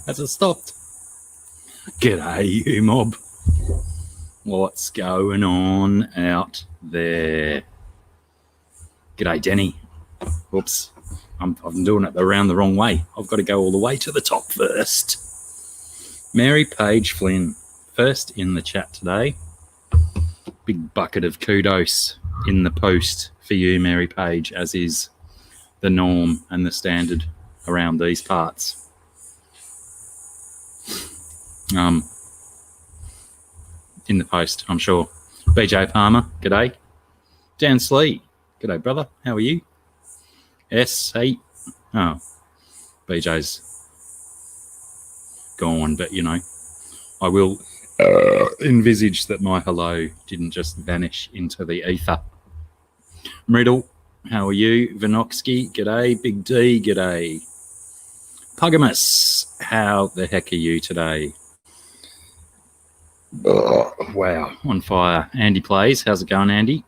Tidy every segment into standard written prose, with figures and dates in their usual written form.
Has it stopped? G'day, you mob. What's going on out there? G'day, Denny. Whoops. I'm doing it around the wrong way. I've got to go all the way to the top first. Mary Page Flynn, first in the chat today. Big bucket of kudos in the post for you, Mary Page, as is the norm and the standard around these parts. In the post, I'm sure. BJ Palmer, g'day. Dan Slee, g'day, brother. How are you? S8. Oh, BJ's gone, but, you know, I will envisage that my hello didn't just vanish into the ether. Riddle, how are you? Vinoksky, g'day. Big D, g'day. Pugamus, how the heck are you today? Oh, wow, on fire. Andy Plays, how's it going, Andy?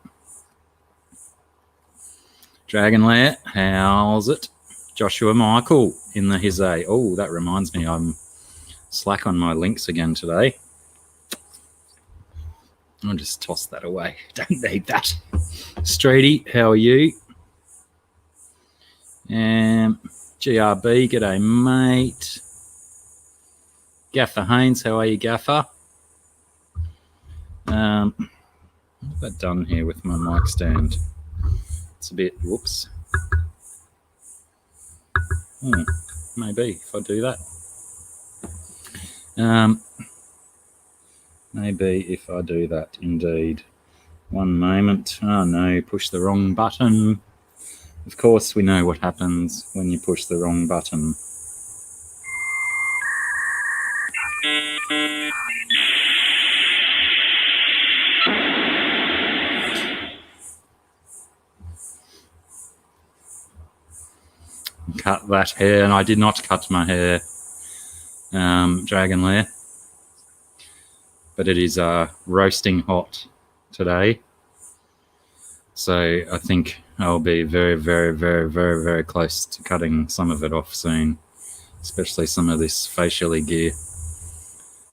Dragon Lair, how's it? Joshua Michael in the Hizay. Oh, that reminds me, I'm slack on my links again today. I'll just toss that away. Don't need that. Streety, how are you? GRB, g'day, mate. Gaffer Haynes, how are you, Gaffer? What's that done here with my mic stand? It's a bit, whoops. Maybe if I do that. Maybe if I do that, indeed. One moment. Oh no, push the wrong button. Of course, we know what happens when you push the wrong button. Cut that hair, and I did not cut my hair, Dragon Lair. But it is roasting hot today. So I think I'll be very, very, very, very, very close to cutting some of it off soon, especially some of this facially gear.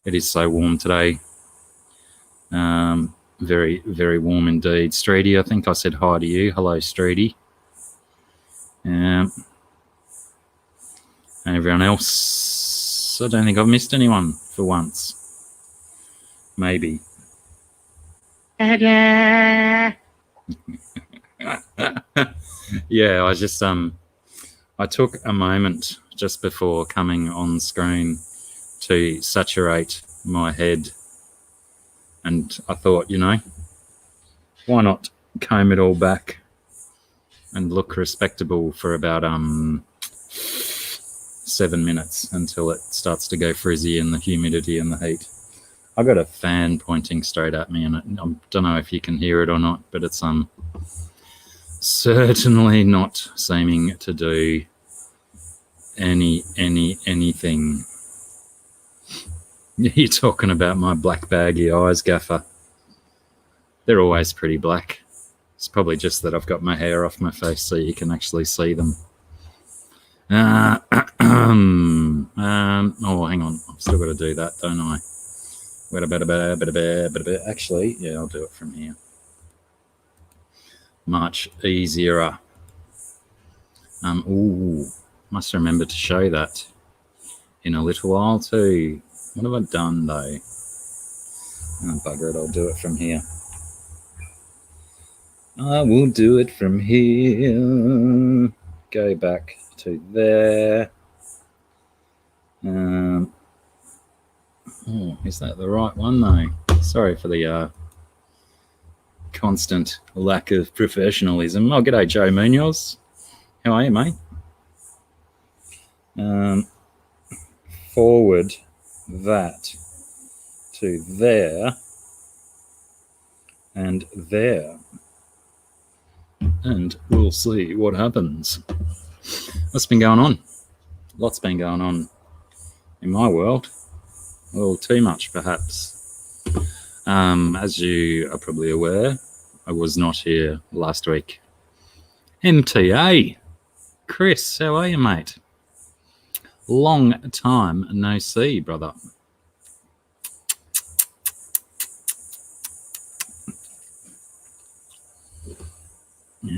It is so warm today. Very, very warm indeed. Streety, I think I said hi to you. Hello, Streety. Everyone else, I don't think I've missed anyone for once. Maybe. Yeah, I just I took a moment just before coming on screen to saturate my head, and I thought, you know, why not comb it all back and look respectable for about 7 minutes until it starts to go frizzy in the humidity and the heat. I got a fan pointing straight at me, and I don't know if you can hear it or not, but it's certainly not seeming to do anything. You're talking about my black baggy eyes, Gaffer. They're always pretty black. It's probably just that I've got my hair off my face so you can actually see them. Oh, hang on. I've still got to do that, don't I? Actually, yeah, I'll do it from here. Much easier. Must remember to show that in a little while too. What have I done though? Oh, bugger it, I'll do it from here. I will do it from here. Go back to there. Is that the right one though? Sorry for the constant lack of professionalism. Oh, g'day, Joe Munoz. How are you, mate? Forward that to there and there, and we'll see what happens. What's been going on? Lots been going on in my world. A little too much, perhaps. As you are probably aware, I was not here last week. MTA. Chris, how are you, mate? Long time no see, brother.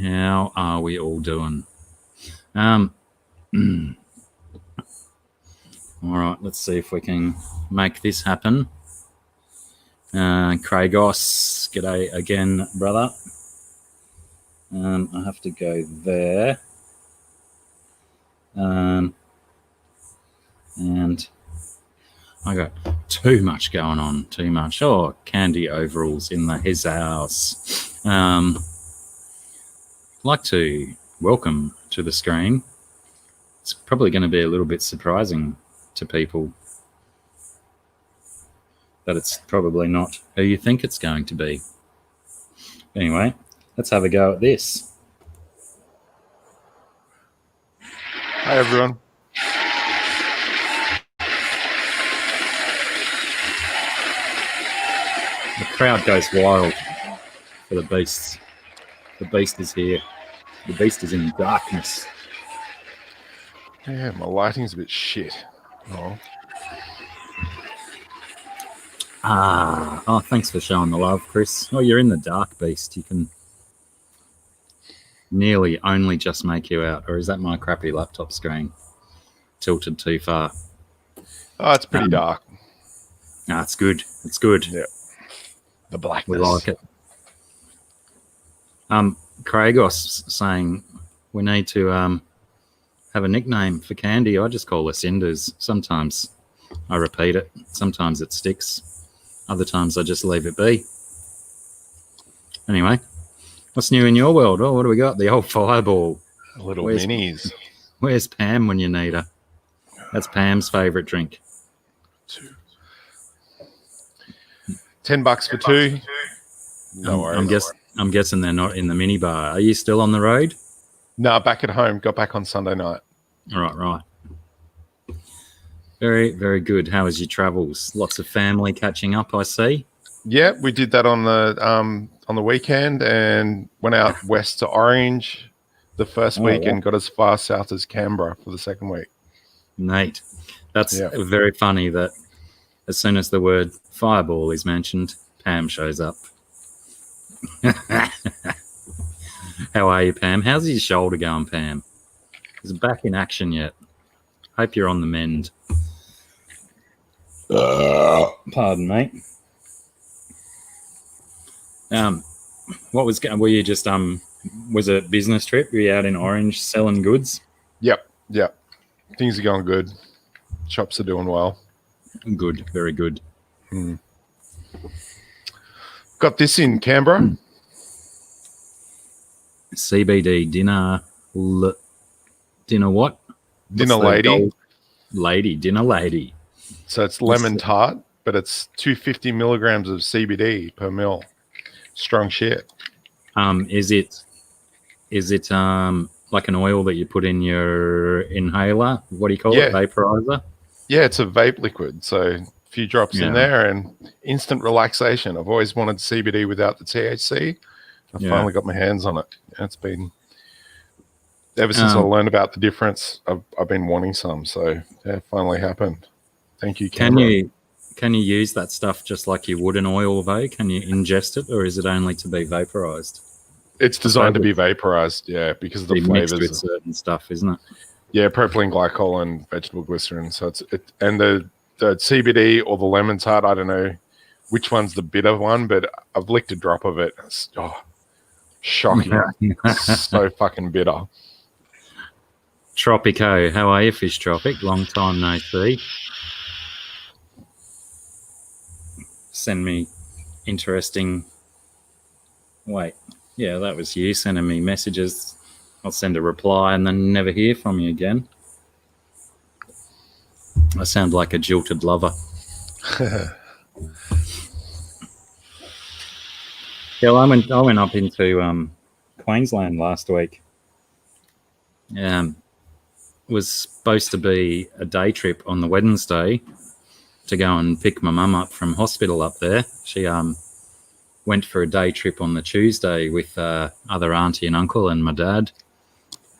How are we all doing? All right, let's see if we can make this happen. Craigos, g'day again, brother. I have to go there. And I got too much going on, too much. Oh, Candy Overalls in his house. I'd like to welcome to the screen. It's probably going to be a little bit surprising to people that it's probably not who you think it's going to be. Anyway, let's have a go at this. Hi, everyone. The crowd goes wild for the beasts. The beast is here. The beast is in darkness. Yeah, my lighting's a bit shit. Oh, thanks for showing the love, Chris. Oh, you're in the dark, beast. You can nearly only just make you out. Or is that my crappy laptop screen tilted too far? Oh, it's pretty dark. No, it's good. It's good. Yeah. The blackness. We like it. Cragos saying we need to have a nickname for Candy. I just call her Cinders. Sometimes I repeat it. Sometimes it sticks. Other times I just leave it be. Anyway, what's new in your world? Oh, what do we got? The old fireball. Little minis. Where's Pam when you need her? That's Pam's favourite drink. $10 for two. No worries. I'm guessing they're not in the minibar. Are you still on the road? No, back at home. Got back on Sunday night. Right. Very, very good. How was your travels? Lots of family catching up, I see. Yeah, we did that on the weekend and went out west to Orange the first week and got as far south as Canberra for the second week. Neat. That's very funny that as soon as the word fireball is mentioned, Pam shows up. How are you, Pam? How's your shoulder going, Pam? Is it back in action yet? Hope you're on the mend. Pardon, mate. What was? Were you just Was it a business trip? Were you out in Orange selling goods? Yep. Things are going good. Shops are doing well. Good, very good. Got this in Canberra. CBD dinner. Dinner what? Dinner lady. Dinner lady. So it's lemon tart, but it's 250 milligrams of CBD per mil. Strong shit. Is it like an oil that you put in your inhaler? What do you call it? Vaporizer? Yeah, it's a vape liquid. So a few drops in there and instant relaxation. I've always wanted CBD without the THC. I finally got my hands on it. It's been ever since I learned about the difference. I've been wanting some. So it finally happened. Thank you, Canberra. Can you use that stuff just like you would an oil, though? Can you ingest it, or is it only to be vaporized? It's designed to be vaporized, because of the flavors. Mixed with certain stuff, isn't it? Yeah, propylene glycol and vegetable glycerin. So and the CBD or the lemon tart, I don't know which one's the bitter one, but I've licked a drop of it. It's, shocking. So fucking bitter. Tropico, how are you, Fish Tropic? Long time no see. Send me interesting. Wait, that was you sending me messages. I'll send a reply and then never hear from you again. I sound like a jilted lover. I went up into Queensland last week. It was supposed to be a day trip on the Wednesday to go and pick my mum up from hospital up there. She went for a day trip on the Tuesday with other auntie and uncle and my dad,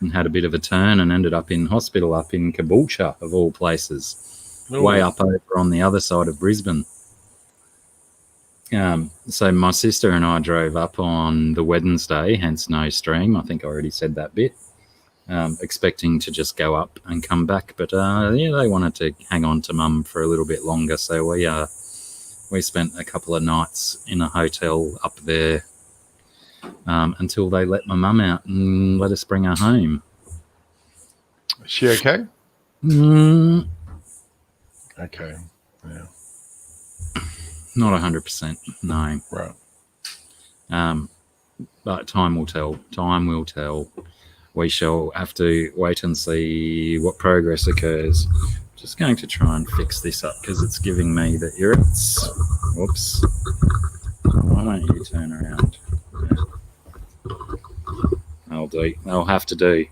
and had a bit of a turn and ended up in hospital up in Caboolture, of all places, way up over on the other side of Brisbane. So my sister and I drove up on the Wednesday, hence no stream. I think I already said that bit. Expecting to just go up and come back, but they wanted to hang on to mum for a little bit longer, so we spent a couple of nights in a hotel up there until they let my mum out and let us bring her home. Is she okay? Okay, yeah. Not 100%, no. Right. But time will tell. Time will tell. We shall have to wait and see what progress occurs. Just going to try and fix this up because it's giving me the irrits. Whoops. Why don't you turn around? Yeah. That'll do. That'll have to do.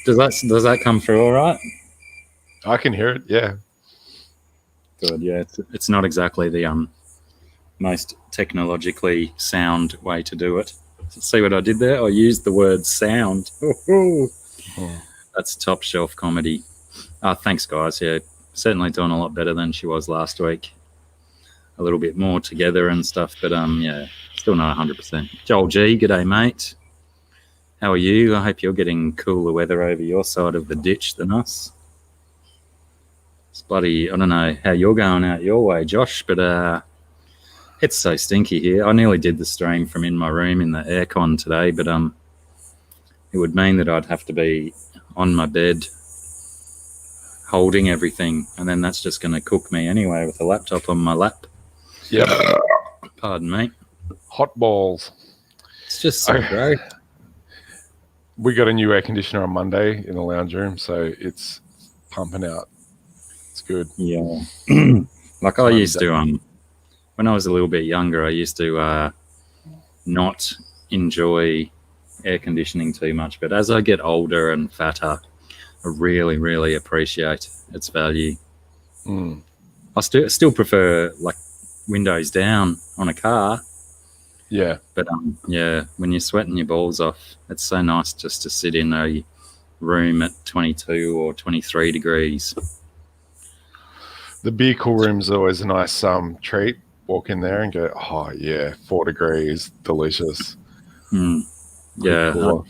Does that come through all right? I can hear it, yeah. Good, yeah. It's not exactly the most technologically sound way to do it. See what I did there? I used the word sound. That's top shelf comedy. Thanks, guys. Yeah, certainly doing a lot better than she was last week. A little bit more together and stuff, but still not 100%. Joel G, g'day, mate. How are you? I hope you're getting cooler weather over your side of the ditch than us. It's bloody, I don't know how you're going out your way, Josh, but it's so stinky here. I nearly did the stream from in my room in the aircon today, but it would mean that I'd have to be on my bed holding everything, and then that's just going to cook me anyway with a laptop on my lap. Yep. Pardon me. Hot balls. It's just so great. We got a new air conditioner on Monday in the lounge room, so it's pumping out. It's good. Yeah. Like I used to, when I was a little bit younger, I used to not enjoy air conditioning too much. But as I get older and fatter, I really, really appreciate its value. I still prefer like windows down on a car. Yeah. But yeah, when you're sweating your balls off, it's so nice just to sit in a room at 22 or 23 degrees. The beer cool room's always a nice treat. Walk in there and go, oh yeah, 4 degrees, delicious. Yeah,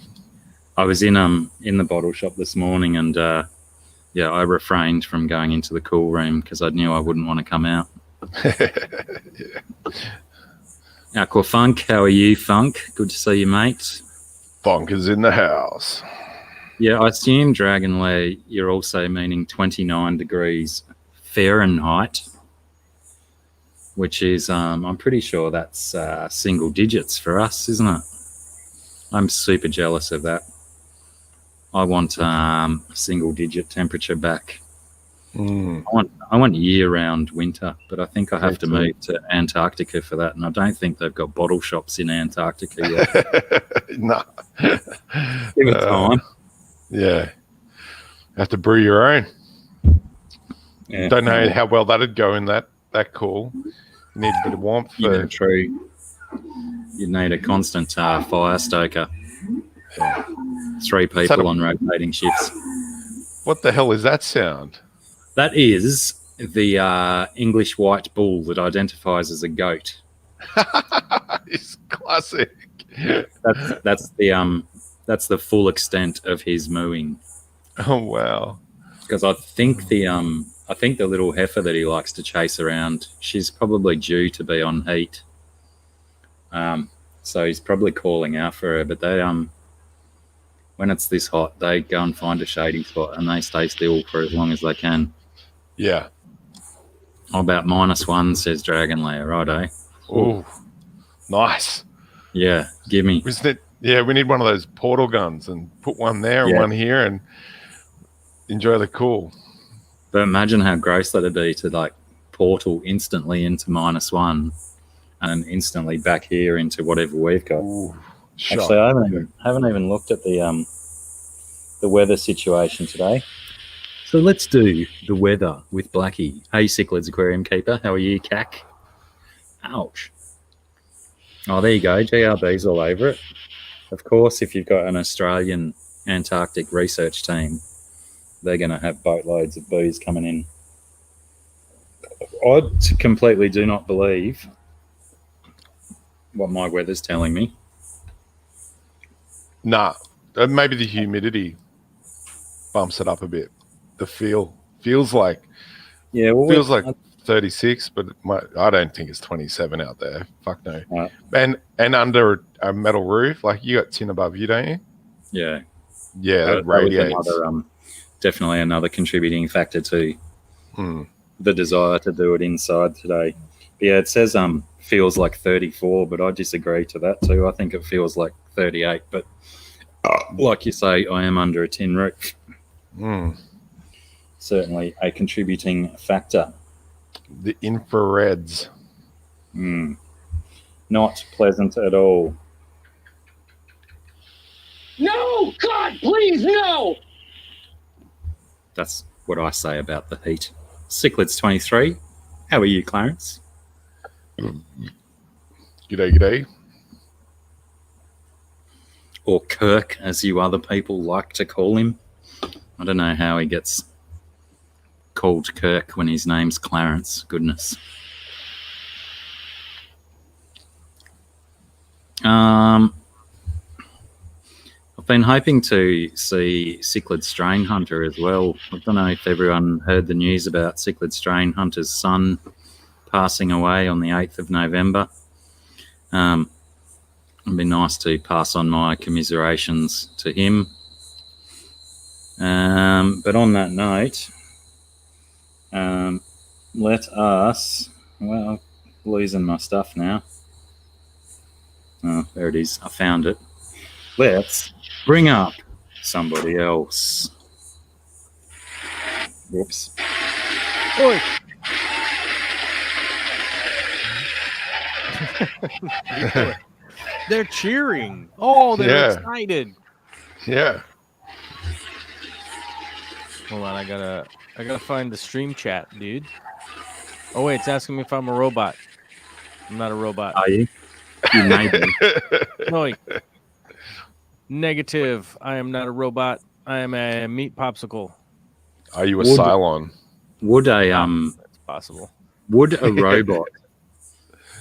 I was in the bottle shop this morning, and yeah, I refrained from going into the cool room because I knew I wouldn't want to come out. Yeah. Aqua Funk, how are you, Funk? Good to see you, mate. Funk is in the house. Yeah, I assume, Dragonlair, you're also meaning 29 degrees Fahrenheit, which is, I'm pretty sure that's single digits for us, isn't it? I'm super jealous of that. I want single digit temperature back. I want year-round winter, but I think I have to move to Antarctica for that, and I don't think they've got bottle shops in Antarctica yet. No. Give it time. Yeah. Have to brew your own. Yeah. Don't know how well that'd go in that cool. You need a bit of warmth. Yeah, true. You'd need a constant fire stoker. Yeah. 3 people on rotating shifts. What the hell is that sound? That is the English white bull that identifies as a goat. It's classic. That's the full extent of his mooing. Oh wow! Because I think the little heifer that he likes to chase around, she's probably due to be on heat. So he's probably calling out for her. But they when it's this hot, they go and find a shady spot and they stay still for as long as they can. Yeah. How about -1, says Dragonlair, righto. Oh, nice. Yeah, give me. Yeah, we need one of those portal guns and put one there and one here and enjoy the cool. But imagine how gross that'd be to like portal instantly into -1 and instantly back here into whatever we've got. Ooh, actually, I haven't even looked at the weather situation today. So let's do the weather with Blacky. Hey, Cichlids Aquarium Keeper. How are you, Cac? Ouch. Oh, there you go. GRB's all over it. Of course, if you've got an Australian Antarctic research team, they're going to have boatloads of booze coming in. I completely do not believe what my weather's telling me. Nah, maybe the humidity bumps it up a bit. The feels like 36, but I don't think it's 27 out there. Fuck no. Right. And under a metal roof, like you got tin above you, don't you? Yeah. Yeah, that radiates. Definitely another contributing factor to the desire to do it inside today. But yeah, it says feels like 34, but I disagree to that too. I think it feels like 38, but like you say, I am under a tin roof. Certainly a contributing factor. The infrareds. Not pleasant at all. No! God, please, no! That's what I say about the heat. Cichlids 23. How are you, Clarence? G'day. Or Kirk, as you other people like to call him. I don't know how he gets called Kirk when his name's Clarence. Goodness. I've I've been hoping to see Cichlid Strain Hunter as well. I don't know if everyone heard the news about Cichlid Strain Hunter's son passing away on the 8th of November. It'd be nice to pass on my commiserations to him. But on that note, let us... Well, losing my stuff now. Oh, there it is. I found it. Let's bring up somebody else. Whoops. Oi. They're cheering. Oh, they're excited. Yeah. Hold on, I gotta find the stream chat, dude. Oh wait, it's asking me if I'm a robot. I'm not a robot. Are you? You may be. No, negative. I am not a robot. I am a meat popsicle. Are you a Cylon? Would a That's possible. Would a robot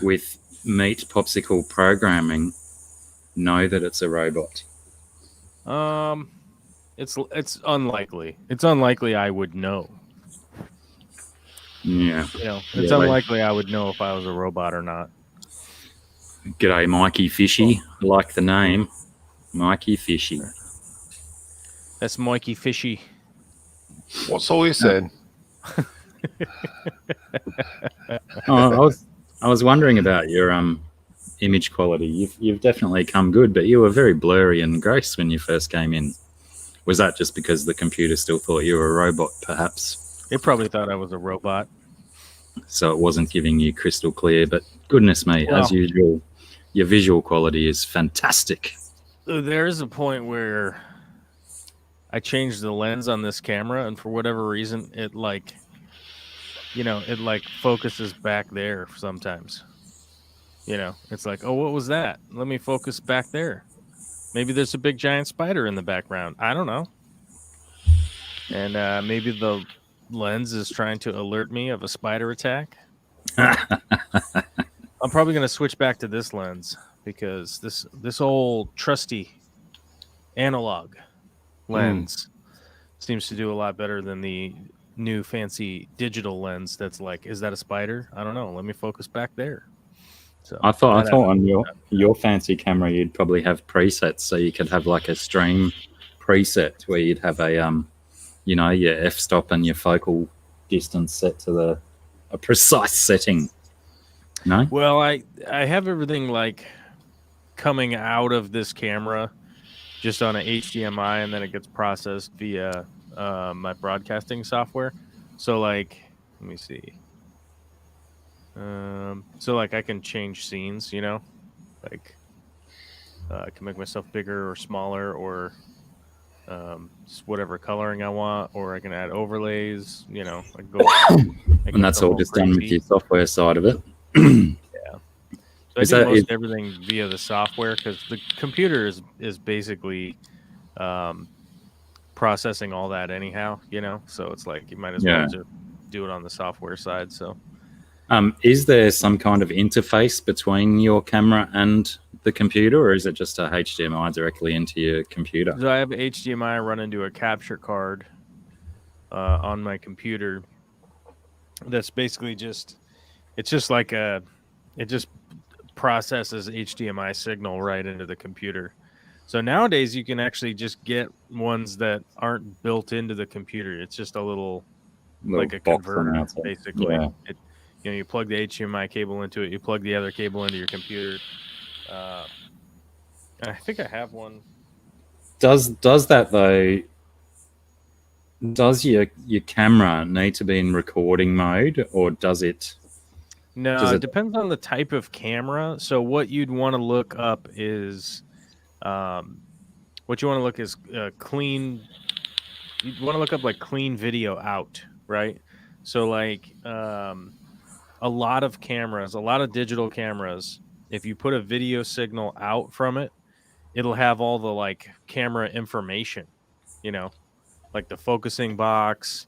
with meat popsicle programming know that it's a robot? It's unlikely. It's unlikely I would know. Yeah. You know, it's unlikely I would know if I was a robot or not. G'day, Mikey Fishy. I like the name. Mikey Fishy. That's Mikey Fishy. What's all you said? Oh, I was wondering about your image quality. You've definitely come good, but you were very blurry and gross when you first came in. Was that just because the computer still thought you were a robot, perhaps? It probably thought I was a robot. So it wasn't giving you crystal clear, but goodness me, as usual, your visual quality is fantastic. There is a point where I changed the lens on this camera, and for whatever reason, it focuses back there sometimes. You know, it's like, oh, what was that? Let me focus back there. Maybe there's a big giant spider in the background. I don't know. And maybe the lens is trying to alert me of a spider attack. I'm probably going to switch back to this lens because this old trusty analog lens seems to do a lot better than the new fancy digital lens that's like, is that a spider? I don't know. Let me focus back there. So I thought on your fancy camera you'd probably have presets, so you could have like a stream preset where you'd have a your f-stop and your focal distance set to a precise setting. No? Well, I have everything like coming out of this camera just on an HDMI, and then it gets processed via my broadcasting software. So like, let me see. So like I can change scenes, like I can make myself bigger or smaller or just whatever coloring I want, or I can add overlays, like go. And that's all just done with your software side of it. Yeah. So I do most everything via the software because the computer is basically processing all that anyhow, So it's like you might as well just do it on the software side. So. Is there some kind of interface between your camera and the computer, or is it just a HDMI directly into your computer? So I have HDMI run into a capture card on my computer. That's basically it just processes HDMI signal right into the computer. So nowadays you can actually just get ones that aren't built into the computer. It's just a little like a converter, basically. Yeah. You plug the HDMI cable into it. You plug the other cable into your computer. I think I have one. Does that though? Does your camera need to be in recording mode, or does it? No, it depends on the type of camera. So what you'd want to look up is, clean. You'd want to look up like clean video out, right? So like. A lot of digital cameras, if you put a video signal out from it, it'll have all the like camera information, like the focusing box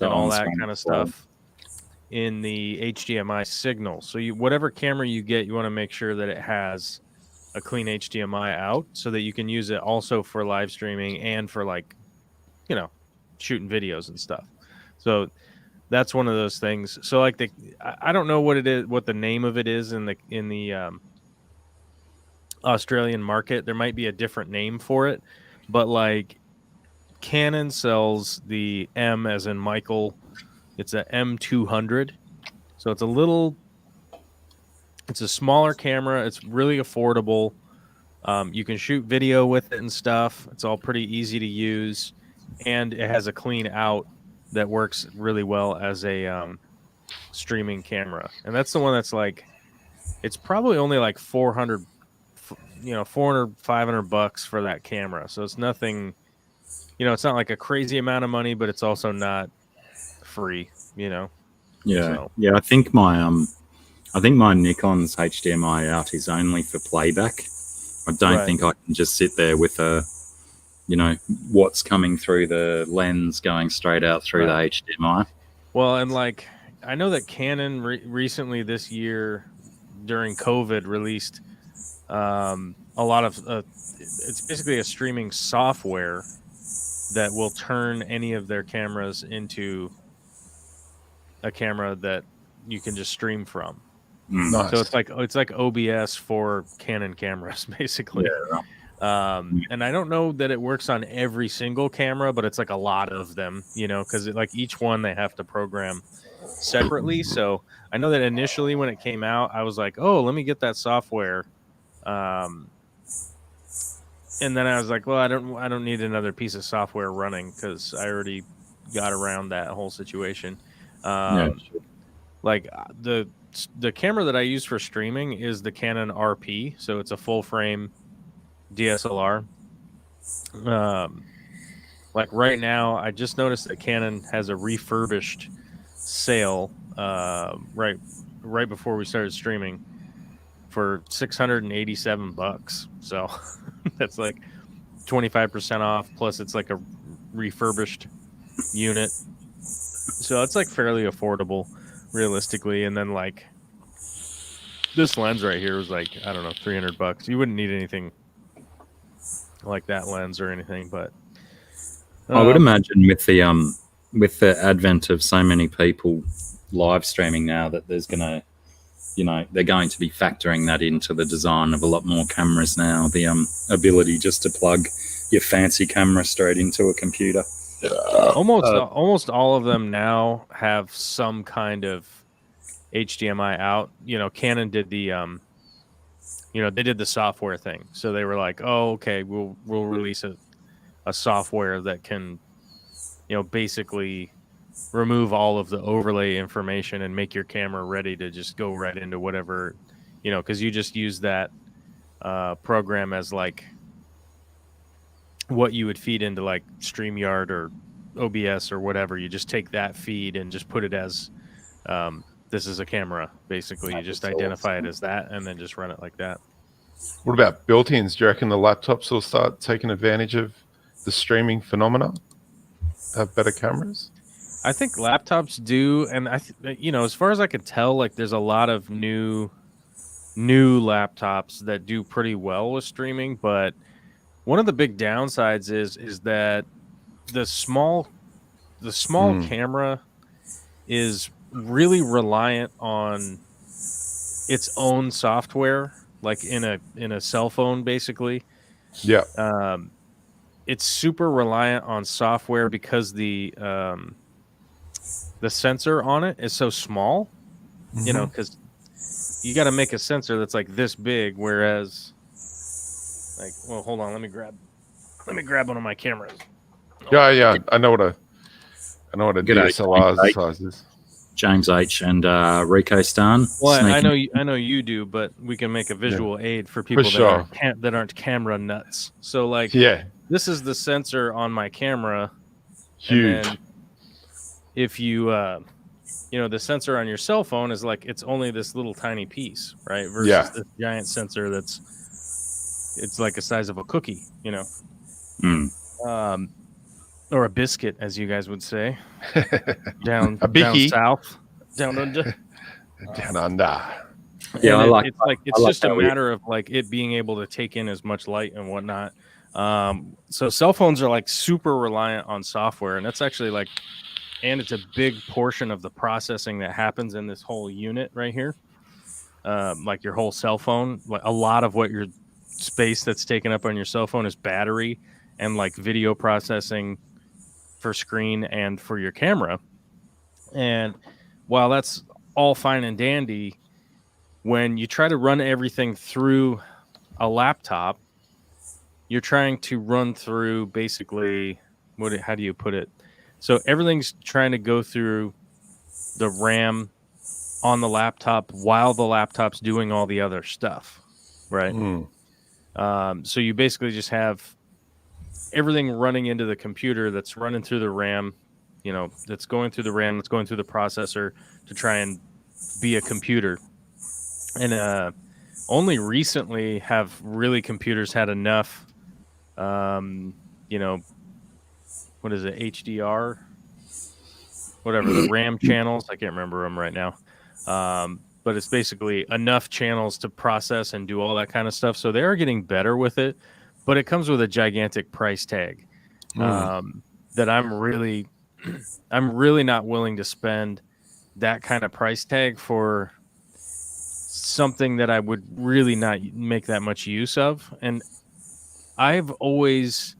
and all that kind of stuff in the HDMI signal. So whatever camera you get, you want to make sure that it has a clean HDMI out so that you can use it also for live streaming and for like, shooting videos and stuff. So that's one of those things. So like I don't know what it is, what the name of it is in the Australian market. There might be a different name for it, but like Canon sells the M as in Michael. It's a M200. So it's a smaller camera. It's really affordable. You can shoot video with it and stuff. It's all pretty easy to use, and it has a clean out that works really well as a streaming camera. And that's the one that's like, it's probably only like 400, 500 bucks for that camera. So it's nothing, it's not like a crazy amount of money, but it's also not free, Yeah. So. Yeah. I think my Nikon's HDMI out is only for playback. I don't think I can just sit there with what's coming through the lens going straight out through the HDMI. Well, and like, I know that Canon recently this year during COVID released a lot of, it's basically a streaming software that will turn any of their cameras into a camera that you can just stream from. Nice. So it's like OBS for Canon cameras, basically. Yeah. And I don't know that it works on every single camera, but it's like a lot of them, because like each one they have to program separately. So I know that initially when it came out, I was like, oh, let me get that software. And then I was like, well, I don't need another piece of software running because I already got around that whole situation. Like the camera that I use for streaming is the Canon RP, so it's a full frame DSLR. Like right now, I just noticed that Canon has a refurbished sale right before we started streaming for $687. So that's like 25% off. Plus, it's like a refurbished unit, so it's like fairly affordable, realistically. And then like this lens right here was like, I don't know, $300. You wouldn't need anything like that lens or anything, but I would imagine with the advent of so many people live streaming now that there's gonna, they're going to be factoring that into the design of a lot more cameras now. The ability just to plug your fancy camera straight into a computer. Almost all of them now have some kind of HDMI out. Canon did the they did the software thing. So they were like, oh, okay, we'll release a software that can basically remove all of the overlay information and make your camera ready to just go right into whatever, because you just use that program as like what you would feed into like StreamYard or OBS or whatever. You just take that feed and just put it as this is a camera, basically. You just identify it as that and then just run it like that. What about built-ins? Do you reckon the laptops will start taking advantage of the streaming phenomena? Have better cameras? I think laptops do, and as far as I can tell, like there's a lot of new laptops that do pretty well with streaming. But one of the big downsides is that the small camera is really reliant on its own software, like in a cell phone, basically. Yeah. It's super reliant on software because the sensor on it is so small, because you got to make a sensor that's like this big, whereas like, well, hold on, let me grab one of my cameras. Yeah. I know what a DSLR size is. James H and Rico Stan. Well, I know you do, but we can make a visual aid for people that aren't camera nuts. So like, this is the sensor on my camera. Huge. And then if you, the sensor on your cell phone is like, it's only this little tiny piece, right? Versus this giant sensor it's like the size of a cookie, or a biscuit, as you guys would say, down south, down under. Down under. Yeah, And it's it's just a matter of like it being able to take in as much light and whatnot. So cell phones are like super reliant on software, and that's actually like, and it's a big portion of the processing that happens in this whole unit right here. Like your whole cell phone, like a lot of what your space that's taken up on your cell phone is battery and like video processing for screen and for your camera. And while that's all fine and dandy, when you try to run everything through a laptop, you're trying to run through basically how do you put it? So everything's trying to go through the RAM on the laptop while the laptop's doing all the other stuff, right? So you basically just have everything running into the computer that's running through the RAM, that's going through the RAM, that's going through the processor to try and be a computer. And only recently have really computers had enough, what is it, HDR? Whatever, the RAM channels. I can't remember them right now. But it's basically enough channels to process and do all that kind of stuff. So they are getting better with it, but it comes with a gigantic price tag that I'm really not willing to spend that kind of price tag for something that I would really not make that much use of. And I've always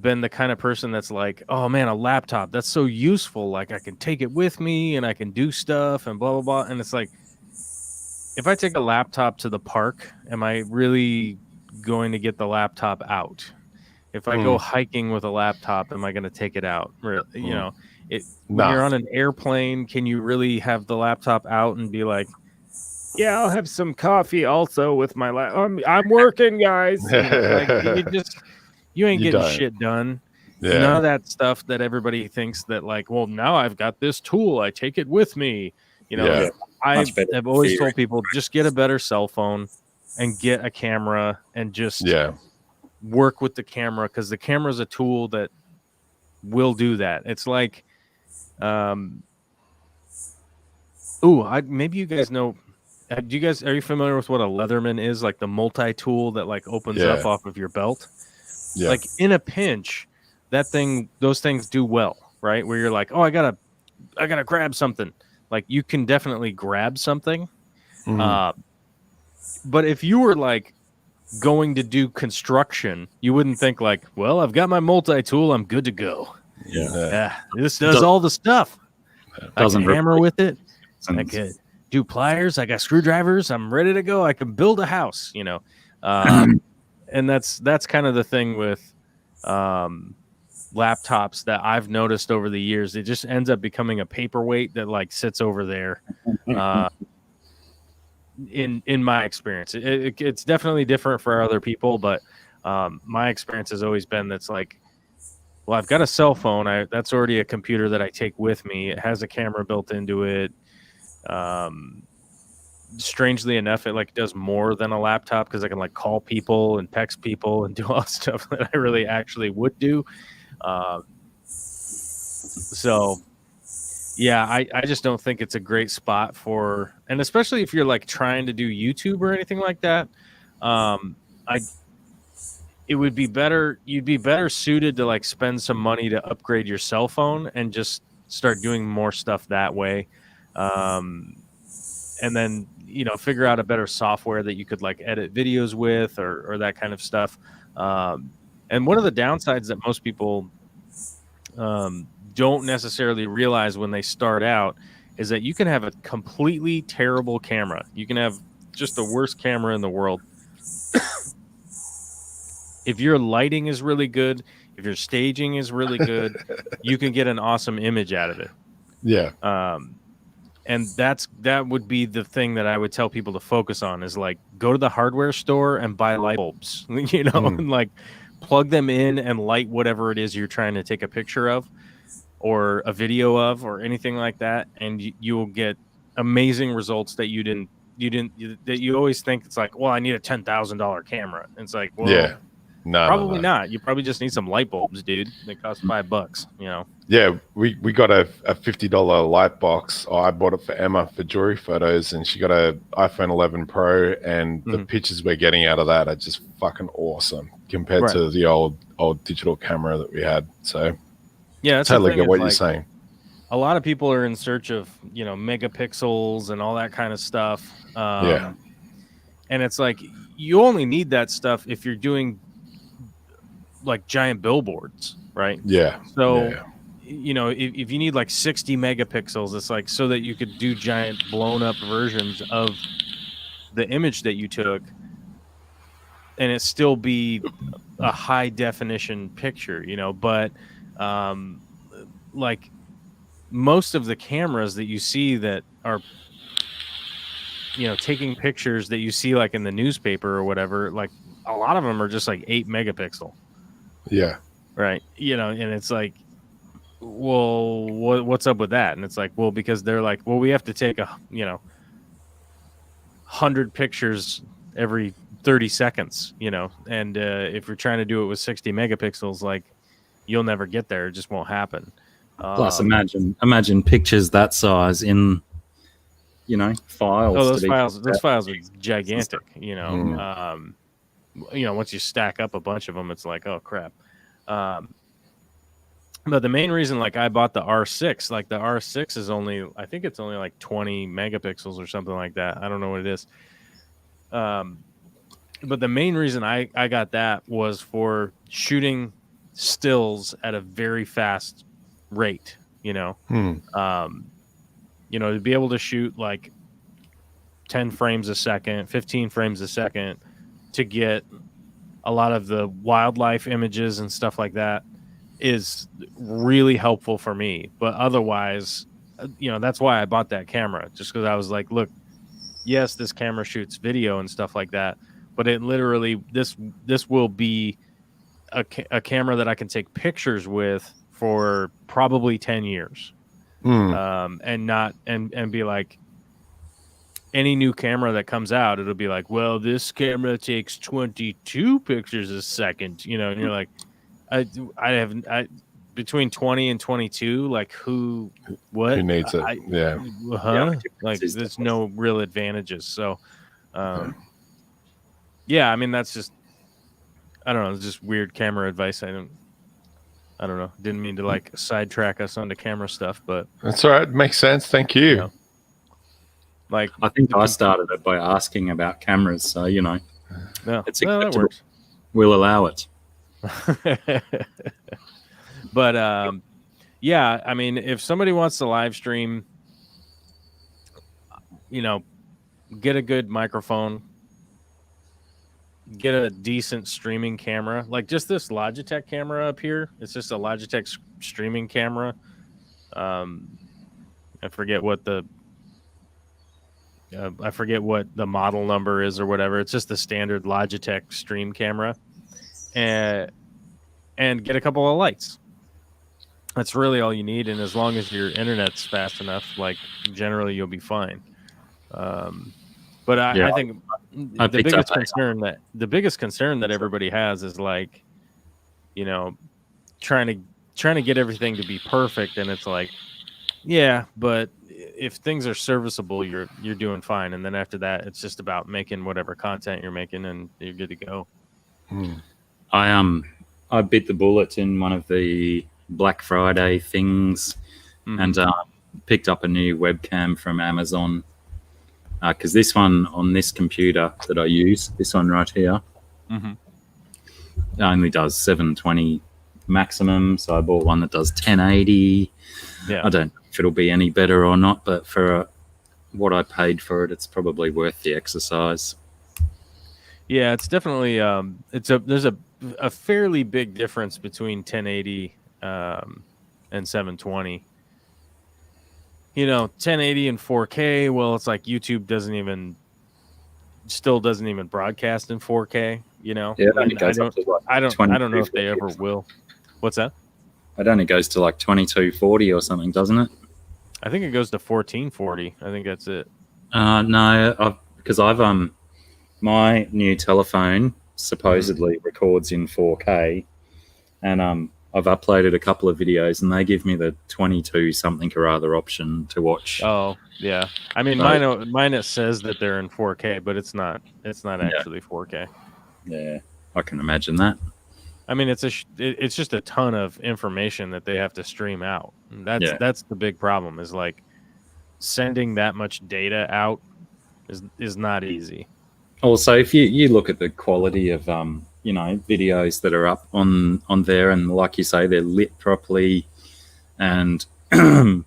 been the kind of person that's like, oh man, a laptop, that's so useful. Like I can take it with me and I can do stuff and blah, blah, blah. And it's like, if I take a laptop to the park, am I really going to get the laptop out? If I go hiking with a laptop, am I going to take it out? When you're on an airplane, can you really have the laptop out and be like, yeah, I'll have some coffee also with my I'm working, guys. You ain't getting shit done. Yeah. None of that stuff that everybody thinks that like, well, now I've got this tool, I take it with me. I've always told people, just get a better cell phone and get a camera and just work with the camera, because the camera is a tool that will do that. It's like, maybe you guys know. Are you familiar with what a Leatherman is? Like the multi-tool that like opens up off of your belt. Yeah. Like in a pinch, those things do well, right? Where you're like, oh, I gotta grab something. Like you can definitely grab something. But if you were like going to do construction, you wouldn't think like, well, I've got my multi-tool, I'm good to go. Yeah. This does all the stuff. I can hammer with it. I could do pliers. I got screwdrivers. I'm ready to go. I can build a house, and that's kind of the thing with laptops that I've noticed over the years. It just ends up becoming a paperweight that like sits over there. In my experience, it's definitely different for other people, but my experience has always been that's like, well, I've got a cell phone. That's already a computer that I take with me. It has a camera built into it. Strangely enough, it like does more than a laptop, because I can like call people and text people and do all the stuff that I really actually would do. So yeah, I just don't think it's a great spot for, and especially if you're like trying to do YouTube or anything like that. It would be better. You'd be better suited to like spend some money to upgrade your cell phone and just start doing more stuff that way. And then, figure out a better software that you could like edit videos with or that kind of stuff. And one of the downsides that most people don't necessarily realize when they start out is that you can have a completely terrible camera. You can have just the worst camera in the world. If your lighting is really good, if your staging is really good, you can get an awesome image out of it. Yeah. And that would be the thing that I would tell people to focus on, is like go to the hardware store and buy light bulbs, and like plug them in and light whatever it is you're trying to take a picture of or a video of or anything like that. And you will get amazing results that you always think it's like, well, I need a $10,000 camera. And it's like, well, No, Probably no. not. You probably just need some light bulbs, dude. They cost $5, you know. Yeah, we got a $50 light box. I bought it for Emma for jewelry photos, and she got a iPhone 11 Pro, and the pictures we're getting out of that are just fucking awesome compared to the old digital camera that we had. So yeah, that's totally get what you're saying. A lot of people are in search of, you know, megapixels and all that kind of stuff. And it's like you only need that stuff if you're doing like giant billboards, right? Yeah. So, you know, if you need like 60 megapixels, it's like so that you could do giant blown up versions of the image that you took and it still be a high definition picture, you know, but like most of the cameras that you see that are, you know, taking pictures that you see like in the newspaper or whatever, like a lot of them are just like 8 megapixel. Yeah. Right. You know, and it's like, well, what's up with that? And it's like, well, because they're like, well, we have to take 100 pictures every 30 seconds, you know, and if you're trying to do it with 60 megapixels, like you'll never get there. It just won't happen. Plus, imagine pictures that size in, you know, files. Oh, those files are gigantic. You know, once you stack up a bunch of them, it's like, oh crap. But the main reason, like, I bought the R6, like the R6 is I think it's only like 20 megapixels or something like that. I don't know what it is. But the main reason I got that was for shooting stills at a very fast rate, you know. You know, to be able to shoot like 10 frames a second, 15 frames a second to get a lot of the wildlife images and stuff like that is really helpful for me. But otherwise, you know, that's why I bought that camera, just because I was like, look, yes, this camera shoots video and stuff like that, but it literally, this will be a camera that I can take pictures with for probably 10 years. And be like, any new camera that comes out, it'll be like, well, this camera takes 22 pictures a second, you know, and you're like, I between 20 and 22, like who needs it? Like there's no real advantages. So, I mean, that's just, I don't know. It's just weird camera advice. I don't know. Didn't mean to like sidetrack us onto camera stuff, but that's all right. Makes sense. Thank you. You know, like, I think I started it by asking about cameras. So, you know, it's acceptable. That works. We'll allow it. But yeah, I mean, if somebody wants to live stream, you know, get a good microphone, get a decent streaming camera, like just this Logitech camera up here. It's just a Logitech streaming camera. I forget what the model number is or whatever. It's just the standard Logitech stream camera. And get a couple of lights. That's really all you need, and as long as your internet's fast enough, like generally you'll be fine. But I think the biggest concern that everybody has is like, you know, trying to get everything to be perfect, and it's like, yeah, but if things are serviceable, you're doing fine, and then after that, it's just about making whatever content you're making, and you're good to go. I bit the bullet in one of the Black Friday things and picked up a new webcam from Amazon because this one on this computer that I use, this one right here, only does 720 maximum. So I bought one that does 1080. Yeah. I don't know if it'll be any better or not, but for what I paid for it, it's probably worth the exercise. Yeah, it's definitely there's a fairly big difference between 1080 and 720. You know, 1080 and 4K, well, it's like YouTube still doesn't even broadcast in 4K, you know. Yeah, I don't know if they ever will. What's that? It only goes to like 2240 or something, doesn't it? I think it goes to 1440. I think that's it. No, because I've my new telephone supposedly records in 4K, and I've uploaded a couple of videos, and they give me the 22 something or other option to watch. Oh yeah, I mean mine it says that they're in 4K, but it's not. It's not actually 4K. Yeah, I can imagine that. I mean, it's just a ton of information that they have to stream out. And that's the big problem. Is like sending that much data out is not easy. Also, if you look at the quality of videos that are up on there, and like you say, they're lit properly and done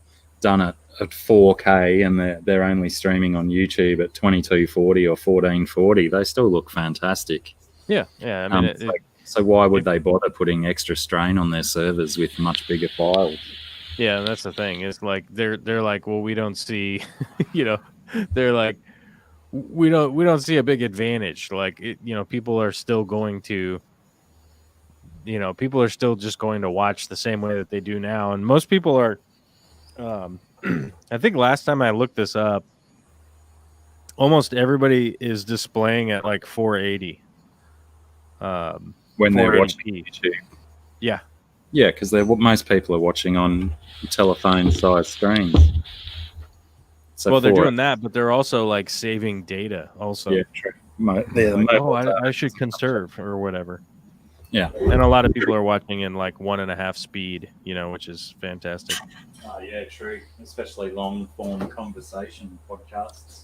at 4K, and they're only streaming on YouTube at 2240 or 1440, they still look fantastic. Yeah. I mean, so why would they bother putting extra strain on their servers with much bigger files? Yeah, that's the thing. It's like they're like, well, we don't see, they're like, we don't see a big advantage. Like, people are still going to, people are still just going to watch the same way that they do now, and most people are. I think last time I looked this up, almost everybody is displaying at like 480. When they're watching YouTube. Yeah, because most people are watching on telephone-sized screens. So they're doing that, but they're also like saving data. Also, yeah, true. I should conserve or whatever. Yeah, and a lot of people are watching in like 1.5 speed, which is fantastic. Oh yeah, true. Especially long-form conversation podcasts.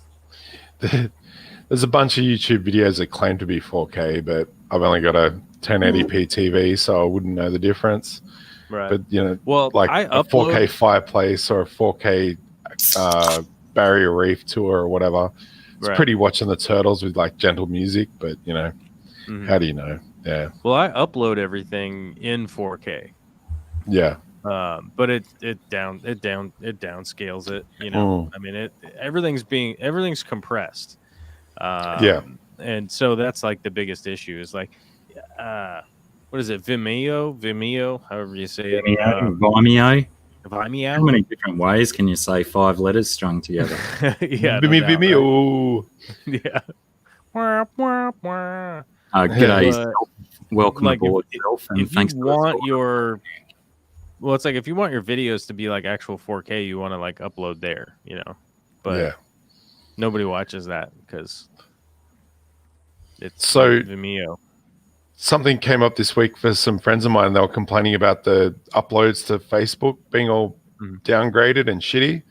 There's a bunch of YouTube videos that claim to be 4K, but I've only got a 1080p TV, so I wouldn't know the difference. Right. But like a 4K fireplace or a 4K barrier reef tour or whatever. It's pretty watching the turtles with like gentle music, but how do you know? Yeah. Well, I upload everything in 4K. Yeah. But it downscales it. I mean, everything's compressed. And so that's like the biggest issue is like, what is it? Vimeo, however you say it. Vimeo. Vimeo. How many different ways can you say 5 letters strung together? Yeah. Vimeo. Yeah. G'day. Welcome aboard, Self. And if thanks you want your, it's like if you want your videos to be like actual 4K, you want to like upload there, But nobody watches that because it's Vimeo. Something came up this week for some friends of mine. They were complaining about the uploads to Facebook being all downgraded and shitty.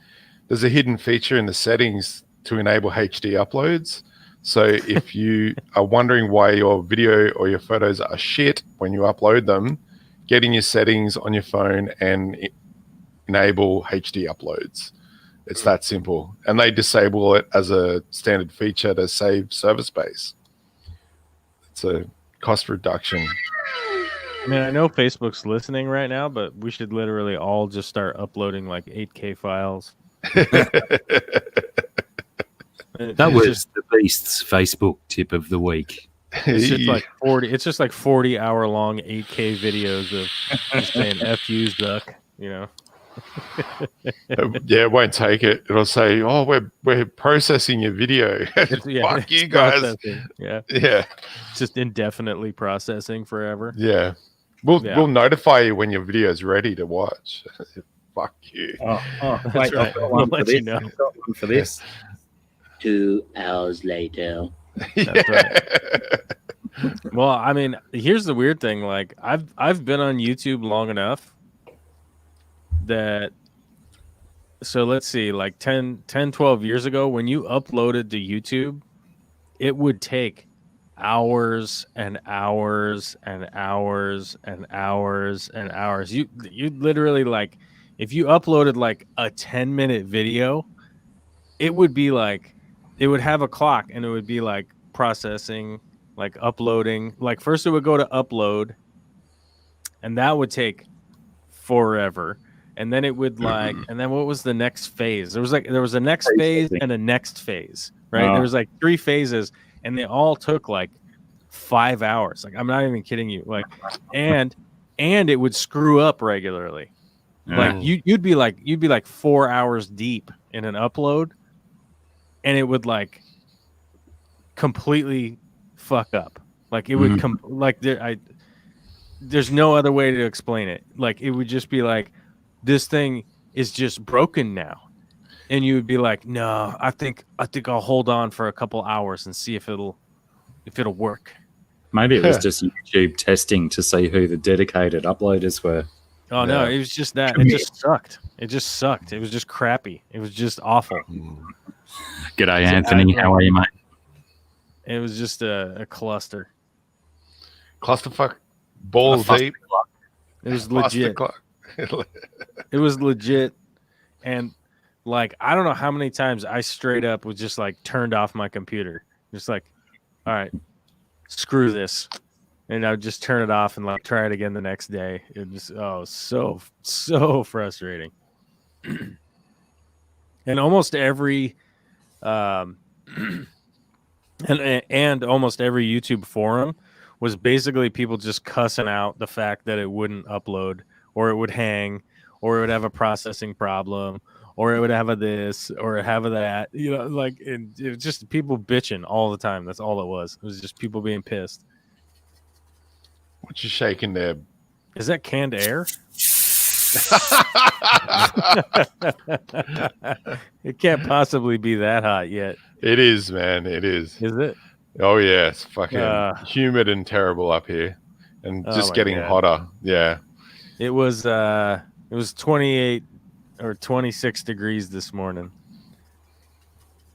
There's a hidden feature in the settings to enable HD uploads. So if you are wondering why your video or your photos are shit when you upload them, get in your settings on your phone and enable HD uploads. It's that simple. And they disable it as a standard feature to save server space. It's a cost reduction. I mean, I know Facebook's listening right now, but we should literally all just start uploading like 8K files. That was the Beast's Facebook tip of the week. It's just like 40. It's just like 40-hour-long 8K videos of just saying "F you, Zuck," Yeah, it won't take it. It'll say, "Oh, we're processing your video." Fuck you guys. Yeah. It's just indefinitely processing forever. Yeah. We'll notify you when your video is ready to watch. Fuck you. Wait, right. I've got one We'll for this. I've got one for this. 2 hours later. That's right. Well, I mean, here's the weird thing. Like, I've been on YouTube long enough that, so let's see, like 10, 12 years ago, when you uploaded to YouTube, it would take hours and hours and hours and hours and hours. You'd literally, like, if you uploaded like a 10-minute video, it would be like, it would have a clock and it would be like processing, like uploading. Like first it would go to upload and that would take forever. And then it would like, and then what was the next phase? There was a next phase and a next phase, right? There was like 3 phases and they all took like 5 hours. Like, I'm not even kidding you. Like, and it would screw up regularly. Like you'd be like 4 hours deep in an upload and it would like completely fuck up. Like it would come like there's no other way to explain it. Like it would just be like, this thing is just broken now. And you would be like, no, I think I'll hold on for a couple hours and see if it'll work. Maybe it was just YouTube testing to see who the dedicated uploaders were. Oh no, it was just that. It just sucked. It just sucked. It was just crappy. It was just awful. G'day, Anthony. How are you, mate? It was just a cluster. Clusterfuck balls deep. It was legit. It was legit. And like, I don't know how many times I straight up was just like turned off my computer. Just like, all right, screw this. And I would just turn it off and like try it again the next day. It was so frustrating. And almost every and almost every YouTube forum was basically people just cussing out the fact that it wouldn't upload, or it would hang, or it would have a processing problem, or it would have a this, or have a that. You know, like it was just people bitching all the time. That's all it was. It was just people being pissed. What you shaking there? Is that canned air? It can't possibly be that hot yet. It is, man. It is. Is it? Oh yeah, it's fucking humid and terrible up here, and just getting hotter. Yeah. It was 28 or 26 degrees this morning,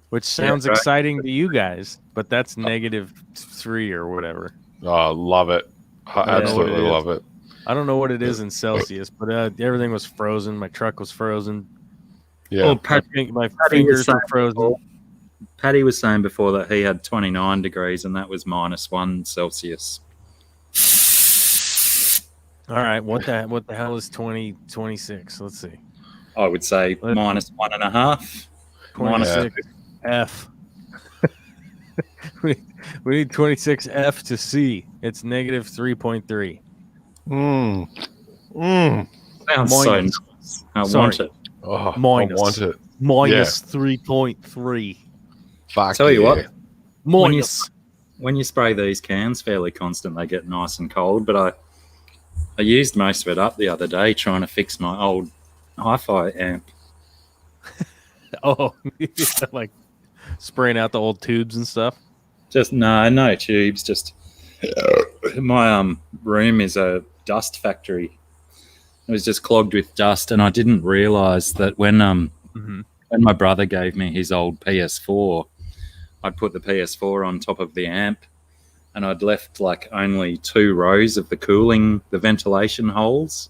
which sounds exciting to you guys, but that's -3 or whatever. Oh, love it. I absolutely love it. I don't know what it is in Celsius, but everything was frozen. My truck was frozen. Yeah. Well, my fingers were frozen. Paddy was saying before that he had 29 degrees and that was -1 Celsius. All right, what the hell is 26? Let's see. I would say -1.5. 26 F. we need 26 F to C. It's -3.3. Sounds so nice. I want it. Oh, Minus. I want it. -3.3. Fuck. Tell you what, Minus. when you spray these cans fairly constant, they get nice and cold. But I used most of it up the other day trying to fix my old hi-fi amp. Oh, like spraying out the old tubes and stuff. Just no tubes. Just my room is a dust factory. It was just clogged with dust, and I didn't realize that when my brother gave me his old PS4, I'd put the PS4 on top of the amp, and I'd left like only 2 rows of the ventilation holes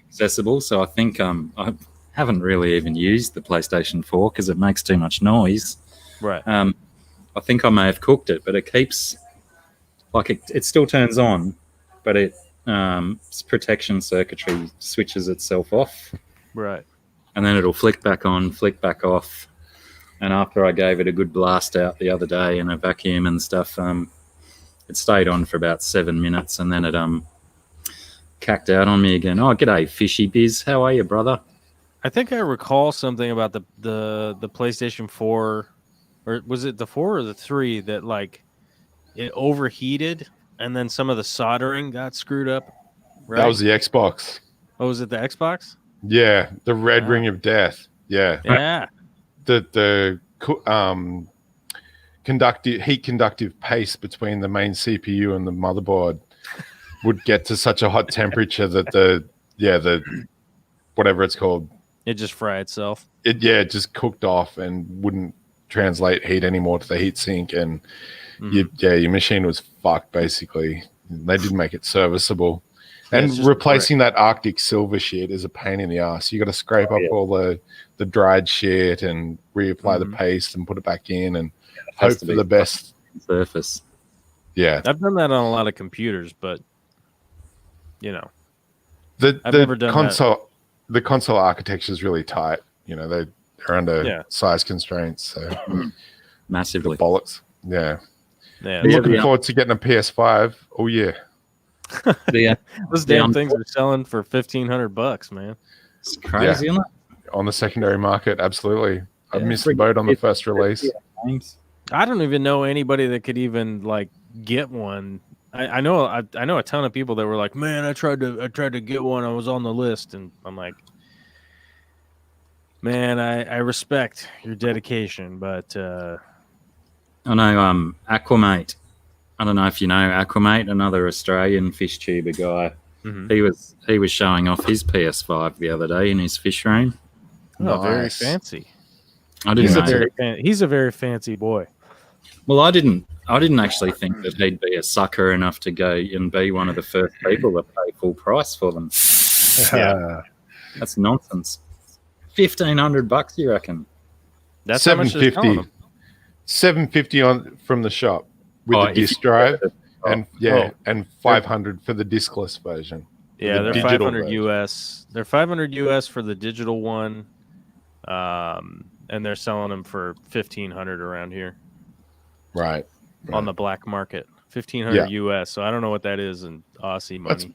accessible. So I think I haven't really even used the PlayStation 4 because it makes too much noise. Right. I think I may have cooked it, but it keeps like it still turns on, but its protection circuitry switches itself off. Right. And then it'll flick back on, flick back off. And after I gave it a good blast out the other day in a vacuum and stuff, it stayed on for about 7 minutes, and then it cacked out on me again. Oh, g'day, Fishy Biz. How are you, brother? I think I recall something about the PlayStation 4, or was it the 4 or the 3, that like it overheated and then some of the soldering got screwed up. Right? That was the Xbox. Oh, was it the Xbox? Yeah, the red ring of death. Yeah. Yeah. The heat conductive paste between the main CPU and the motherboard would get to such a hot temperature that the whatever it's called, it just fried itself. It just cooked off and wouldn't translate heat anymore to the heat sink, and your machine was fucked basically. They didn't make it serviceable. And replacing that Arctic silver shit is a pain in the ass. You got to scrape up all the dried shit and reapply the paste and put it back in and hope for the best surface. Yeah, I've done that on a lot of computers, but I've the never done console. The console architecture is really tight. They're under size constraints, so massively bollocks. Yeah. Yeah. Looking forward to getting a PS5. Oh yeah. Those damn things are selling for $1,500, man. It's crazy, isn't it? On the secondary market, absolutely. I missed the boat on the first release. I don't even know anybody that could even like get one. I know a ton of people that were like, man, I tried to get one. I was on the list, and I'm like, man, I respect your dedication, but I know Aquamate. I don't know if you know Aquamate, another Australian fish tuber guy. mm-hmm. He was showing off his PS5 the other day in his fish room. Oh, very Nice. fancy. I didn't He's a very fancy boy. Well, I didn't actually think that he'd be a sucker enough to go and be one of the first people to pay full price for them. Yeah. That's nonsense. $1,500, you reckon? That's how much they're selling them. $750 on from the shop with the disc drive, and $500 for the discless version. Yeah, they're $500 US. They're $500 US for the digital one, and they're selling them for $1,500 around here. Right. On the black market, $1,500 US. So I don't know what that is in Aussie money.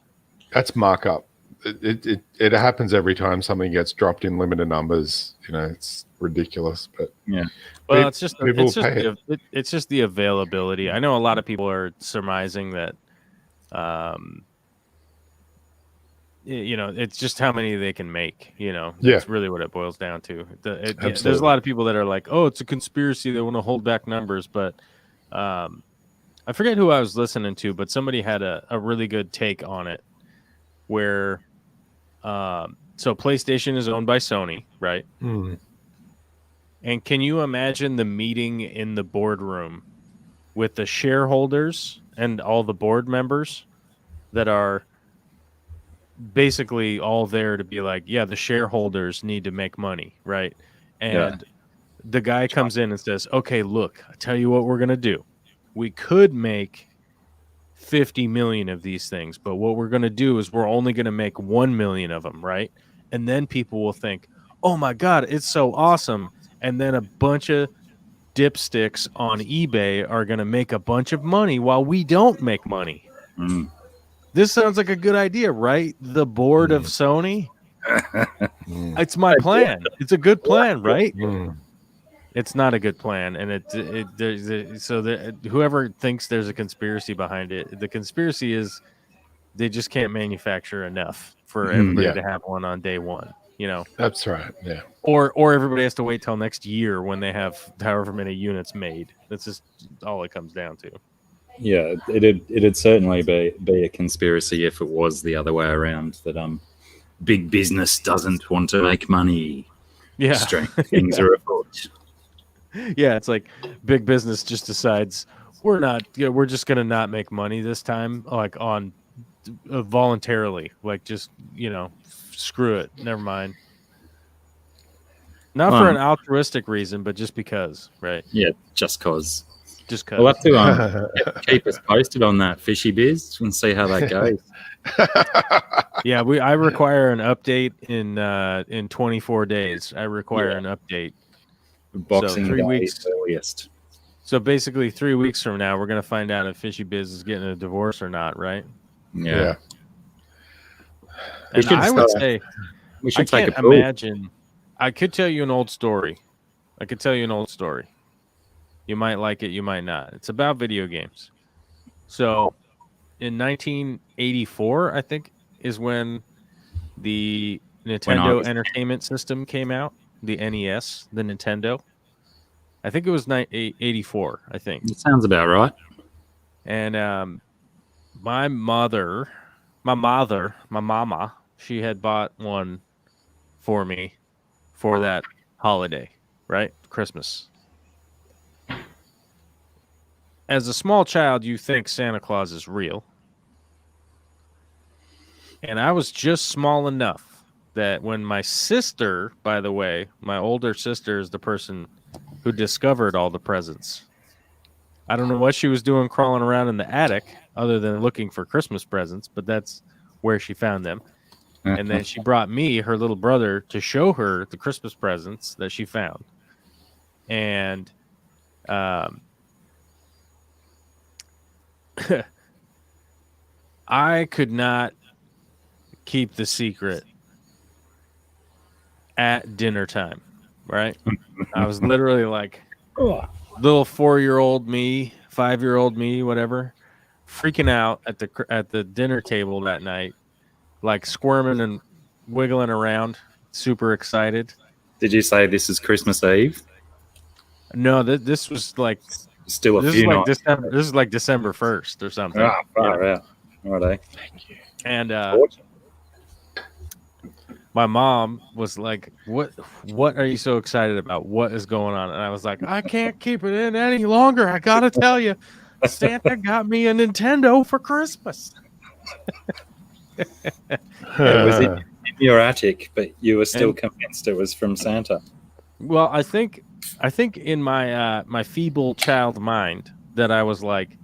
That's markup. It happens every time something gets dropped in limited numbers. You know, it's ridiculous, but yeah. Well, it's just the availability. I know a lot of people are surmising that, you know, it's just how many they can make. You know, that's really what it boils down to. There's a lot of people that are like, oh, it's a conspiracy. They want to hold back numbers, but I forget who I was listening to, but somebody had a really good take on it, where so PlayStation is owned by Sony, right? And can you imagine the meeting in the boardroom with the shareholders and all the board members that are basically all there to be like, yeah, the shareholders need to make money, right? And the guy comes in and says, okay, look, I tell you what we're going to do. We could make 50 million of these things, but what we're going to do is we're only going to make 1 million of them, right? And then people will think, oh my God, it's so awesome. And then a bunch of dipsticks on eBay are going to make a bunch of money while we don't make money. This sounds like a good idea, right? The board of Sony. It's my plan. It's a good plan, right? It's not a good plan, and whoever thinks there's a conspiracy behind it, the conspiracy is they just can't manufacture enough for everybody to have one on day one. You know, that's right. Yeah. Or everybody has to wait till next year when they have however many units made. That's just all it comes down to. Yeah, it'd certainly be a conspiracy if it was the other way around, that big business doesn't want to make money. Yeah, strange things are afoot. Yeah, it's like big business just decides we're just gonna not make money this time, like on voluntarily, like just screw it, never mind. Not for an altruistic reason, but just because, right? Yeah, just cause. Just cause. We'll have to keep us posted on that fishy biz and see how that goes. Yeah, I require an update in 24 days. I require an update. Boxing so 3 Day weeks earliest. So basically 3 weeks from now, we're going to find out if Fishy Biz is getting a divorce or not, right? Yeah. And I would say, we should I can't imagine. I could tell you an old story. You might like it, you might not. It's about video games. So in 1984, I think, is when the Nintendo Entertainment System came out. The NES, the Nintendo. I think it was 84, I think. It sounds about right. And my mama, she had bought one for me for that holiday, right? Christmas. As a small child, you think Santa Claus is real. And I was just small enough that when my sister, by the way, my older sister is the person who discovered all the presents. I don't know what she was doing crawling around in the attic other than looking for Christmas presents, but that's where she found them. And then she brought me, her little brother, to show her the Christmas presents that she found. And I could not keep the secret at dinner time, right? I was literally like little 4-year-old me, 5-year-old me, whatever, freaking out at the dinner table that night, like squirming and wiggling around, super excited. Did you say this is Christmas Eve? No, this was like Still a this is few like nights. December. This is like December 1st or something. Ah, far out. Righto. Thank you. And my mom was like, "What are you so excited about? What is going on?" And I was like, "I can't keep it in any longer. I gotta tell you, Santa got me a Nintendo for Christmas." It was in your attic, but you were still convinced it was from Santa. Well, I think in my my feeble child mind that I was like,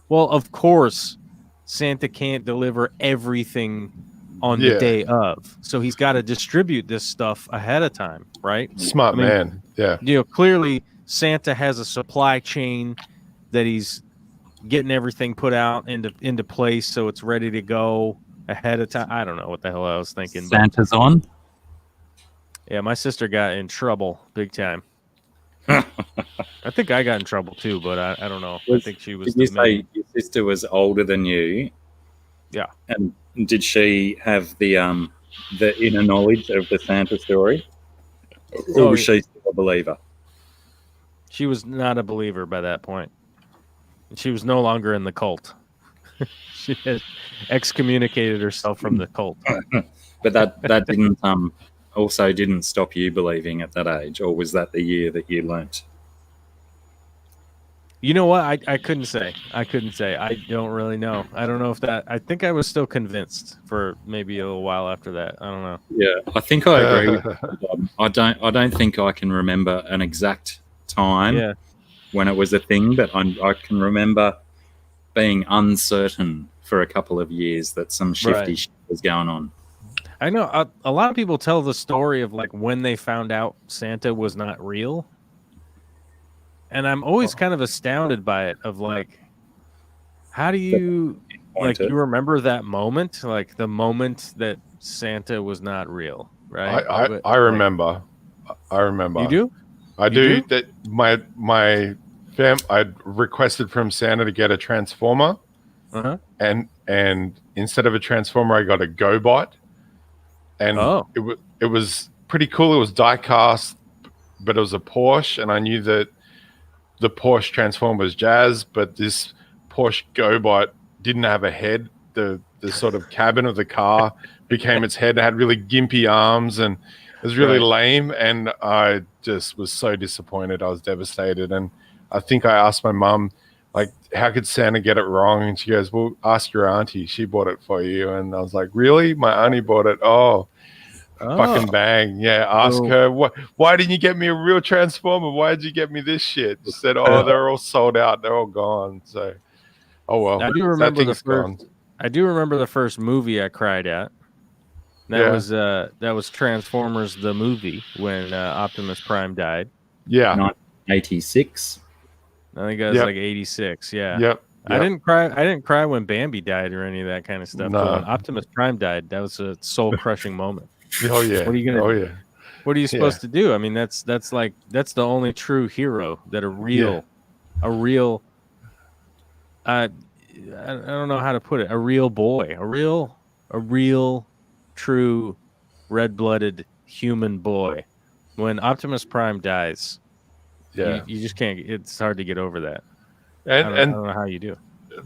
well, of course, Santa can't deliver everything on the day of, so he's got to distribute this stuff ahead of time, right? Smart man. Yeah. You know, clearly Santa has a supply chain that he's getting everything put out into place so it's ready to go ahead of time. I don't know what the hell I was thinking. Santa's on. Yeah, my sister got in trouble big time. I think I got in trouble too, but I don't know. I think she was. Did you say your sister was older than you? Yeah. And did she have the inner knowledge of the Santa story, or was she still a believer? She was not a believer by that point. She was no longer in the cult. She had excommunicated herself from the cult. But that didn't also didn't stop you believing at that age, or was that the year that you learnt? You know what? I couldn't say. I don't really know. I don't know if that. I think I was still convinced for maybe a little while after that. I don't know. Yeah, I think I agree with you. I don't think I can remember an exact time when it was a thing, but I can remember being uncertain for a couple of years that some shifty shit was going on. I know a lot of people tell the story of like when they found out Santa was not real. And I'm always kind of astounded by it of like, how do you, like, you remember that moment? Like the moment that Santa was not real, right? I remember. I remember. You do? I do. That my fam, I'd requested from Santa to get a transformer. And instead of a transformer, I got a GoBot. And it was pretty cool. It was die cast, but it was a Porsche, and I knew that the Porsche transformer was jazz, but this Porsche GoBot didn't have a head. The sort of cabin of the car became its head. It had really gimpy arms, and it was really lame. And I just was so disappointed. I was devastated. And I think I asked my mum, like, how could Santa get it wrong? And she goes, well, ask your auntie. She bought it for you. And I was like, really? My auntie bought it? Oh. Fucking bang. Yeah, ask her, why didn't you get me a real transformer? Why did you get me this shit? She said, oh, they're all sold out. They're all gone. So, oh, well. I do remember the first movie I cried at. That was Transformers the movie when Optimus Prime died. Yeah. 1986. I think it was like 86. Yeah. Yep. I didn't cry when Bambi died or any of that kind of stuff. No. But when Optimus Prime died, that was a soul-crushing moment. Oh yeah. What are you gonna? Oh yeah. What are you supposed to do? I mean, that's the only true hero that a real. I don't know how to put it. A real boy, a real, true, red-blooded human boy. When Optimus Prime dies, you just can't. It's hard to get over that. And I don't know how you do.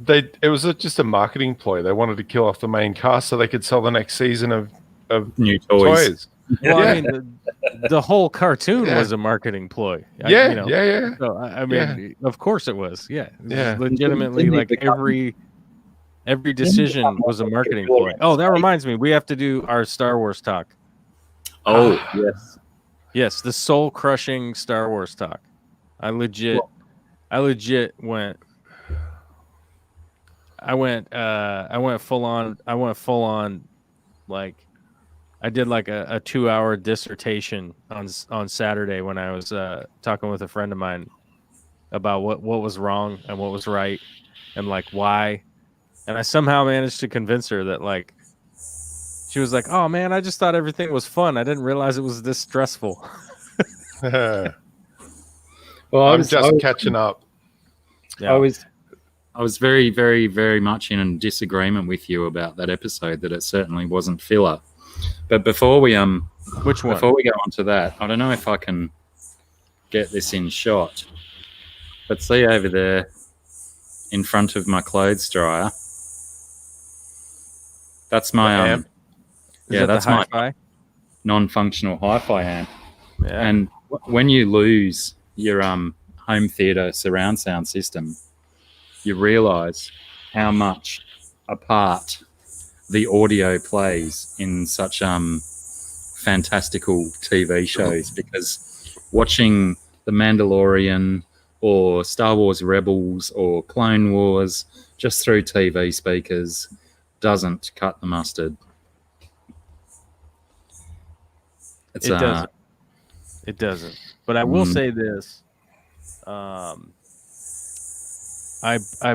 It was just a marketing ploy. They wanted to kill off the main cast so they could sell the next season of new toys. Well, I mean, the whole cartoon was a marketing ploy. So, I mean, of course it was. Yeah. Legitimately, like every decision was a marketing ploy. Oh, that reminds me. We have to do our Star Wars talk. Oh, yes. Yes, the soul-crushing Star Wars talk. I legit went. I went full on, like, I did like a 2-hour dissertation on Saturday when I was talking with a friend of mine about what was wrong and what was right and like why. And I somehow managed to convince her that, like, she was like, oh man, I just thought everything was fun. I didn't realize it was this stressful. Well, I'm just catching up. Yeah. I was very, very, very much in disagreement with you about that episode. That it certainly wasn't filler. But before we Which one? before we go on to that, I don't know if I can get this in shot. But see over there, in front of my clothes dryer. That's my amp? yeah, that's my hi-fi? non-functional hi-fi amp. Yeah. And when you lose your home theater surround sound system, you realize how much a part the audio plays in such fantastical TV shows, because watching The Mandalorian or Star Wars Rebels or Clone Wars just through TV speakers doesn't cut the mustard. It doesn't. It doesn't. But I will say this. I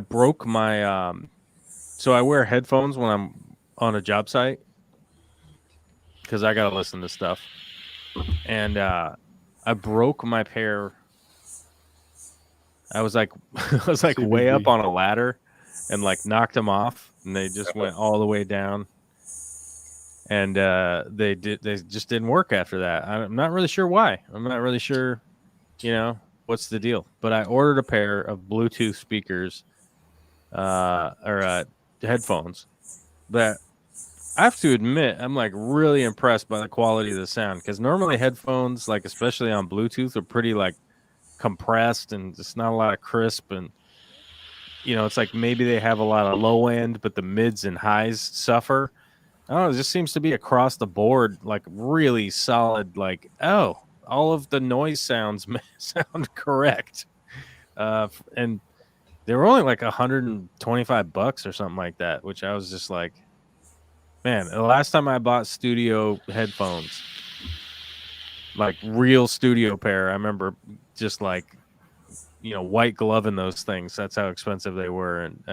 broke my so I wear headphones when I'm on a job site because I gotta listen to stuff. And I broke my pair. I was like way up on a ladder and like knocked them off, and they just went all the way down. And they just didn't work after that. I'm not really sure why. I'm not really sure, what's the deal. But I ordered a pair of Bluetooth speakers or headphones that I have to admit I'm like really impressed by the quality of the sound, because normally headphones, like especially on Bluetooth, are pretty like compressed and just not a lot of crisp, and it's like maybe they have a lot of low end, but the mids and highs suffer. I don't know, it just seems to be across the board, like really solid, like, oh, all of the noise sounds sound correct. And they were only like $125 or something like that, which I was just like, man, the last time I bought studio headphones, like real studio pair, I remember just like, white gloving those things. That's how expensive they were. And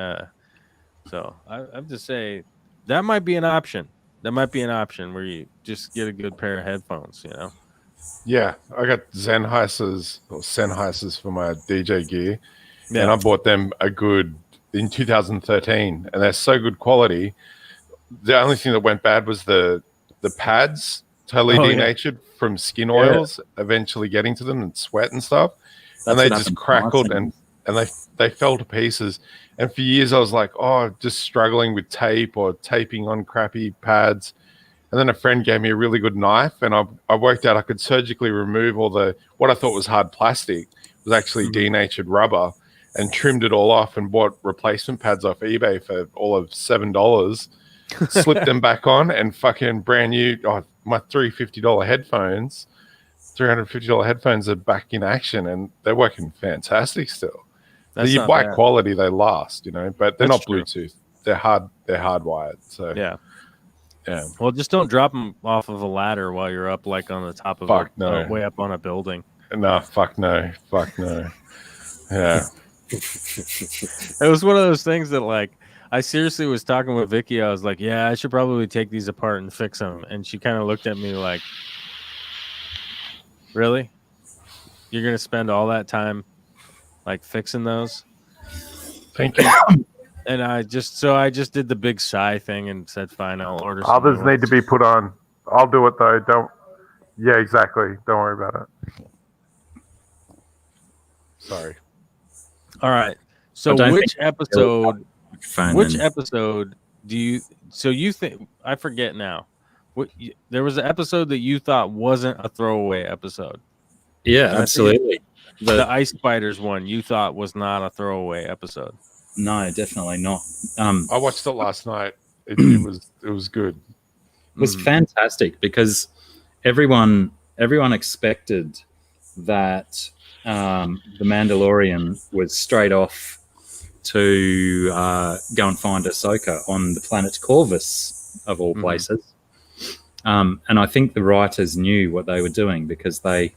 so I have to say, that might be an option. That might be an option where you just get a good pair of headphones, Yeah, I got Sennheisers for my DJ gear, Yeah. and I bought them in 2013, and they're so good quality. The only thing that went bad was the pads, totally denatured from skin oils, eventually getting to them and sweat and stuff, and they just crackled and they fell to pieces. And for years I was like, just struggling with tape or taping on crappy pads. And then a friend gave me a really good knife, and I worked out I could surgically remove all what I thought was hard plastic was actually denatured rubber, and trimmed it all off and bought replacement pads off eBay for all of $7. Slipped them back on, and fucking brand new. My $350 headphones are back in action, and they're working fantastic still. You buy quality, they last, but they're not Bluetooth. They're hardwired. So yeah. Well, just don't drop them off of a ladder while you're up, like on the top of way up on a building. No, fuck no. Yeah. It was one of those things that, like, I seriously was talking with Vicky. I was like, yeah, I should probably take these apart and fix them. And she kind of looked at me like, really? You're going to spend all that time like fixing those? Thank you. And I just did the big sigh thing and said, fine, I'll order some. Others need to be put on. I'll do it though. Yeah, exactly. Don't worry about it. Sorry. All right. So which episode do you think, I forget now. There was an episode that you thought wasn't a throwaway episode. Yeah, absolutely. The Ice Spiders one you thought was not a throwaway episode. No, definitely not. I watched it last night. It was good. It was fantastic because everyone expected that the Mandalorian was straight off to go and find Ahsoka on the planet Corvus, of all places. And I think the writers knew what they were doing, because they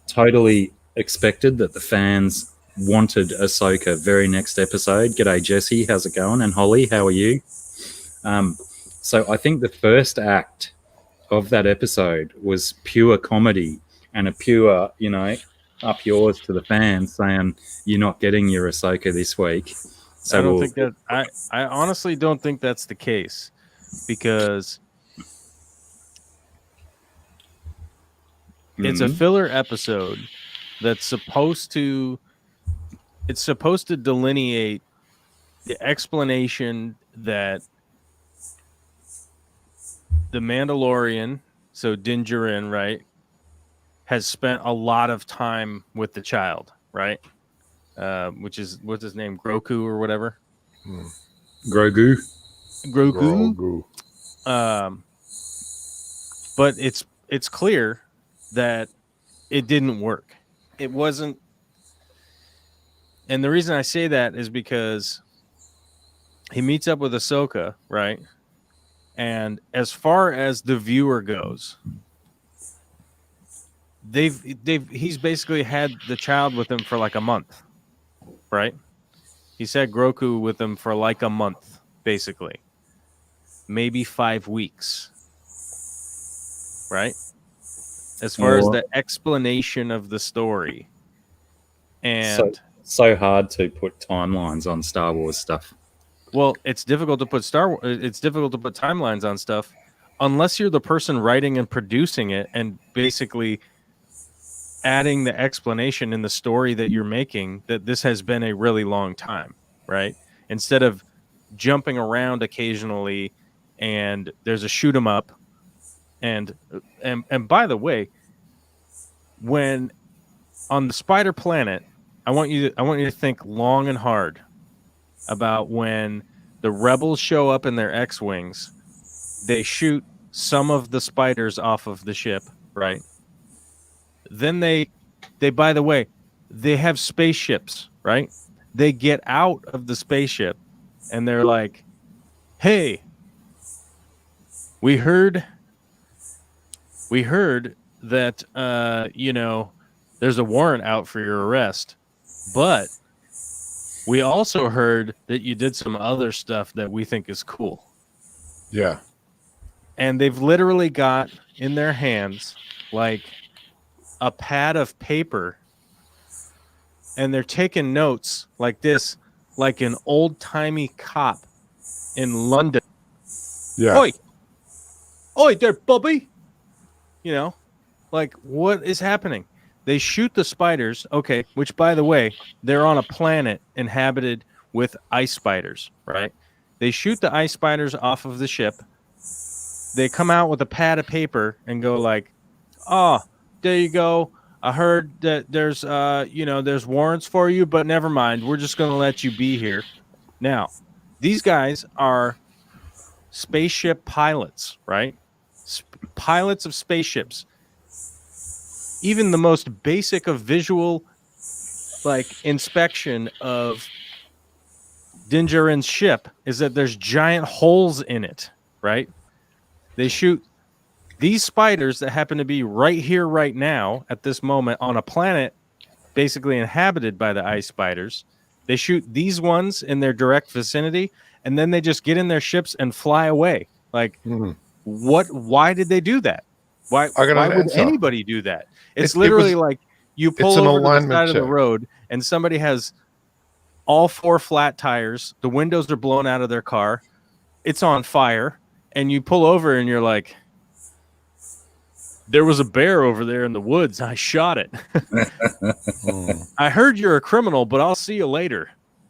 totally expected that the fans wanted Ahsoka very next episode. G'day, Jesse. How's it going? And Holly, how are you? So I think the first act of that episode was pure comedy and a pure, up yours to the fans saying, you're not getting your Ahsoka this week. So I don't think that I honestly don't think that's the case, because it's a filler episode that's supposed to delineate the explanation that the Mandalorian, so Din Djarin, right, has spent a lot of time with the child, right? Which is, what's his name, Grogu or whatever. Grogu. But it's clear that it didn't work. It wasn't, and the reason I say that is because he meets up with Ahsoka, right? And as far as the viewer goes, he's basically had the child with him for like a month, right? He's had Grogu with him for like a month, basically, maybe 5 weeks, right? As far as the explanation of the story, and so hard to put timelines on Star Wars stuff. Well, it's difficult to put timelines on stuff unless you're the person writing and producing it and basically adding the explanation in the story that you're making that this has been a really long time, right? Instead of jumping around occasionally and there's a shoot 'em up. And by the way, when on the Spider Planet, I want you to think long and hard about when the rebels show up in their X-Wings. They shoot some of the spiders off of the ship, right? Then they by the way, they have spaceships, right? They get out of the spaceship and they're like, "Hey, we heard that there's a warrant out for your arrest, but we also heard that you did some other stuff that we think is cool." Yeah. And they've literally got in their hands like a pad of paper, and they're taking notes like this, like an old-timey cop in London. Yeah. Oi there, Bobby. Like, what is happening? They shoot the spiders, okay, which, by the way, they're on a planet inhabited with ice spiders, right? They shoot the ice spiders off of the ship. They come out with a pad of paper and go like, "Oh, there you go. I heard that there's warrants for you, but never mind. We're just going to let you be here." Now, these guys are spaceship pilots, right? Pilots of spaceships. Even the most basic of visual, like, inspection of Din Djarin's ship is that there's giant holes in it, right? They shoot these spiders that happen to be right here, right now, at this moment, on a planet basically inhabited by the ice spiders. They shoot these ones in their direct vicinity, and then they just get in their ships and fly away. Like, what? Why did they do that? Why would anybody do that? It's literally like you pull over to the side of the road and somebody has all 4 flat tires. The windows are blown out of their car. It's on fire. And you pull over and you're like, "There was a bear over there in the woods. I shot it. I heard you're a criminal, but I'll see you later."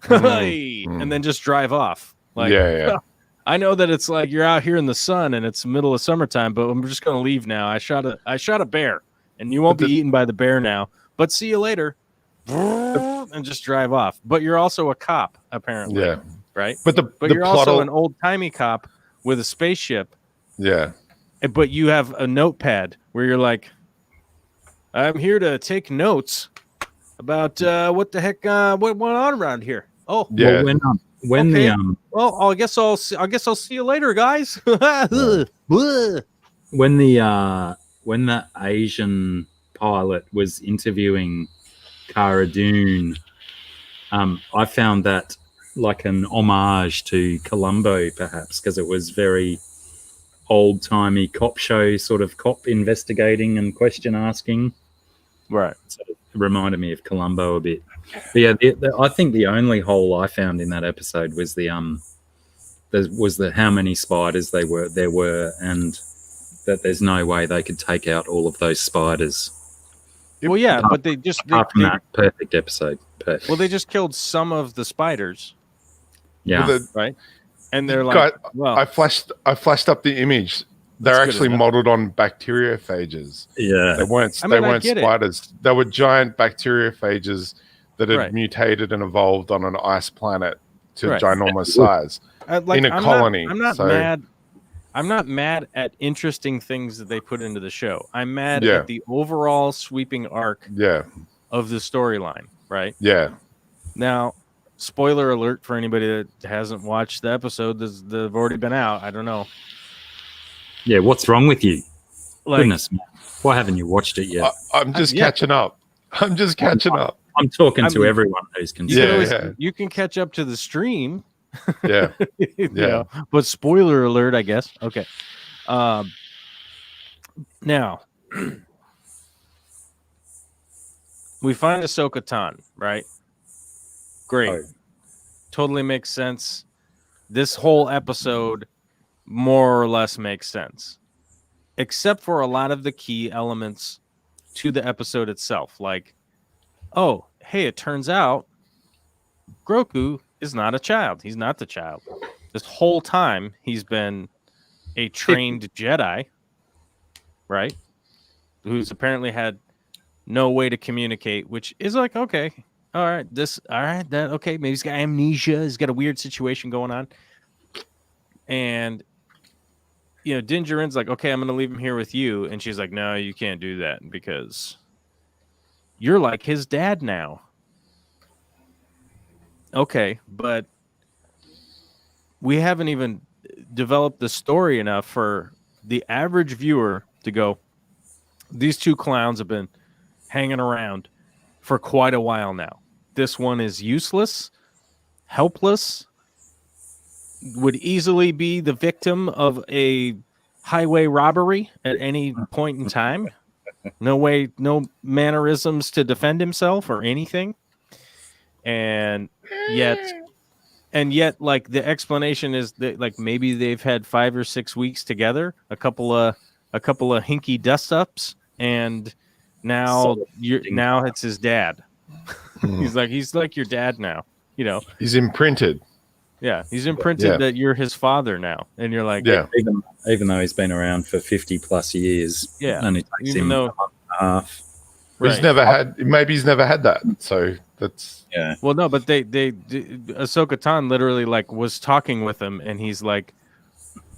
And then just drive off. Like, yeah. I know that it's like you're out here in the sun and it's middle of summertime, but I'm just going to leave now. I shot a bear, and you won't be eaten by the bear now, but see you later. And just drive off. But you're also a cop, apparently. Yeah. Right? But you're also an old-timey cop with a spaceship. Yeah. But you have a notepad where you're like, "I'm here to take notes about what the heck what went on around here." Oh, yeah. Well, well, I guess I'll see you later, guys. when the Asian pilot was interviewing Cara Dune, I found that like an homage to Columbo, perhaps, because it was very old-timey cop show, sort of cop investigating and question asking. Right. Sort of reminded me of Columbo a bit. But yeah, I think the only hole I found in that episode was the how many spiders there were, and that there's no way they could take out all of those spiders. Well, yeah, but apart from that perfect episode. Perfect. Well, they just killed some of the spiders. Yeah, right. And they're like, well, I flashed up the image. They're actually modeled on bacteriophages. Yeah, they weren't spiders. They were giant bacteriophages that had mutated and evolved on an ice planet to ginormous size in a colony. I'm not mad. I'm not mad at interesting things that they put into the show. I'm mad at the overall sweeping arc of the storyline, right? Yeah. Now, spoiler alert for anybody that hasn't watched the episode. They've already been out. I don't know. Yeah, what's wrong with you? Goodness, why haven't you watched it yet? I'm just catching up. I'm just catching up. I'm talking to everyone who's concerned. You can catch up to the stream. Yeah. Yeah. But spoiler alert, I guess. Okay. Now we find Ahsoka Tano, right? Great. Oh. Totally makes sense. This whole episode more or less makes sense, except for a lot of the key elements to the episode itself. Like, oh, hey, it turns out Grogu is not a child. He's not the child. This whole time, he's been a trained Jedi, right? Who's apparently had no way to communicate, which is like, okay, maybe he's got amnesia. He's got a weird situation going on. And, Din Djarin's like, okay, I'm going to leave him here with you. And she's like, no, you can't do that because you're like his dad now. Okay, but we haven't even developed the story enough for the average viewer to go, these two clowns have been hanging around for quite a while now. This one is useless, helpless, would easily be the victim of a highway robbery at any point in time. No mannerisms to defend himself or anything. And yet, like, the explanation is that, like, maybe they've had 5 or 6 weeks together, a couple of hinky dust ups, and now it's his dad. He's like your dad now. He's imprinted. Yeah, he's imprinted that you're his father now, and you're like, even though he's been around for 50 plus years, and it takes him a month and a half. Right. He's never had that, so that's Well, no, but they Ahsoka Tano literally was talking with him, and he's like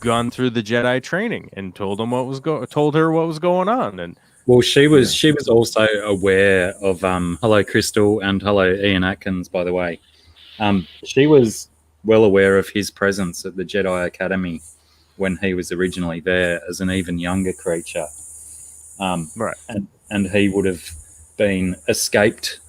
gone through the Jedi training and told her what was going on, and well, she was also aware of hello Crystal and hello Ian Atkins, by the way. She was well aware of his presence at the Jedi Academy when he was originally there as an even younger creature. Right. And he would have been escaped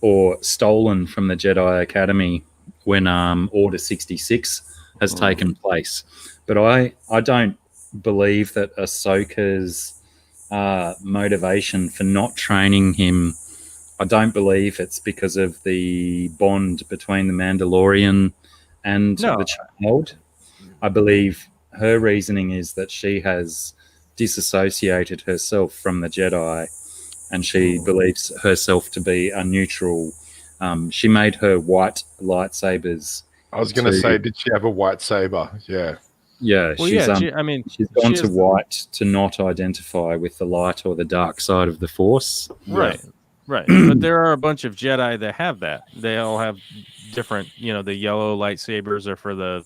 or stolen from the Jedi Academy when Order 66 has taken place. But I don't believe that Ahsoka's motivation for not training him, I don't believe it's because of the bond between the Mandalorian and the child. I believe her reasoning is that she has disassociated herself from the Jedi, and she believes herself to be a neutral. She made her white lightsabers. I was going to say, did she have a white saber? Yeah. Yeah, well, she's gone to white to not identify with the light or the dark side of the Force. Right. Right. But there are a bunch of Jedi that have that. They all have different, the yellow lightsabers are for the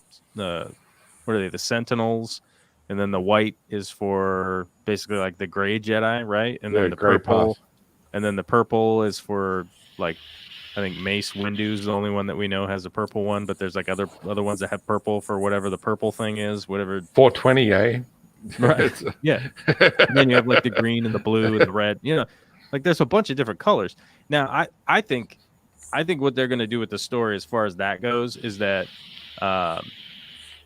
what are they, the Sentinels, and then the white is for basically like the gray Jedi, right? And then the purple path. And then the purple is for, like, I think Mace Windu's the only one that we know has a purple one, but there's like other ones that have purple for whatever the purple thing is, whatever. 420, eh? Right. Yeah. And then you have like the green and the blue and the red, like there's a bunch of different colors. Now, I think what they're going to do with the story as far as that goes is that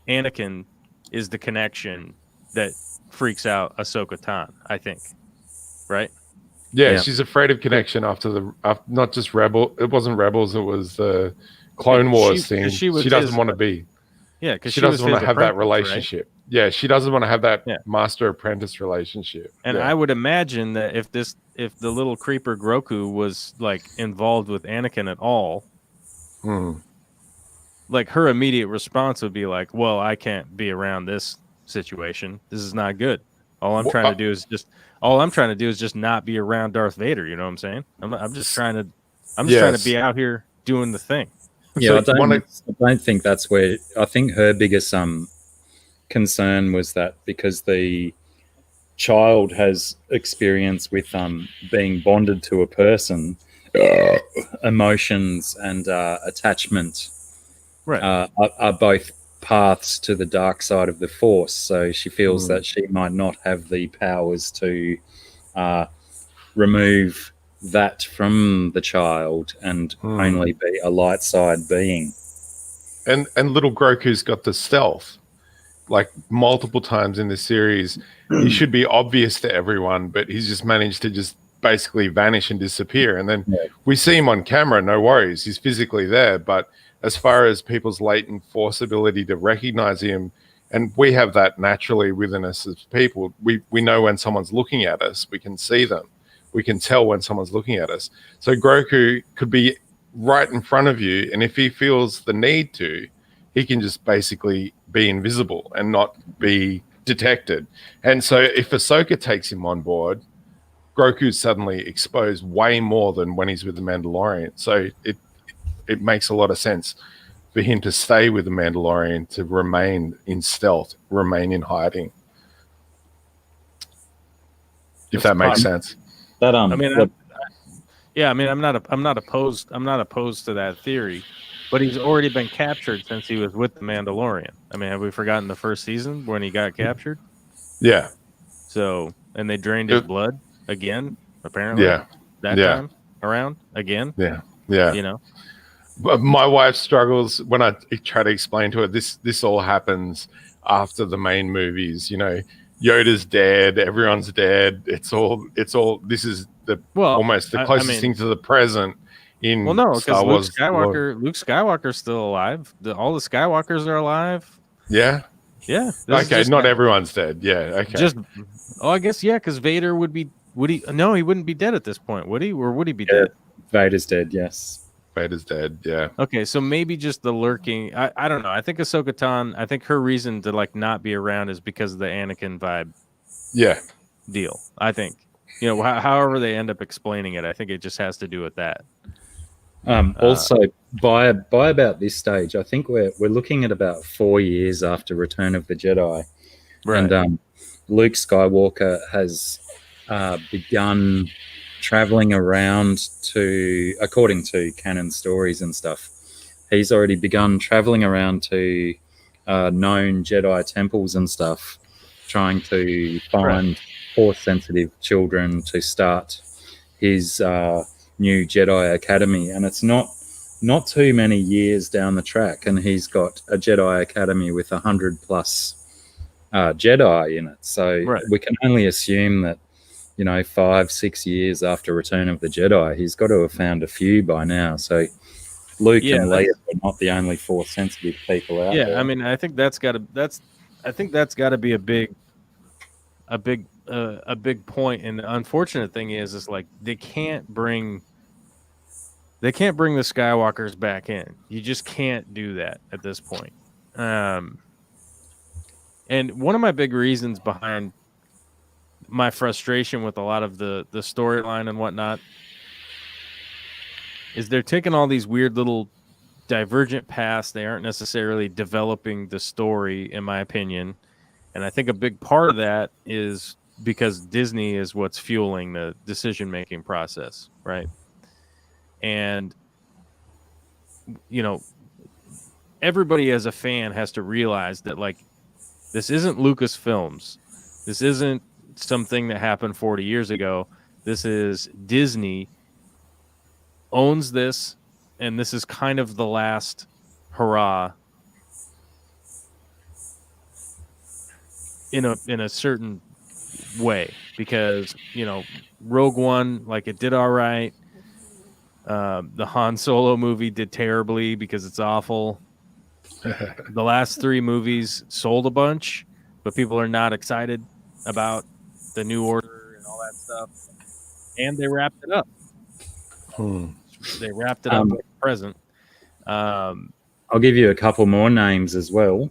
Anakin is the connection that freaks out Ahsoka Tano, I think. Right? Yeah, Yeah. she's afraid of connection after not just Rebel. It wasn't Rebels. It was the Clone Wars thing. she was She doesn't his, want to be. yeah, because She she was doesn't want his to have that apprentice, right? relationship. Yeah, she doesn't want to have that Yeah. master apprentice relationship. And yeah. I would imagine that if the little creeper Groku was like involved with Anakin at all, Hmm. like her immediate response would be like, "Well, I can't be around this situation. This is not good. All I'm trying to do is just not be around Darth Vader." You know what I'm saying? I'm just trying to be out here doing the thing. Yeah, So I don't think that's where. I think her biggest concern was that because the child has experience with being bonded to a person, emotions and attachment Right. are both paths to the dark side of the Force. So she feels Hmm. that she might not have the powers to remove that from the child and only be a light side being. And little Groku's got the stealth, like multiple times in the series. He should be obvious to everyone, but he's just managed to just basically vanish and disappear. And then we see him on camera, no worries, he's physically there. But as far as people's latent Force ability to recognize him, and we have that naturally within us as people, we know when someone's looking at us, we can see them. We can tell when someone's looking at us. So Groku could be right in front of you, and if he feels the need to, he can just basically be invisible and not be detected. And so if Ahsoka takes him on board, Groku's suddenly exposed way more than when he's with the Mandalorian. So it makes a lot of sense for him to stay with the Mandalorian, to remain in stealth, remain in hiding. If that makes sense. That I mean, I'm not opposed to that theory, but he's already been captured since he was with the Mandalorian. I mean, have we forgotten the first season when he got captured? Yeah. So, and they drained his blood again, apparently. Yeah. That time around again. Yeah. Yeah. You know. But my wife struggles when I try to explain to her this all happens after the main movies. You know, Yoda's dead, everyone's dead. It's all. This is almost the closest thing to the present in Star Wars. Luke Skywalker's still alive. All the Skywalkers are alive. Yeah. Yeah. Okay, not everyone's dead. Yeah. Okay. I guess yeah, because Vader would he? No, he wouldn't be dead at this point, would he? Or would he be dead? Vader's dead. Yes. Vader's dead. Yeah. Okay, so maybe just the lurking. I don't know. I think Ahsoka Tano, I think her reason to like not be around is because of the Anakin vibe. Yeah. Deal. I think. You know, however they end up explaining it, I think it just has to do with that. Also, by about this stage, I think we're looking at about 4 years after Return of the Jedi, right. And Luke Skywalker has begun traveling around to, according to canon stories and stuff, he's already begun traveling around to known Jedi temples and stuff, trying to find Force-sensitive children to start his new Jedi Academy. And it's not too many years down the track, and he's got a Jedi Academy with 100+ Jedi in it. So we can only assume that, 5-6 years after Return of the Jedi, he's got to have found a few by now. So Luke and Leia are not the only Force-sensitive people out there. Yeah, I mean, I think that's got to be a big point. And the unfortunate thing is like they can't bring the Skywalkers back in. You just can't do that at this point. And one of my big reasons behind my frustration with a lot of the storyline and whatnot is they're taking all these weird little divergent paths. They aren't necessarily developing the story, in my opinion. And I think a big part of that is because Disney is what's fueling the decision-making process, right? And, everybody as a fan has to realize that, like, this isn't Lucasfilms. This isn't something that happened 40 years ago. This is Disney owns this, and this is kind of the last hurrah in a certain way because Rogue One, like, it did all right. The Han Solo movie did terribly because it's awful. The last 3 movies sold a bunch, but people are not excited about the New Order and all that stuff. And they wrapped it up. They wrapped it up with the present. I'll give you a couple more names as well.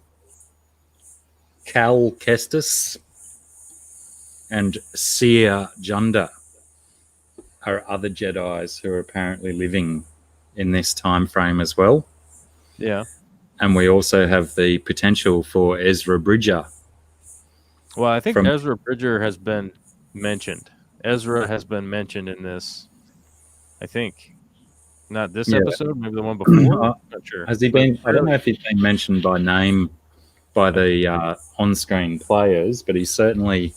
Cal Kestis and Seer Junda are other Jedis who are apparently living in this time frame as well. Yeah. And we also have the potential for Ezra Bridger. Well, I think Ezra Bridger has been mentioned. Ezra has been mentioned in this, I think. Not this episode, maybe the one before. I'm not sure. Has he been? I don't know if he's been mentioned by name by the on-screen players, but he certainly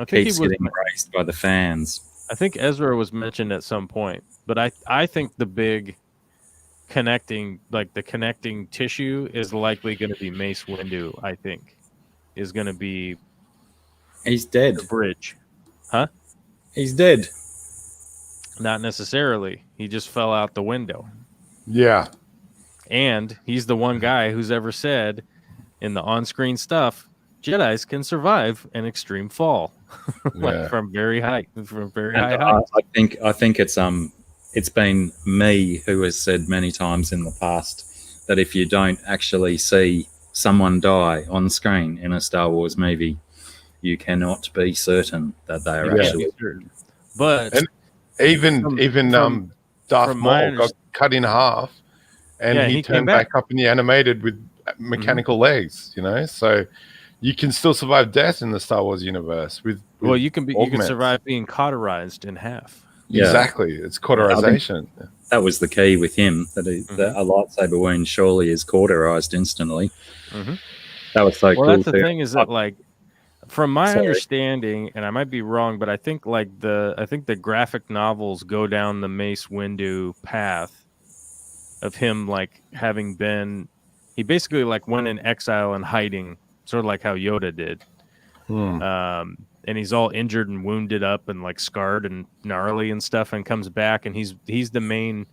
keeps getting praised by the fans. I think Ezra was mentioned at some point, but I think the big connecting tissue is likely going to be Mace Windu. I think is going to be. He's dead. The bridge, huh? He's dead. Not necessarily. He just fell out the window. Yeah. And he's the one guy who's ever said in the on-screen stuff, Jedis can survive an extreme fall. From very high heights. I think it's been me who has said many times in the past that if you don't actually see someone die on screen in a Star Wars movie, you cannot be certain that they are actually. But even Darth Maul got cut in half, and he turned back up in the animated with mechanical legs. So you can still survive death in the Star Wars universe. You can survive being cauterized in half. Yeah. Exactly, it's cauterization. That was the key with him. That a lightsaber wound surely is cauterized instantly. That was so cool. Well, that's the thing is that from my understanding, and I might be wrong, but I think the graphic novels go down the Mace Windu path of him having been. He basically went in exile and hiding, sort of like how Yoda did. And he's all injured and wounded up and scarred and gnarly and stuff, and comes back, and he's the main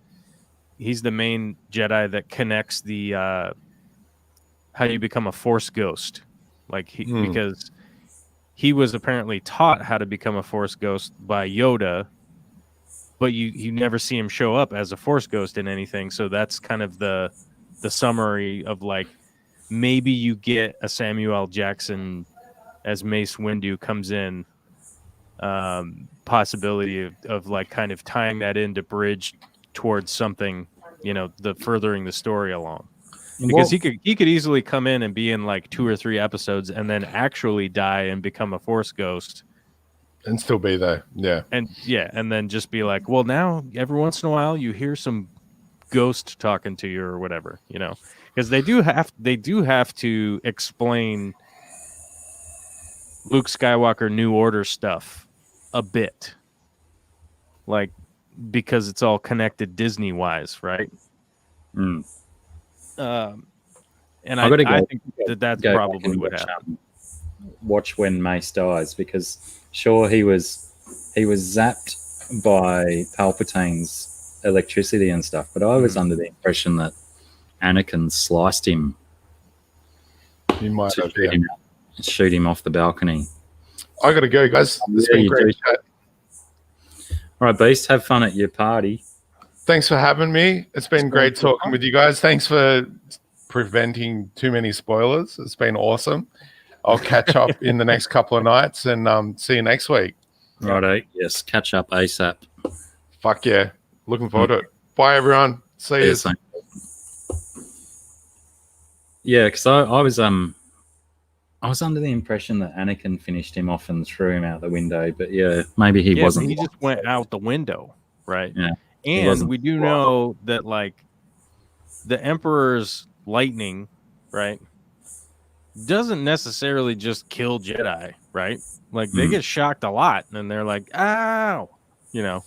Jedi that connects the how you become a Force ghost, because he was apparently taught how to become a Force ghost by Yoda, but you never see him show up as a Force ghost in anything. So that's kind of the summary of maybe you get a Samuel L. Jackson as Mace Windu comes in, possibility of kind of tying that into bridge towards something, the furthering the story along. Because he could easily come in and be in 2 or 3 episodes and then actually die and become a Force ghost and still be there. And then just be well, now every once in a while you hear some ghost talking to you or whatever, because they do have to explain Luke Skywalker New Order stuff a bit, because it's all connected Disney wise, right? And I think that's probably what happened. Watch when Mace dies, because sure he was zapped by Palpatine's electricity and stuff, but I was under the impression that Anakin sliced him. He might have shoot him off the balcony. I gotta go, guys. It's been great chat. All right, Beast, have fun at your party. Thanks for having me. It's been great talking with you guys. Thanks for preventing too many spoilers. It's been awesome. I'll catch up in the next couple of nights and see you next week. Righto. Yes, catch up ASAP. Fuck yeah. Looking forward to it. Bye, everyone. See you. Yeah, because I was under the impression that Anakin finished him off and threw him out the window, but maybe he wasn't. He just went out the window, right? Yeah. And we do know that the Emperor's lightning, right, doesn't necessarily just kill Jedi, right? They get shocked a lot and they're like, ow,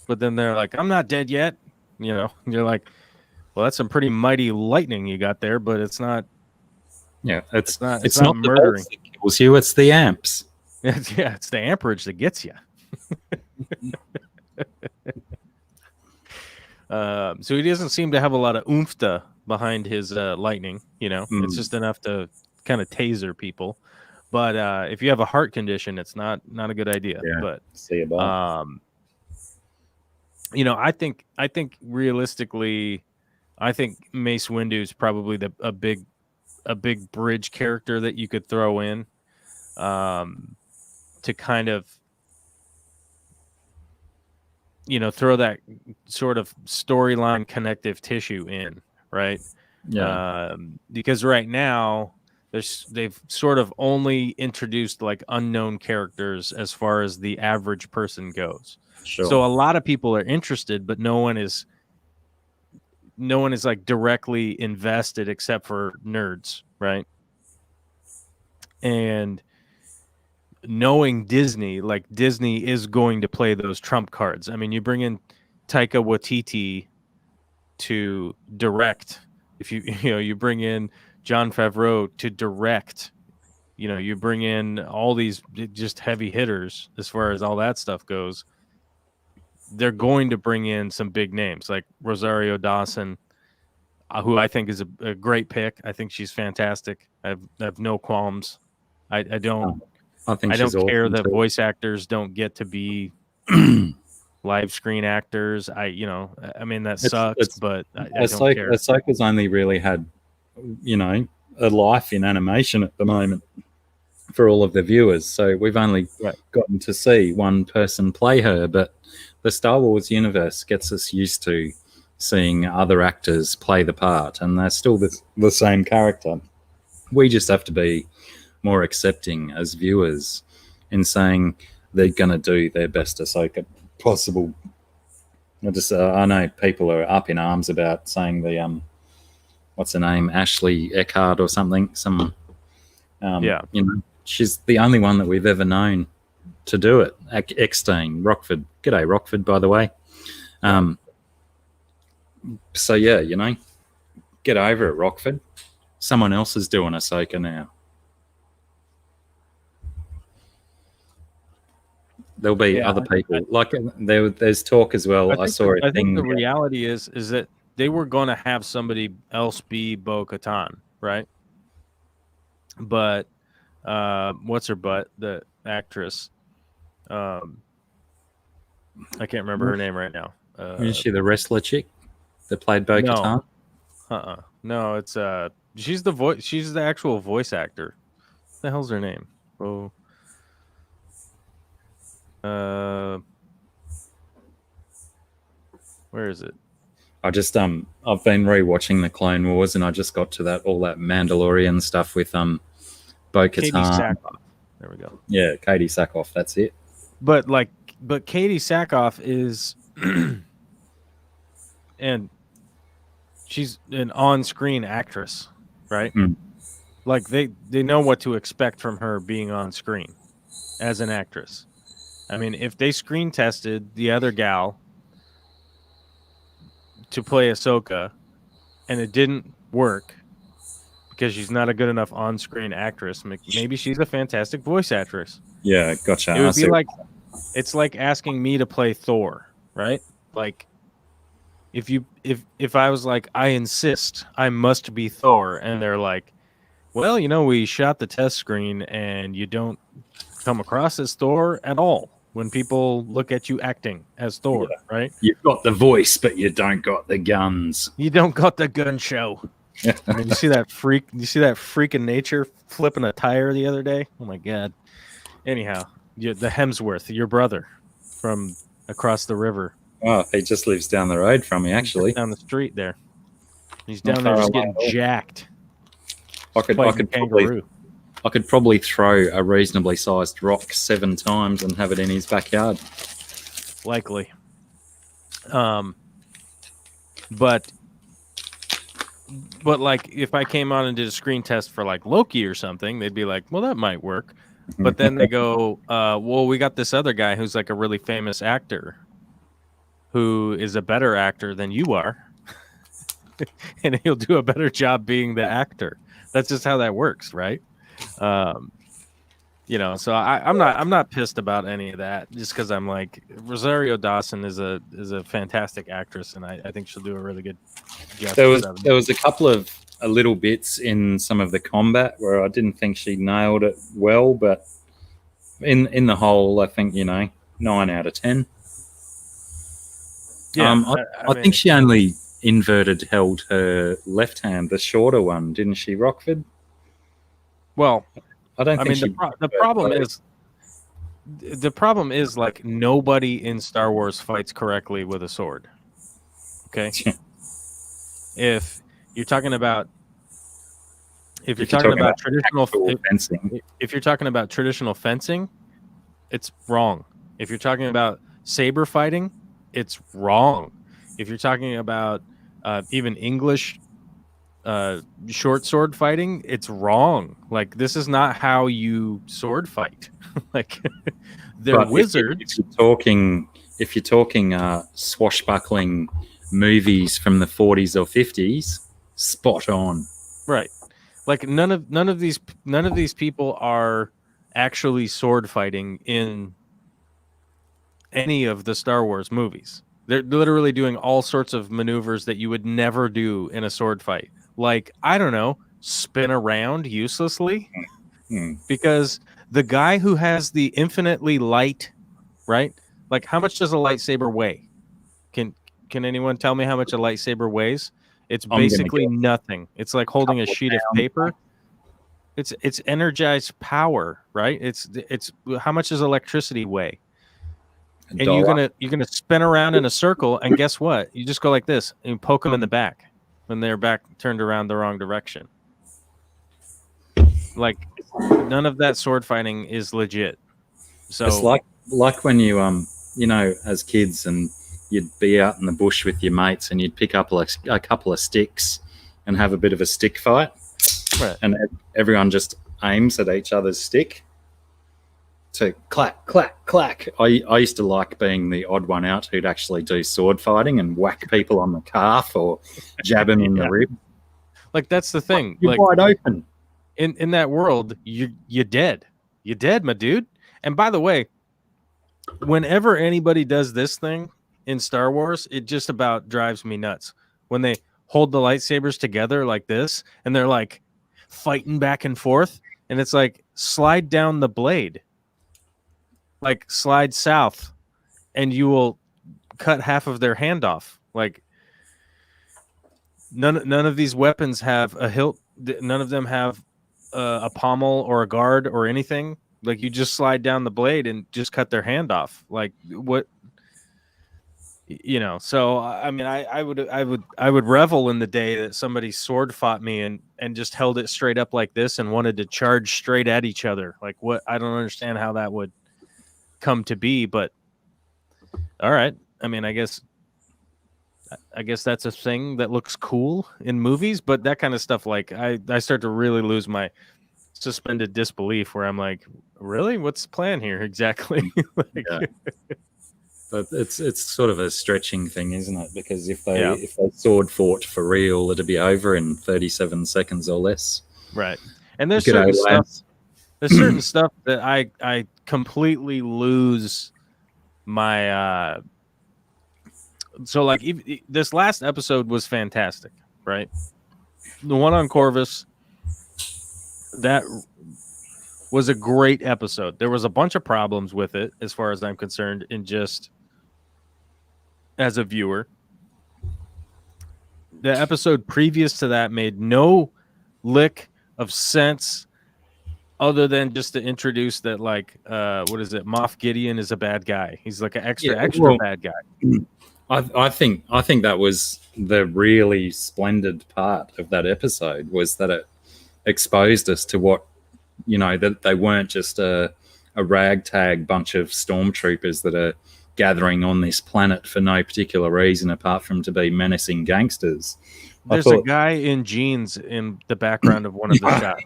but then they're like, I'm not dead yet, and you're like, well, that's some pretty mighty lightning you got there, but it's not. Yeah, it's not murdering. It kills you, it's the amps. It's the amperage that gets you. So he doesn't seem to have a lot of oomph behind his lightning. It's just enough to kind of taser people. But if you have a heart condition, it's not a good idea. Yeah. But See you, Bob. I think realistically, I think Mace Windu is probably a big bridge character that you could throw in to kind of throw that sort of storyline connective tissue in, right? Yeah. Because right now they've sort of only introduced like unknown characters as far as the average person goes. Sure. So a lot of people are interested, but no one is like directly invested except for nerds, right? And knowing Disney, like Disney is going to play those trump cards. I mean, you bring in Taika Waititi to direct. If you bring in Jon Favreau to direct, you bring in all these just heavy hitters as far as all that stuff goes. They're going to bring in some big names like Rosario Dawson, who I think is a great pick. I think she's fantastic. I have no qualms. I don't care that voice actors don't get to be live screen actors. I mean, that sucks, but I don't care. Ahsoka's only really had, a life in animation at the moment for all of the viewers. So we've only gotten to see one person play her, but the Star Wars universe gets us used to seeing other actors play the part, and they're still the same character. We just have to be more accepting as viewers in saying they're going to do their best Ahsoka possible. I know people are up in arms about saying the what's her name, Ashley Eckhart or something. She's the only one that we've ever known to do it. Eckstein, Rockford. G'day, Rockford, by the way. So yeah, get over it, Rockford. Someone else is doing Ahsoka now. There'll be other people. There's talk as well. I think the reality is that they were going to have somebody else be Bo-Katan, right? But what's her butt? The actress. I can't remember her name right now. Is she the wrestler chick that played Bo-Katan? No. No, it's she's the voice. She's the actual voice actor. What the hell's her name? Oh. Where is it? I've been rewatching the Clone Wars, and I just got to all that Mandalorian stuff with Bo-Katan. There we go. Yeah, Katie Sackhoff. That's it. But Katie Sackhoff is, and she's an on-screen actress, right? Mm. Like they know what to expect from her being on screen as an actress. I mean, if they screen tested the other gal to play Ahsoka and it didn't work because she's not a good enough on-screen actress, maybe she's a fantastic voice actress. Yeah, gotcha. It would be like, it's like asking me to play Thor, right? Like, if I was like, I insist, I must be Thor, and they're like, well, we shot the test screen and you don't come across as Thor at all when people look at you acting as Thor, right? You've got the voice, but you don't got the guns. You don't got the gun show. I mean, you see that freak in nature flipping a tire the other day? Oh my God. Anyhow, the Hemsworth, your brother from across the river. Oh, he just lives down the road from me, actually. Down the street there. He's down there just getting jacked. I could probably throw a reasonably sized rock 7 times and have it in his backyard. Likely. But like if I came on and did a screen test for like Loki or something, they'd be like, well, that might work. But then they go, well, we got this other guy who's like a really famous actor who is a better actor than you are. And he'll do a better job being the actor. That's just how that works, right? So I'm not pissed about any of that, just because I'm like, Rosario Dawson is a fantastic actress, and I think she'll do a really good justice. There was a couple of little bits in some of the combat where I didn't think she nailed it well, but in the whole, I think 9 out of 10. Yeah, I think she only inverted held her left hand, the shorter one, didn't she, Rockford? Well, I don't think the problem is like nobody in Star Wars fights correctly with a sword. Okay, if you're talking about traditional fencing, if you're talking about traditional fencing, it's wrong. If you're talking about saber fighting, it's wrong. If you're talking about even English short sword fighting, it's wrong. Like, this is not how you sword fight. Like, they're wizards. If you're talking swashbuckling movies from the 40s or 50s, spot on. Right. Like, none of these people are actually sword fighting in any of the Star Wars movies. They're literally doing all sorts of maneuvers that you would never do in a sword fight. Like, I don't know, spin around uselessly. Because the guy who has the infinitely light, right? Like, how much does a lightsaber weigh? Can anyone tell me how much a lightsaber weighs? It's basically nothing. It's like holding a sheet of paper. It's energized power, right? It's how much does electricity weigh? And you're gonna spin around in a circle, and guess what? You just go like this and you poke them in the back when they're back turned around the wrong direction. Like, none of that sword fighting is legit. So it's like when you as kids, and you'd be out in the bush with your mates, and you'd pick up a couple of sticks and have a bit of a stick fight, right. And everyone just aims at each other's stick. To clack, clack, clack. I used to like being the odd one out who'd actually do sword fighting and whack people on the calf or jab them in the rib. Like, that's the thing. You're like, wide open. In that world, you're dead. You're dead, my dude. And by the way, whenever anybody does this thing in Star Wars, it just about drives me nuts. When they hold the lightsabers together like this, and they're like fighting back and forth, and it's like, slide down the blade. Like, slide south, and you will cut half of their hand off. Like, none of these weapons have a hilt. None of them have a pommel or a guard or anything. Like, you just slide down the blade and just cut their hand off. Like, what? So I mean, I would revel in the day that somebody sword fought me and just held it straight up like this and wanted to charge straight at each other. Like, what? I don't understand how that would come to be, but all right. I mean, I guess that's a thing that looks cool in movies, but that kind of stuff, like, I start to really lose my suspended disbelief, where I'm like, really, what's the plan here exactly? But it's sort of a stretching thing, isn't it? Because if they sword fought for real, it'd be over in 37 seconds or less. Right. And there's certain stuff that I completely lose my so, like, this last episode was fantastic, right? The one on Corvus, that was a great episode. There was a bunch of problems with it, as far as I'm concerned, in just as a viewer. The episode previous to that made no lick of sense, other than just to introduce that, like, what is it? Moff Gideon is a bad guy. He's like an extra bad guy. I think that was the really splendid part of that episode, was that it exposed us to what, that they weren't just a ragtag bunch of stormtroopers that are gathering on this planet for no particular reason apart from to be menacing gangsters. There's a guy in jeans in the background of one of the shots.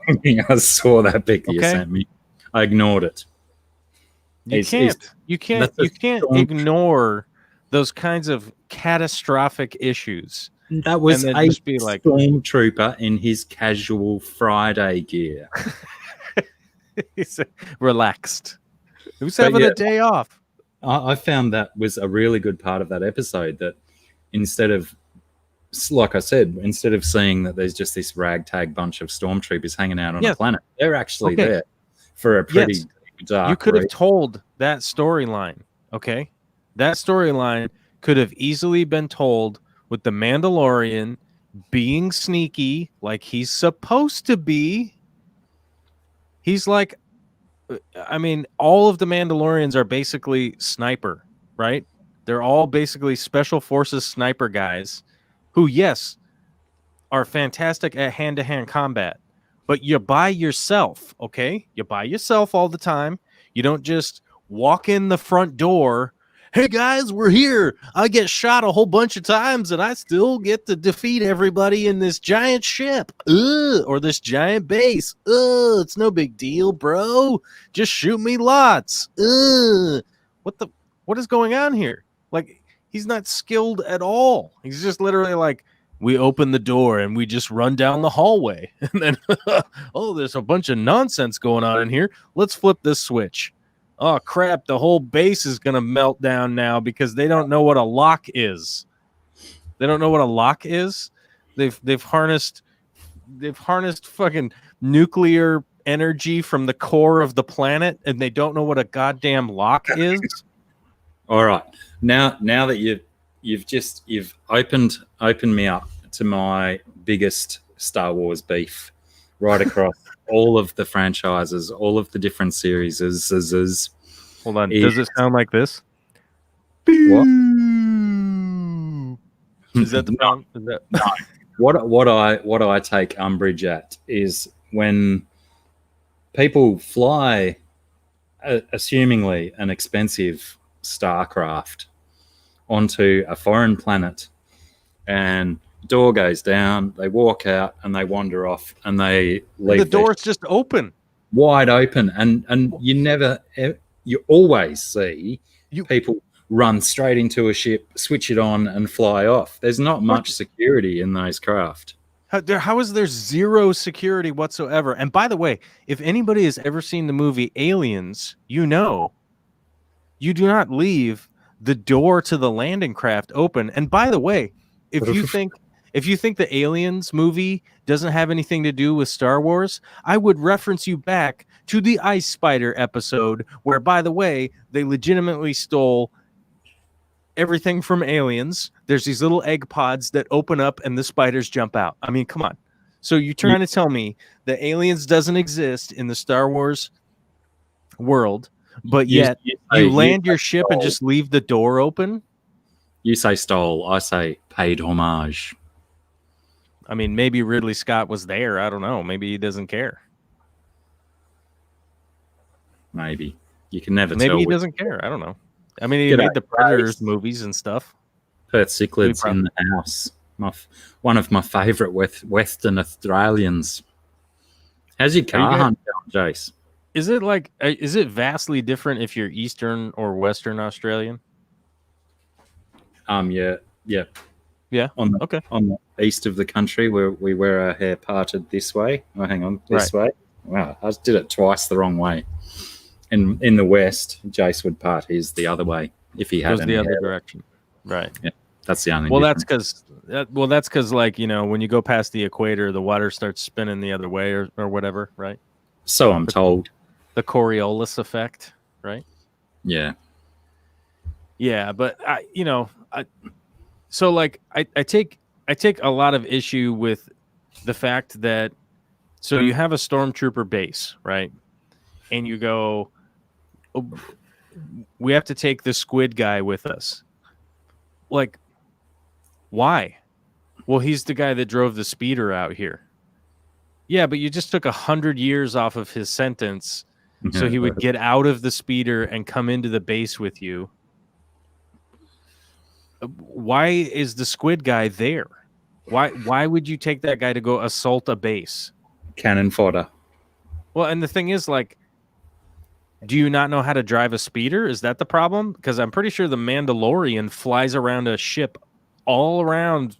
I saw that pic you sent me. I ignored it. You can't ignore those kinds of catastrophic issues. That was a stormtrooper in his casual Friday gear. He's relaxed. Who's But having yeah, a day off? I found that was a really good part of that episode. That instead of, like I said, instead of seeing that there's just this ragtag bunch of stormtroopers hanging out on a Yes. planet, they're actually Okay. there for a pretty Yes. dark. You could have reason. told that storyline, okay? That storyline could have easily been told with the Mandalorian being sneaky like he's supposed to be. He's like, I mean, all of the Mandalorians are basically sniper, right? They're all basically special forces sniper guys who, yes, are fantastic at hand-to-hand combat, but you're by yourself, okay? You're by yourself all the time. You don't just walk in the front door, hey guys, we're here. I get shot a whole bunch of times and I still get to defeat everybody in this giant ship. Or this giant base. It's no big deal, bro. Just shoot me lots. What is going on here? Like, he's not skilled at all. He's just literally like, we open the door and we just run down the hallway. And then, oh, there's a bunch of nonsense going on in here. Let's flip this switch. Oh, crap. The whole base is going to melt down now because they don't know what a lock is. They don't know what a lock is. They've harnessed fucking nuclear energy from the core of the planet, and they don't know what a goddamn lock is. All right, now that you've opened me up to my biggest Star Wars beef right across all of the franchises, all of the different series. Hold on, does it sound like this? What? Is that the sound? Is that... No. What I take umbrage at is when people fly, assumingly an expensive starcraft, onto a foreign planet, and the door goes down, they walk out and they wander off and they leave. The door's just open. Wide open, and you always see people run straight into a ship, switch it on and fly off. There's not much security in those craft. How is there zero security whatsoever? And by the way, if anybody has ever seen the movie Aliens, you know, you do not leave the door to the landing craft open. And by the way, if you think the Aliens movie doesn't have anything to do with Star Wars, I would reference you back to the Ice Spider episode where, by the way, they legitimately stole everything from Aliens. There's these little egg pods that open up and the spiders jump out. I mean, come on. So you're trying to tell me that Aliens doesn't exist in the Star Wars world, but yet you land your ship and just leave the door open? You say stole, I say paid homage. I mean, maybe Ridley Scott was there. I don't know. Maybe he doesn't care. Maybe. You can never tell. Maybe he doesn't care. I don't know. I mean, he made the Predators movies and stuff. Perth Cichlids in the house. One of my favourite Western Australians. How's your car hunt going, Jace? Is it vastly different if you're Eastern or Western Australian? Yeah. On the east of the country, where we wear our hair parted this way. Oh, hang on, this way. Wow, I did it twice the wrong way. And in the west, Jace would part his the other way if he had any the other hair. direction. Right. Yeah, that's the only. Well, difference. that's because like, you know, when you go past the equator, the water starts spinning the other way or whatever, right? So I'm told. The Coriolis effect, right? Yeah. Yeah, but I take a lot of issue with the fact that so you have a stormtrooper base, right? And you go, oh, we have to take the squid guy with us. Like, why? Well, he's the guy that drove the speeder out here. Yeah, but you just took 100 years off of his sentence so he would get out of the speeder and come into the base with you. Why is the squid guy there? Why would you take that guy to go assault a base? Cannon fodder. Well, and the thing is, like, do you not know how to drive a speeder? Is that the problem? Because I'm pretty sure the Mandalorian flies around a ship all around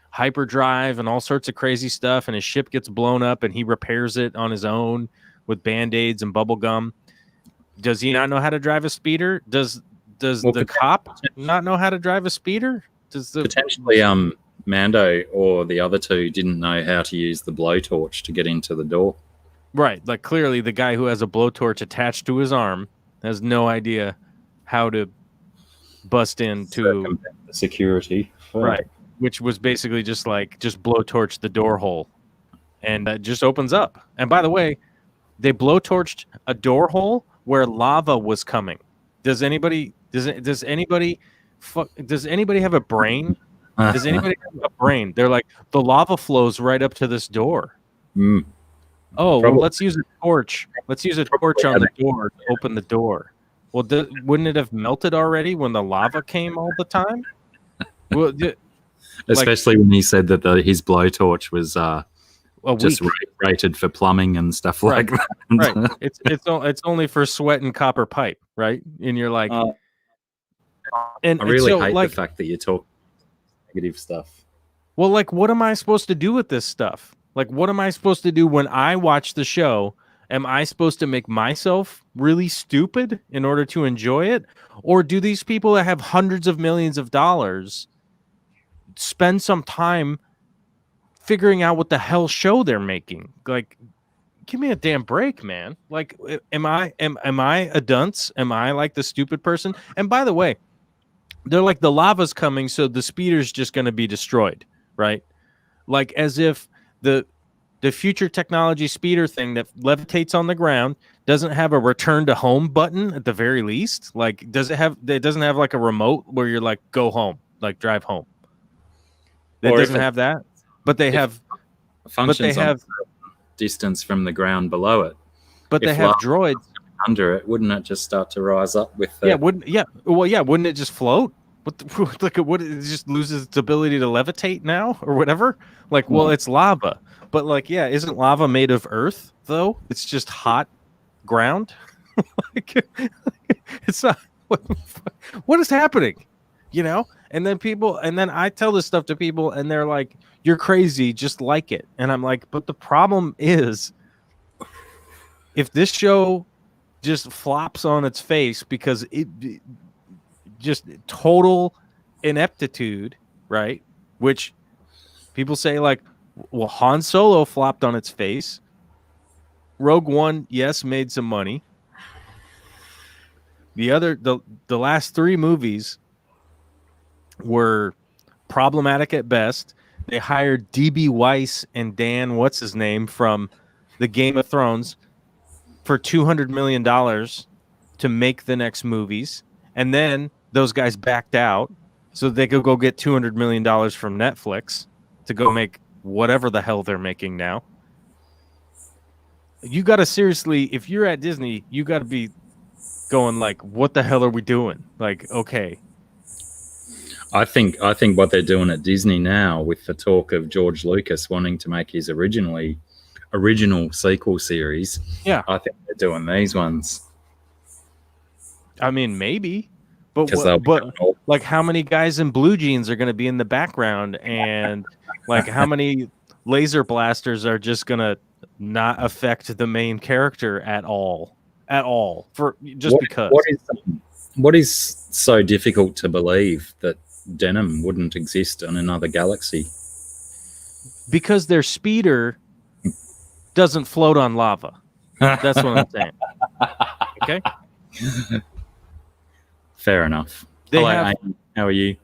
hyperdrive and all sorts of crazy stuff, and his ship gets blown up and he repairs it on his own. with Band-Aids and bubble gum. Does he not know how to drive a speeder? Does the cop not know how to drive a speeder? Potentially Mando or the other two didn't know how to use the blowtorch to get into the door. Right, like clearly the guy who has a blowtorch attached to his arm has no idea how to bust into the security. Right, which was basically just blowtorch the door hole, and that just opens up. And by the way, they blowtorched a door hole where lava was coming. Does anybody have a brain? Does anybody have a brain? They're like, the lava flows right up to this door. Mm. Oh, well, let's use a torch. Let's use a torch on the door to open the door. Well, wouldn't it have melted already when the lava came all the time? Well, especially when he said that his blowtorch was just weak. rated for plumbing and stuff like that. Right. It's only for sweat and copper pipe, right? And you're like, and I really hate the fact that you talk negative stuff. Well, like, what am I supposed to do with this stuff? Like, what am I supposed to do when I watch the show? Am I supposed to make myself really stupid in order to enjoy it? Or do these people that have hundreds of millions of dollars spend some time figuring out what the hell show they're making? Like, give me a damn break, man. Like, am I a dunce? Am I like the stupid person? And by the way, they're like, the lava's coming, so the speeder's just going to be destroyed, right? Like, as if the future technology speeder thing that levitates on the ground doesn't have a return to home button at the very least. Like, it doesn't have like a remote where you're like, go home, like drive home. It doesn't have that, but they have functions. But they have distance from the ground below it. But they have droids under it. Wouldn't it just start to rise up with? Wouldn't it just float? Would it just loses its ability to levitate now or whatever? Like, well, it's lava, but like, yeah, isn't lava made of earth though? It's just hot ground. Like, it's not. What is happening? You know? And then I tell this stuff to people, and they're like, "You're crazy, just like it." And I'm like, "But the problem is, if this show just flops on its face because it just total ineptitude, right? Which people say, like, well, Han Solo flopped on its face. Rogue One, yes, made some money. The last three movies were problematic at best. They hired D.B. Weiss and Dan, what's his name, from the Game of Thrones for $200 million to make the next movies. And then those guys backed out so they could go get $200 million from Netflix to go make whatever the hell they're making now. You got to seriously, if you're at Disney, you got to be going like, what the hell are we doing? Like, okay. I think what they're doing at Disney now with the talk of George Lucas wanting to make his original sequel series. Yeah. I think they're doing these ones. I mean, maybe. But like, how many guys in blue jeans are going to be in the background, and like how many laser blasters are just going to not affect the main character at all for just because. What is so difficult to believe that denim wouldn't exist in another galaxy? Because their speeder doesn't float on lava. That's what I'm saying. Okay. Fair enough. Hello, Amy. How are you?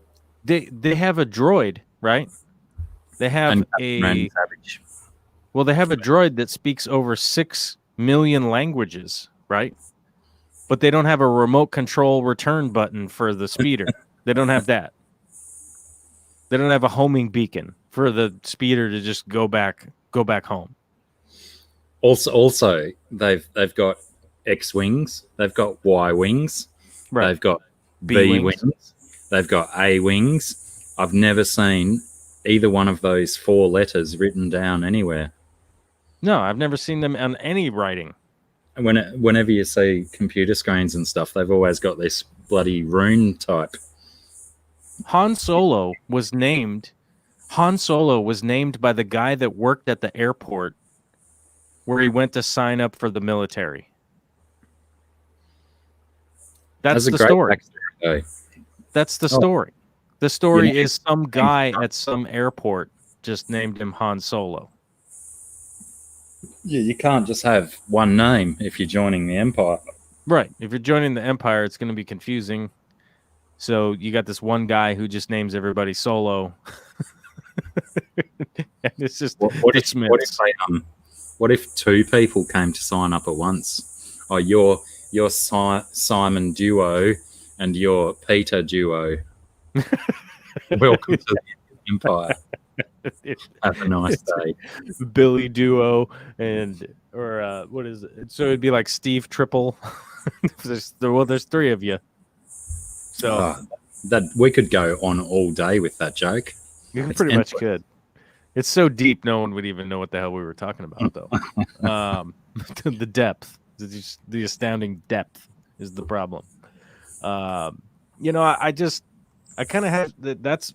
They have a droid, right? They have they have a droid that speaks over 6 million languages, right? But they don't have a remote control return button for the speeder. They don't have that. They don't have a homing beacon for the speeder to just go back home. Also, they've got X wings, they've got Y wings, right. They've got B wings, they've got A wings. I've never seen either one of those 4 letters written down anywhere. No, I've never seen them on any writing. Whenever you see computer screens and stuff, they've always got this bloody rune type. Han Solo was named by the guy that worked at the airport where he went to sign up for the military. That's a the great story. backstory, though. That's the story. The story You know, is some guy at some airport just named him Han Solo. Yeah, you can't just have one name if you're joining the Empire. Right. If you're joining the Empire, it's going to be confusing. So you got this one guy who just names everybody Solo. And it's just what if two people came to sign up at once? Oh, you're Simon Duo and you're Peter Duo. Welcome to the Empire. Have a nice day. Billy Duo or what is it? So it'd be like Steve Triple. There's 3 of you. So that we could go on all day with that joke. You pretty much could. It's so deep, no one would even know what the hell we were talking about, though. The depth, the astounding depth, is the problem. I kind of have that's.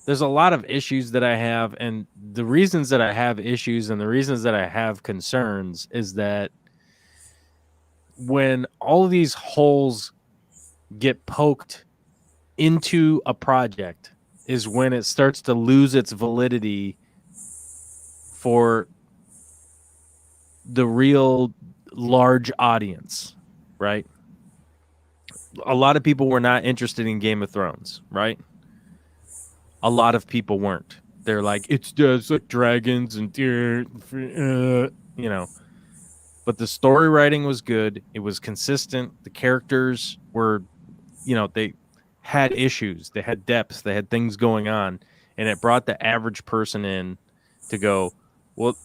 There's a lot of issues that I have, and the reasons that I have issues and the reasons that I have concerns is that when all of these holes get poked into a project is when it starts to lose its validity for the real large audience, right? A lot of people were not interested in Game of Thrones, right? A lot of people weren't. They're like, it's just like dragons and deer, But the story writing was good. It was consistent. The characters were, they had issues. They had depths. They had things going on. And it brought the average person in to go, well,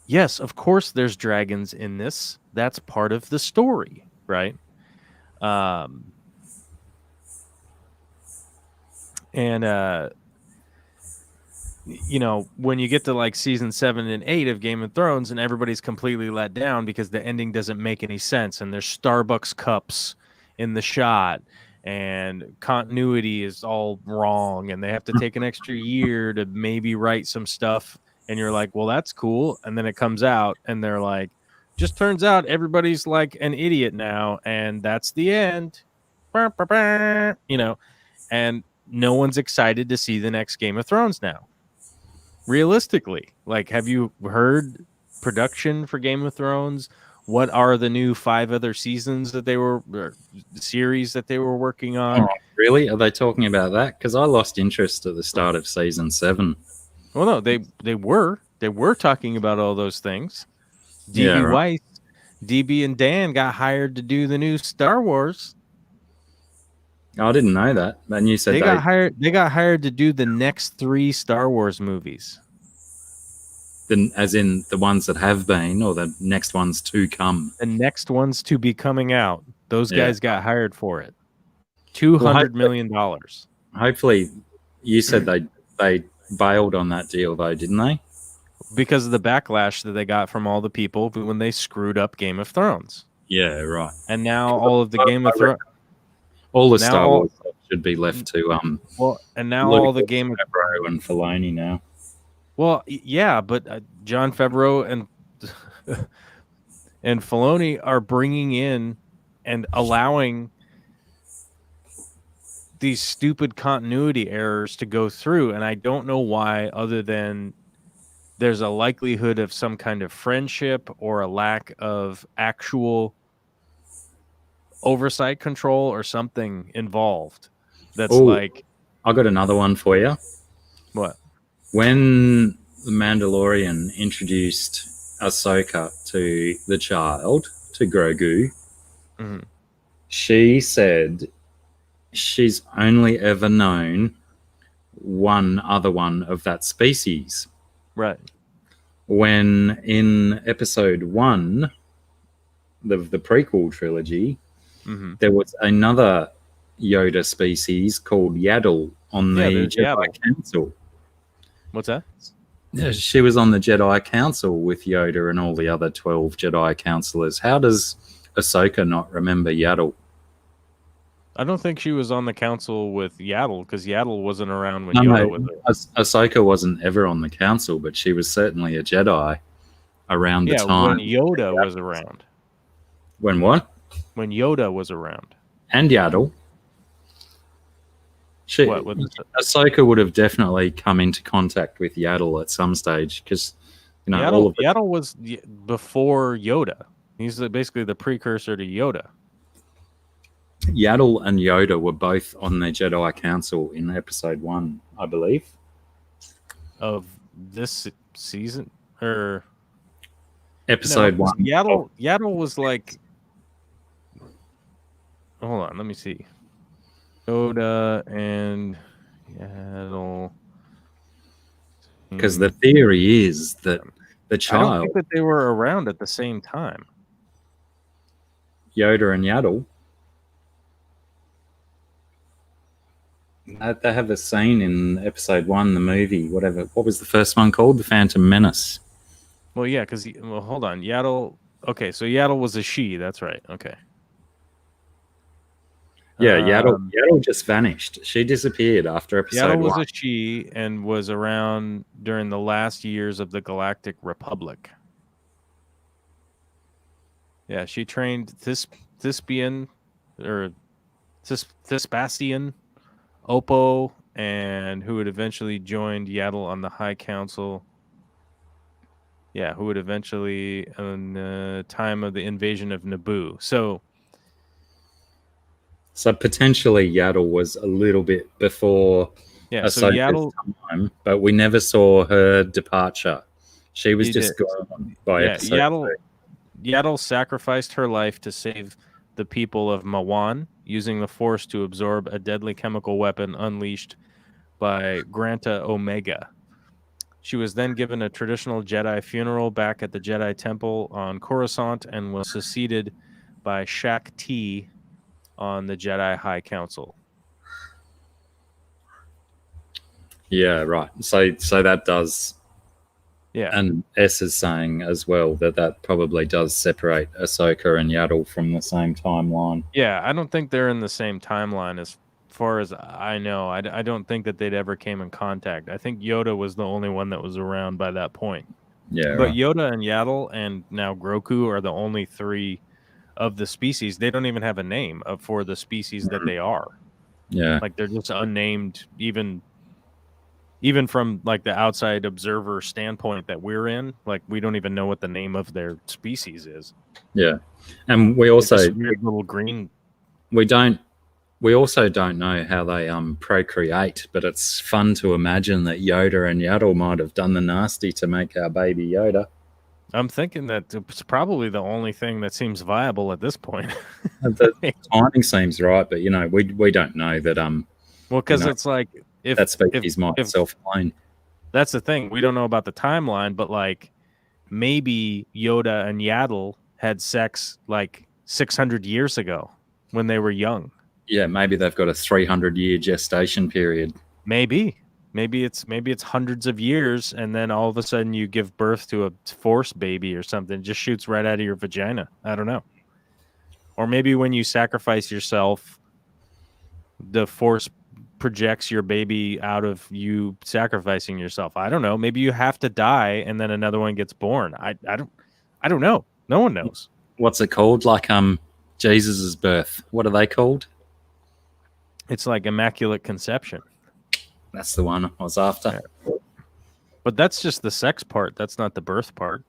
yes, of course there's dragons in this. That's part of the story, right? When you get to like season 7 and 8 of Game of Thrones and everybody's completely let down because the ending doesn't make any sense and there's Starbucks cups in the shot and continuity is all wrong and they have to take an extra year to maybe write some stuff and you're like, well, that's cool. And then it comes out and they're like, just turns out everybody's like an idiot now and that's the end. And no one's excited to see the next Game of Thrones now. Realistically, like, have you heard production for Game of Thrones? What are the new 5 other seasons that they were, or series that they were working on? Oh, really? Are they talking about that? Because I lost interest at the start of season 7. Well, no, they were talking about all those things. DB Weiss, DB and Dan got hired to do the new Star Wars. I didn't know that. And you said they got hired. They got hired to do the next 3 Star Wars movies. As in the ones that have been, or the next ones to come. The next ones to be coming out. Those guys got hired for it. $200 million. Hopefully, you said they bailed on that deal though, didn't they? Because of the backlash that they got from all the people when they screwed up Game of Thrones. Yeah, right. And now all of the Game of Thrones. All the Star Wars stuff should be left to and now all the Game of Favreau and Filoni now. Well, yeah, but Jon Favreau and Filoni are bringing in and allowing these stupid continuity errors to go through, and I don't know why, other than there's a likelihood of some kind of friendship or a lack of actual oversight control or something involved. That's like, I got another one for you. What? When the Mandalorian introduced Ahsoka to the child, to Grogu, she said she's only ever known one other one of that species. Right. When in episode 1, the prequel trilogy, there was another Yoda species called Yaddle on the Jedi Council. What's that? Yeah, she was on the Jedi Council with Yoda and all the other 12 Jedi counselors. How does Ahsoka not remember Yaddle? I don't think she was on the council with Yaddle because Yaddle wasn't around when Yoda was there. Ahsoka wasn't ever on the council, but she was certainly a Jedi. around the Yeah, time when Yoda was around. when what? When Yoda was around. And Yaddle. What was this? Ahsoka would have definitely come into contact with Yaddle at some stage because all of it. Yaddle was before Yoda. He's basically the precursor to Yoda. Yaddle and Yoda were both on the Jedi Council in episode 1, I believe. Of this season? Or Episode 1. Yaddle was like... Hold on, let me see. Yoda and Yaddle. Because the theory is that the I don't child, think that they were around at the same time. Yoda and Yaddle, they have a scene in episode 1, the movie, whatever. What was the first one called? The Phantom Menace. Well, yeah, because hold on, Yaddle. Okay, so Yaddle was a she. That's right. Okay. Yeah, Yaddle just vanished. She disappeared after episode Yaddle was 1. a she and was around during the last years of the Galactic Republic. Yeah, she trained Thespian or Thespacian, Oppo, and who had eventually joined Yaddle on the High Council. Yeah, who would eventually, in the time of the invasion of Naboo. So potentially Yaddle was a little bit before so Yaddle time, but we never saw her departure. She was just gone by episode 2. Yaddle sacrificed her life to save the people of Mawan, using the Force to absorb a deadly chemical weapon unleashed by Granta Omega. She was then given a traditional Jedi funeral back at the Jedi Temple on Coruscant and was succeeded by Shak Ti on the Jedi High Council. Yeah, right. So that does... Yeah. And S is saying as well that probably does separate Ahsoka and Yaddle from the same timeline. Yeah, I don't think they're in the same timeline as far as I know. I don't think that they'd ever came in contact. I think Yoda was the only one that was around by that point. Yeah, but right. Yoda and Yaddle and now Grogu are the only 3 of the species. They don't even have a name for the species that they are. Yeah. Like they're just unnamed, even from like the outside observer standpoint that we're in. Like we don't even know what the name of their species is. Yeah. And we also weird little green. We also don't know how they procreate, but it's fun to imagine that Yoda and Yaddle might have done the nasty to make our baby Yoda. I'm thinking that it's probably the only thing that seems viable at this point. The timing seems right, but we don't know that. Well, because it's like if that species might self-clone. That's the thing. We don't know about the timeline, but like maybe Yoda and Yaddle had sex like 600 years ago when they were young. Yeah, maybe they've got a 300-year gestation period. Maybe it's hundreds of years, and then all of a sudden you give birth to a Force baby or something. It just shoots right out of your vagina. I don't know. Or maybe when you sacrifice yourself, the Force projects your baby out of you sacrificing yourself. I don't know. Maybe you have to die, and then another one gets born. I don't know. No one knows. What's it called? Like Jesus's birth. What are they called? It's like Immaculate Conception. That's the one I was after. Yeah. But that's just the sex part. That's not the birth part.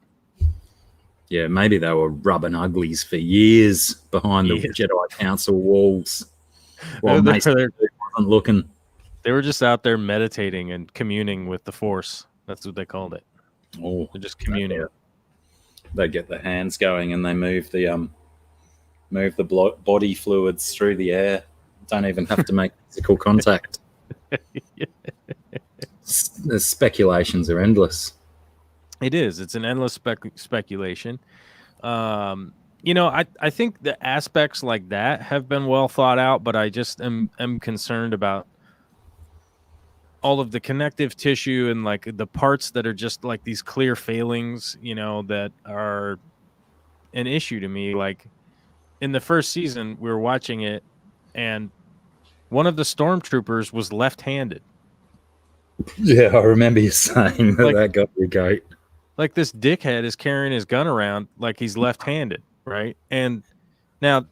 Yeah, maybe they were rubbing uglies for years behind the Jedi Council walls while Mace wasn't looking. They were just out there meditating and communing with the Force. That's what they called it. Oh, they're just communing. They get the hands going and they move the body fluids through the air. Don't even have to make physical contact. The speculations are endless. It is. It's an endless speculation. I think the aspects like that have been well thought out, but I just am concerned about all of the connective tissue and like the parts that are just like these clear failings, that are an issue to me. Like in the first season, we were watching it, and one of the stormtroopers was left-handed. Yeah, I remember you saying that got your goat. like this dickhead is carrying his gun around like he's left-handed, right? And now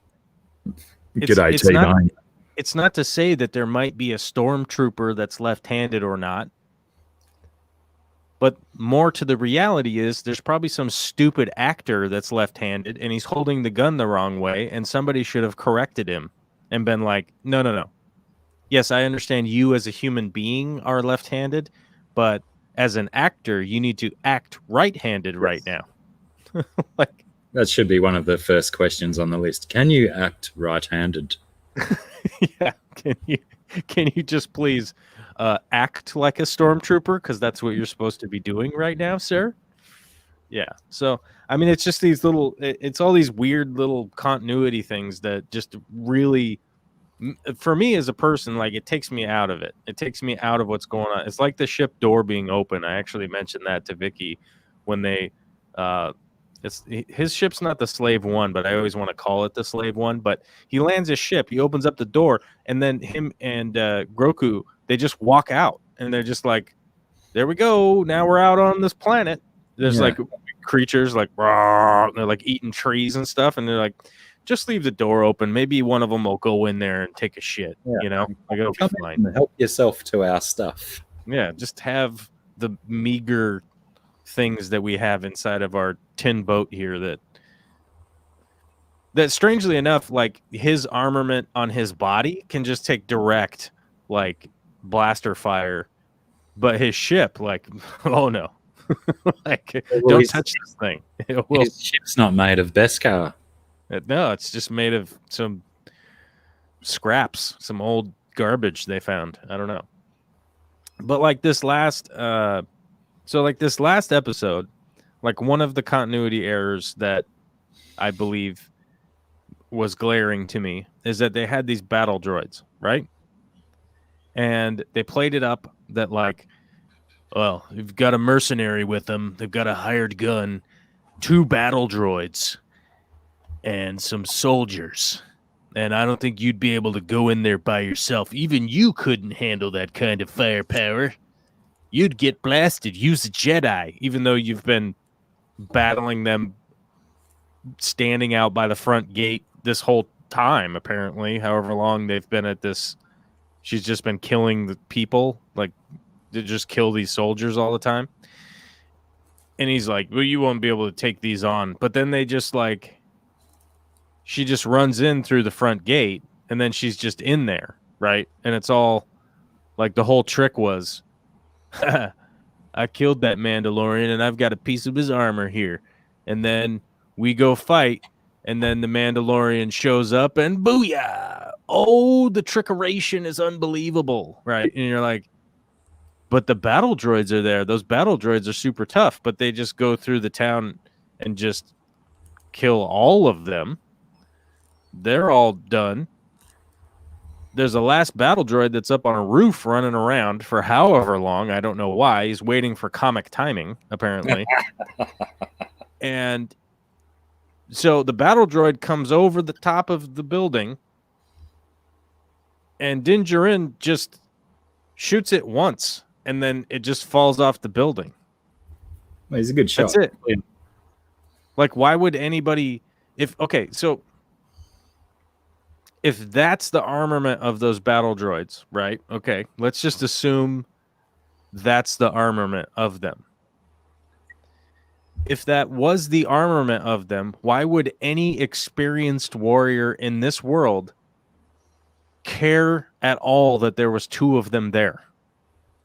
G'day, it's not T-Bone. it's not to say that there might be a stormtrooper that's left-handed or not. But more to the reality is there's probably some stupid actor that's left-handed and he's holding the gun the wrong way, and somebody should have corrected him and been like, no. Yes, I understand you as a human being are left-handed, but as an actor, you need to act right-handed right now. Like, that should be one of the first questions on the list. Can you act right-handed? yeah, can you just please act like a stormtrooper, because that's what you're supposed to be doing right now, sir? Yeah. So I mean, it's just these little, it's all these weird little continuity things that just really, for me as a person, like, it takes me out of it. It takes me out of what's going on. It's like the ship door being open. I actually mentioned that to Vicky when they his ship's not the Slave One, but I always want to call it the Slave One. But he lands his ship, he opens up the door, and then him and Groku, they just walk out, and they're just like, there we go, now we're out on this planet. There's like creatures like, and they're like eating trees and stuff, and they're like, just leave the door open, maybe one of them will go in there and take a shit. You know, like, it'll be fine. Help yourself to our stuff. Yeah, just have the meager things that we have inside of our tin boat here that strangely enough, like, his armament on his body can just take direct, like, blaster fire, but his ship, like, oh no. Like, don't touch this thing. His ship's not made of Beskar. No, it's just made of some scraps, some old garbage they found. I don't know. But like this last this last episode, like, one of the continuity errors that I believe was glaring to me is that they had these battle droids, right? And they played it up that, like, well, you've got a mercenary with them, they've got a hired gun, 2 battle droids, and some soldiers. And I don't think you'd be able to go in there by yourself. Even you couldn't handle that kind of firepower. You'd get blasted. Use a Jedi, even though you've been battling them standing out by the front gate this whole time, apparently, however long they've been at this. She's just been killing the people, like, to just kill these soldiers all the time. And he's like, well, you won't be able to take these on. But then they just, like, she just runs in through the front gate, and then she's just in there, right? And it's all, like, the whole trick was, I killed that Mandalorian, and I've got a piece of his armor here. And then we go fight, and then the Mandalorian shows up, and booyah! Oh, the trickeration is unbelievable, right? And you're like, but the battle droids are there. Those battle droids are super tough, but they just go through the town and just kill all of them. They're all done. There's a last battle droid that's up on a roof running around for however long. I don't know why. He's waiting for comic timing, apparently. And so the battle droid comes over the top of the building, and Din Djarin just shoots it once, and then it just falls off the building. Well, he's a good shot. That's it. Like, why would anybody... If that's the armament of those battle droids, right? Okay, let's just assume that's the armament of them. If that was the armament of them, why would any experienced warrior in this world care at all that there was 2 of them there?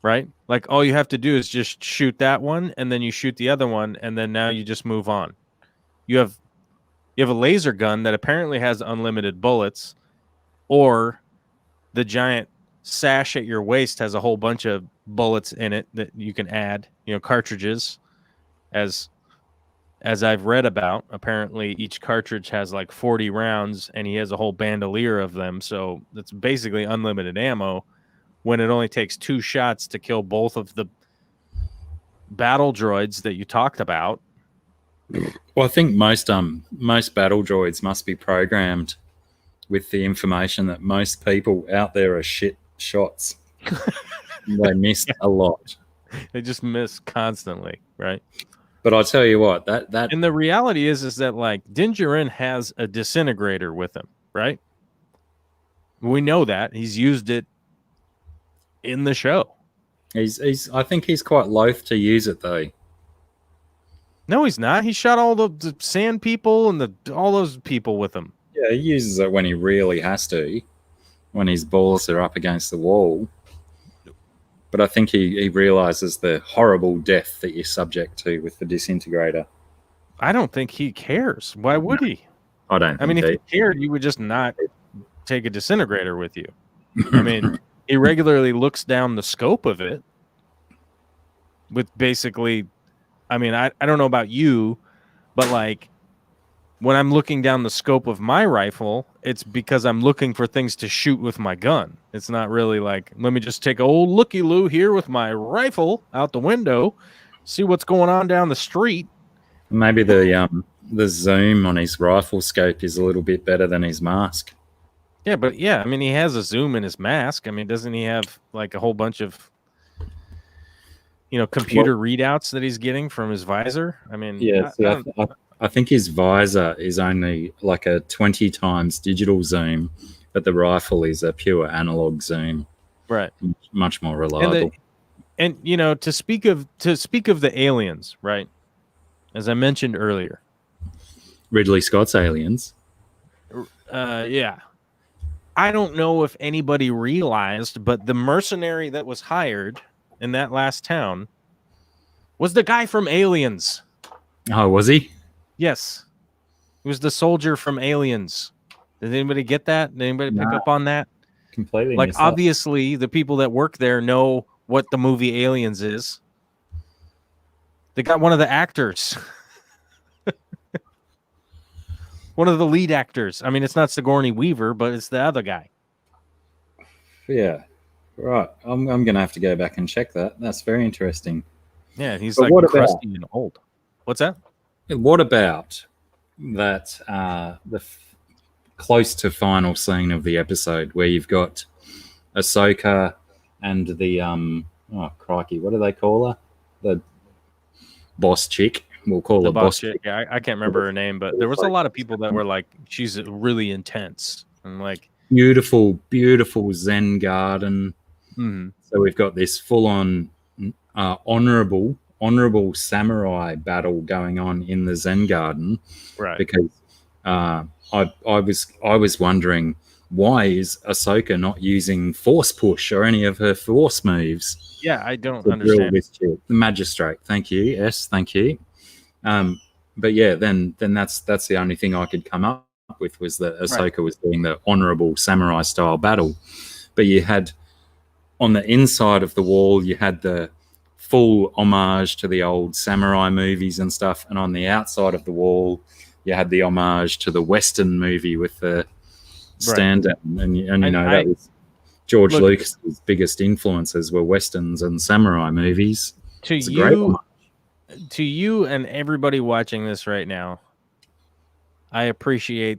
Right? Like, all you have to do is just shoot that one, and then you shoot the other one, and then now you just move on. You have a laser gun that apparently has unlimited bullets, or the giant sash at your waist has a whole bunch of bullets in it that you can add, cartridges. As I've read about, apparently each cartridge has like 40 rounds, and he has a whole bandolier of them, so it's basically unlimited ammo when it only takes 2 shots to kill both of the battle droids that you talked about. Well, I think most battle droids must be programmed with the information that most people out there are shit shots. They missed a lot. They just miss constantly, right? But I'll tell you what, that And the reality is that like Din Djarin has a disintegrator with him, right? We know that he's used it in the show. I think he's quite loath to use it though. No, he's not. He shot all the sand people and all those people with him. Yeah, he uses it when he really has to, when his balls are up against the wall. But I think he realizes the horrible death that you're subject to with the disintegrator. I don't think he cares. Why would he? I don't. I mean, if he cared, you would just not take a disintegrator with you. I mean, he regularly looks down the scope of it with basically, I mean, I don't know about you, but like when I'm looking down the scope of my rifle, it's because I'm looking for things to shoot with my gun. It's not really like, let me just take a old looky-loo here with my rifle out the window, see what's going on down the street. Maybe the zoom on his rifle scope is a little bit better than his mask. Yeah, but I mean, he has a zoom in his mask. I mean, doesn't he have like a whole bunch of, computer readouts that he's getting from his visor? I mean, yeah, I think his visor is only like a 20 times digital zoom, but the rifle is a pure analog zoom. Right. Much more reliable. And to speak of the aliens, right? As I mentioned earlier, Ridley Scott's Aliens. Yeah. I don't know if anybody realized, but the mercenary that was hired in that last town was the guy from Aliens. Oh, was he? Yes. He was the soldier from Aliens. Did anybody get that? Did anybody pick up on that? Completely. Like, obviously, the people that work there know what the movie Aliens is. They got one of the actors. One of the lead actors. I mean, it's not Sigourney Weaver, but it's the other guy. Yeah. Right. I'm going to have to go back and check that. That's very interesting. Yeah, he's But like crusty and old. What's that? What about that close to final scene of the episode where you've got Ahsoka and the oh crikey, what do they call her? The boss chick. We'll call her boss chick. Yeah, I can't remember her name, but there was a lot of people that were like, she's really intense and like beautiful Zen garden. Mm-hmm. So we've got this full-on honorable samurai battle going on in the Zen garden, right? Because I was wondering, why is Ahsoka not using force push or any of her force moves? Yeah, I don't understand. The magistrate, thank you. Yes, thank you. But yeah, then that's the only thing I could come up with was that Ahsoka was doing the honorable samurai style battle. But you had on the inside of the wall, you had the full homage to the old samurai movies and stuff, and on the outside of the wall, you had the homage to the Western movie with the stand-up, and that was George Lucas's biggest influences were Westerns and samurai movies. To you and everybody watching this right now, I appreciate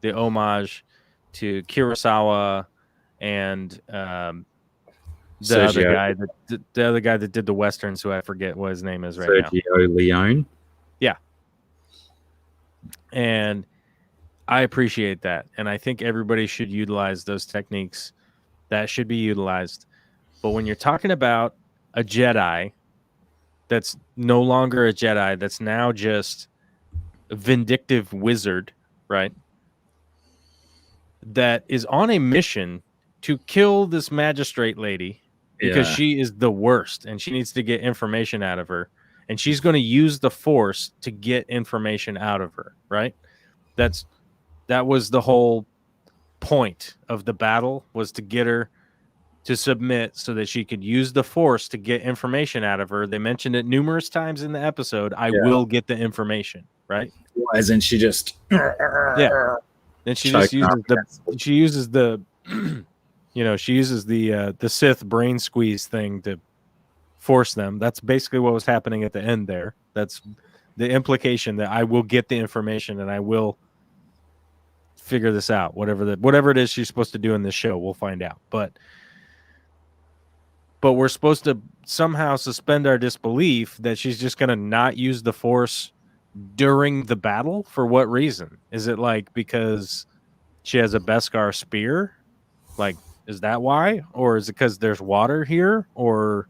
the homage to Kurosawa and the other guy that did the Westerns, who I forget what his name is right now. Sergio Leone. Yeah. And I appreciate that. And I think everybody should utilize those techniques. That should be utilized. But when you're talking about a Jedi that's no longer a Jedi, that's now just a vindictive wizard, right? That is on a mission to kill this magistrate lady because she is the worst and she needs to get information out of her. And she's going to use the Force to get information out of her, right? That was the whole point of the battle, was to get her to submit so that she could use the Force to get information out of her. They mentioned it numerous times in the episode. I will get the information, right? Why isn't she just... Yeah. And she just uses the she uses the Sith brain squeeze thing to force them. That's basically what was happening at the end there. That's the implication, that I will get the information and I will figure this out. Whatever it is she's supposed to do in this show, we'll find out. But but we're supposed to somehow suspend our disbelief that she's just going to not use the Force during the battle. For what reason? Is it like because she has a Beskar spear? Like, is that why? Or is it because there's water here? Or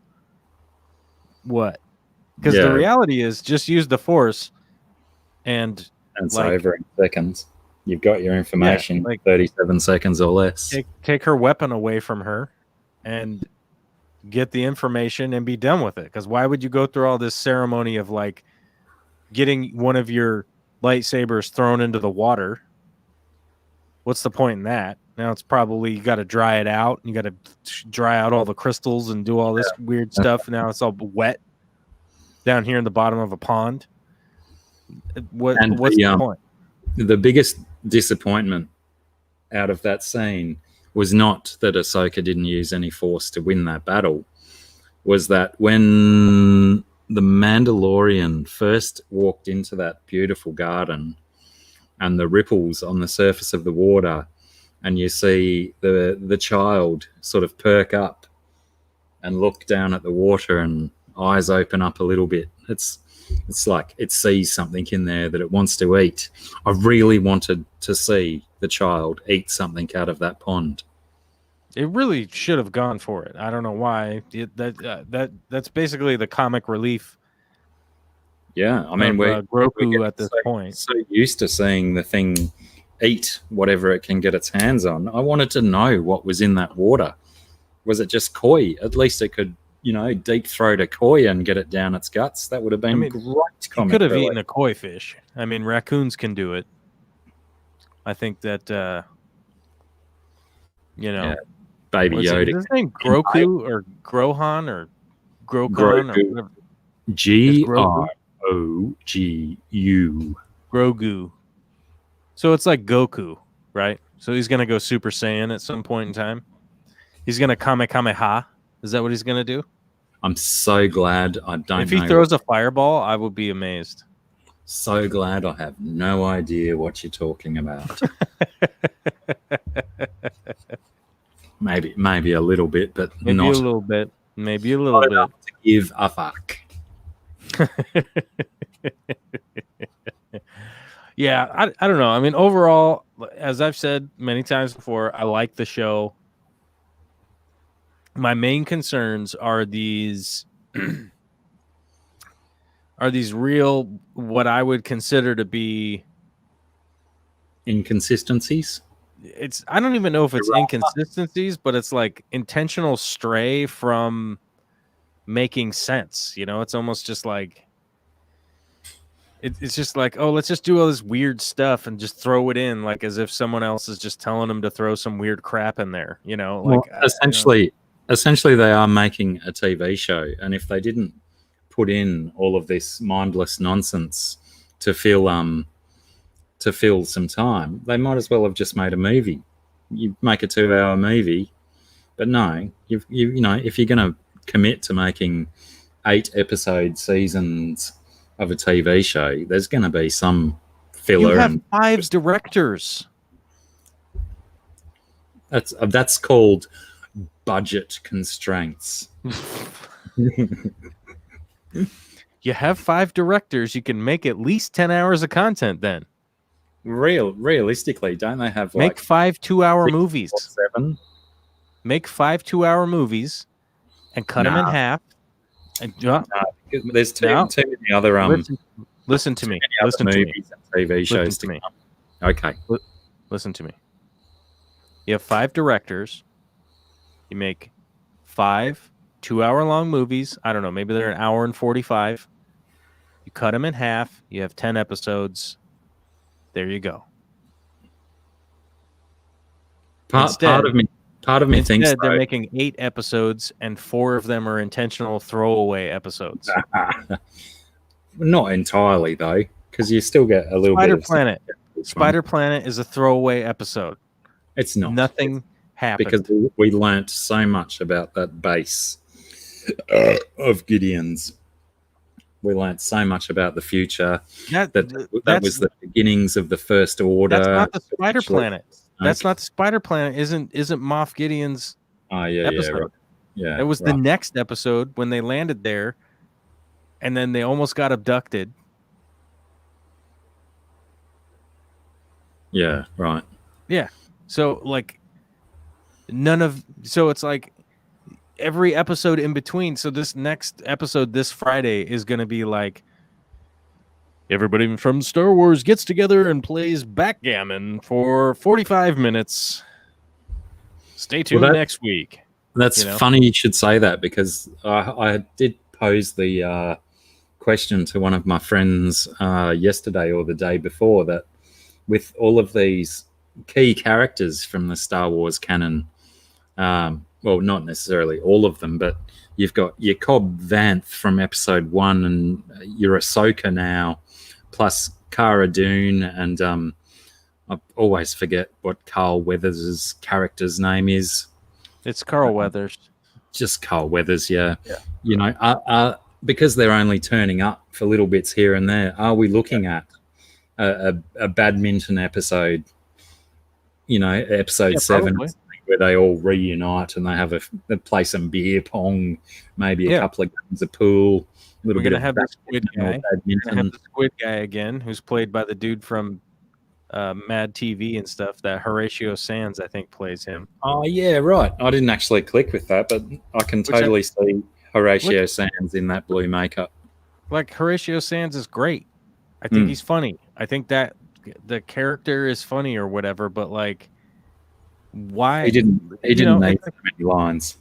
what? Because the reality is just use the Force and it's like, over in seconds. You've got your information, like 37 seconds or less. Take her weapon away from her and get the information and be done with it. Because why would you go through all this ceremony of like getting one of your lightsabers thrown into the water? What's the point in that? Now it's probably you got to dry it out. You got to dry out all the crystals and do all this weird stuff. Now it's all wet down here in the bottom of a pond. What's the point? The biggest disappointment out of that scene was not that Ahsoka didn't use any Force to win that battle, was that when the Mandalorian first walked into that beautiful garden and the ripples on the surface of the water, and you see the child sort of perk up and look down at the water and eyes open up a little bit. It's like it sees something in there that it wants to eat. I really wanted to see the child eat something out of that pond. It really should have gone for it. I don't know why. That's basically the comic relief. Yeah, I mean, we're Grogu at this point. So used to seeing the thing eat whatever it can get its hands on. I wanted to know what was in that water. Was it just koi? At least it could, deep throat a koi and get it down its guts. That would have been great. You could have eaten a koi fish. I mean, raccoons can do it. I think that, Baby Yoda. Is his name Grogu or Grohan or Grokon or whatever? Grogu. Grogu. So it's like Goku, right? So he's going to go Super Saiyan at some point in time. He's going to Kamehameha. Is that what he's going to do? I'm so glad I don't know. If he throws a fireball, I would be amazed. So glad I have no idea what you're talking about. Maybe a little bit, but maybe not a little bit. Maybe a little bit. To give a fuck. Yeah, I don't know. I mean, overall, as I've said many times before, I like the show. My main concerns are these real, what I would consider to be inconsistencies. I don't even know if it's inconsistencies, but it's like intentional stray from making sense. It's almost just like it's just like, oh, let's just do all this weird stuff and just throw it in, like as if someone else is just telling them to throw some weird crap in there. Essentially, they are making a TV show, and if they didn't put in all of this mindless nonsense to fill some time, they might as well have just made a movie. You make a 2-hour movie, but no, if you're going to commit to making 8-episode seasons of a TV show, there's going to be some filler. You have 5 directors. That's called budget constraints. You have 5 directors. You can make at least 10 hours of content then. Realistically, don't they have make 5 2-hour movies? 7? Make 5 2-hour movies and cut them in half. And there's too many other listen to me. Listen to me. TV shows listen to me. Okay. Listen to me. You have 5 directors. You make 5 2-hour-long movies. I don't know. Maybe they're 1 hour and 45. You cut them in half. You have 10 episodes. There you go. Part of me thinks they're making 8 episodes, and 4 of them are intentional throwaway episodes. Not entirely though, because you still get a little bit of Planet. Spider Planet is a throwaway episode. It's not. Nothing happened because we learnt so much about that base of Gideon's. We learnt so much about the future. That was the beginnings of the First Order. That's not the Spider Planet. That's not the Spider Planet. Isn't Moff Gideon's episode? Right. Yeah. It was the next episode when they landed there, and then they almost got abducted. Yeah, right. Yeah. So like so it's like every episode in between. So this next episode this Friday is going to be like everybody from Star Wars gets together and plays backgammon for 45 minutes. Stay tuned next week. That's funny you should say that, because I did pose the question to one of my friends yesterday or the day before, that with all of these key characters from the Star Wars canon, well, not necessarily all of them, but you've got your Cobb Vanth from episode 1 and your Ahsoka now, plus Cara Dune, and I always forget what Carl Weathers' character's name is. It's Carl Weathers. Just Carl Weathers, yeah. You know, because they're only turning up for little bits here and there, are we looking at a badminton episode, you know, episode 7, where they all reunite and they play some beer pong, maybe a couple of games of pool, a little bit of have the squid guy. We're gonna have the squid guy again, who's played by the dude from Mad TV and stuff. That Horatio Sands, I think, plays him. Oh yeah, right. I didn't actually click with that, but I can totally see Horatio Sands in that blue makeup. Like, Horatio Sands is great. I think he's funny. I think that the character is funny or whatever, but like, why he didn't need so many lines.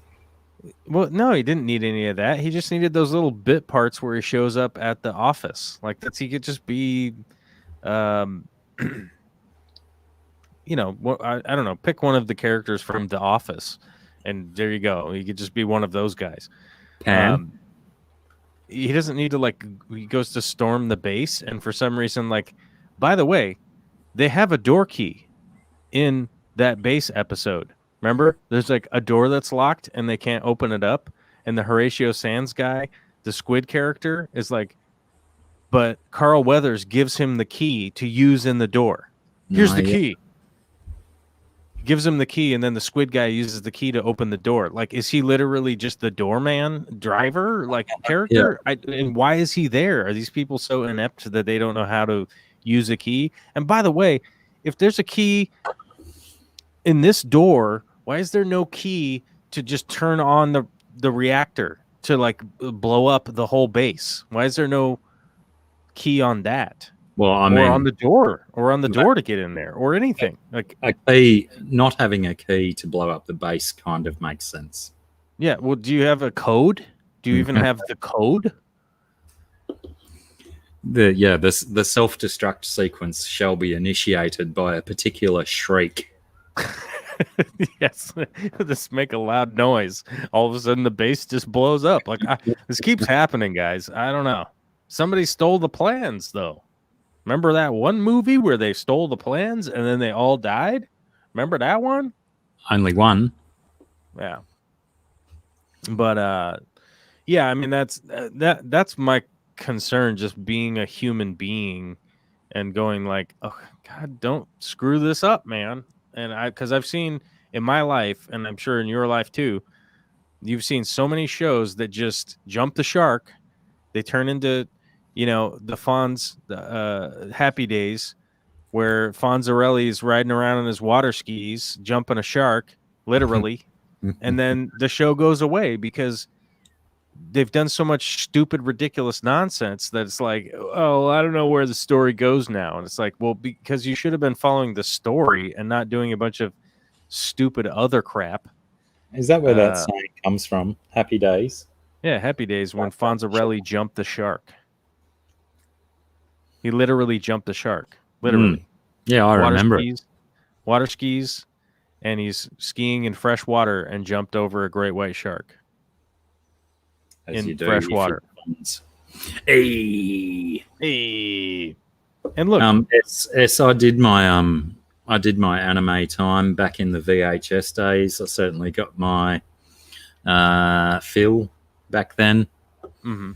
Well, no, he didn't need any of that. He just needed those little bit parts where he shows up at the office. Like, he could just be you know, I don't know, pick one of the characters from The Office, and there you go. He could just be one of those guys. He doesn't need to, like, he goes to storm the base, and for some reason, like, by the way, they have a door key in that base episode. Remember? There's like a door that's locked and they can't open it up, and the Horatio Sands guy, the squid character, is like, but Carl Weathers gives him the key to use in the door. Here's the key. Gives him the key, and then the squid guy uses the key to open the door. Like, is he literally just the doorman driver, like, character? And why is he there? Are these people so inept that they don't know how to use a key? And by the way, if there's a key in this door, why is there no key to just turn on the reactor to, like, blow up the whole base? Why is there no key on that? Well, I mean, or on the door to get in there, or anything. Like, a key, not having a key to blow up the base kind of makes sense. Yeah. Well, do you have a code? Do you even have the code? The self-destruct sequence shall be initiated by a particular shriek. Yes, just make a loud noise. All of a sudden, the base just blows up. Like, this keeps happening, guys. I don't know. Somebody stole the plans, though. Remember that one movie where they stole the plans and then they all died? Remember that one? Only one. Yeah. But yeah, I mean, that's my concern, just being a human being and going like, oh God, don't screw this up, man. And because I've seen in my life, and I'm sure in your life too, you've seen so many shows that just jump the shark. They turn into, you know, the Fonz Happy Days, where Fonzarelli's riding around on his water skis, jumping a shark, literally, and then the show goes away because they've done so much stupid, ridiculous nonsense that it's like, oh, I don't know where the story goes now. And it's like, well, because you should have been following the story and not doing a bunch of stupid other crap. Is that where that saying comes from? Happy Days? Yeah, Happy Days, when Fonzarelli jumped the shark. He literally jumped the shark. Literally. Yeah, I remember. Water skis, and he's skiing in fresh water and jumped over a great white shark. In fresh water. Hey. And look, I did my anime time back in the VHS days. I certainly got my fill back then. Mm-hmm.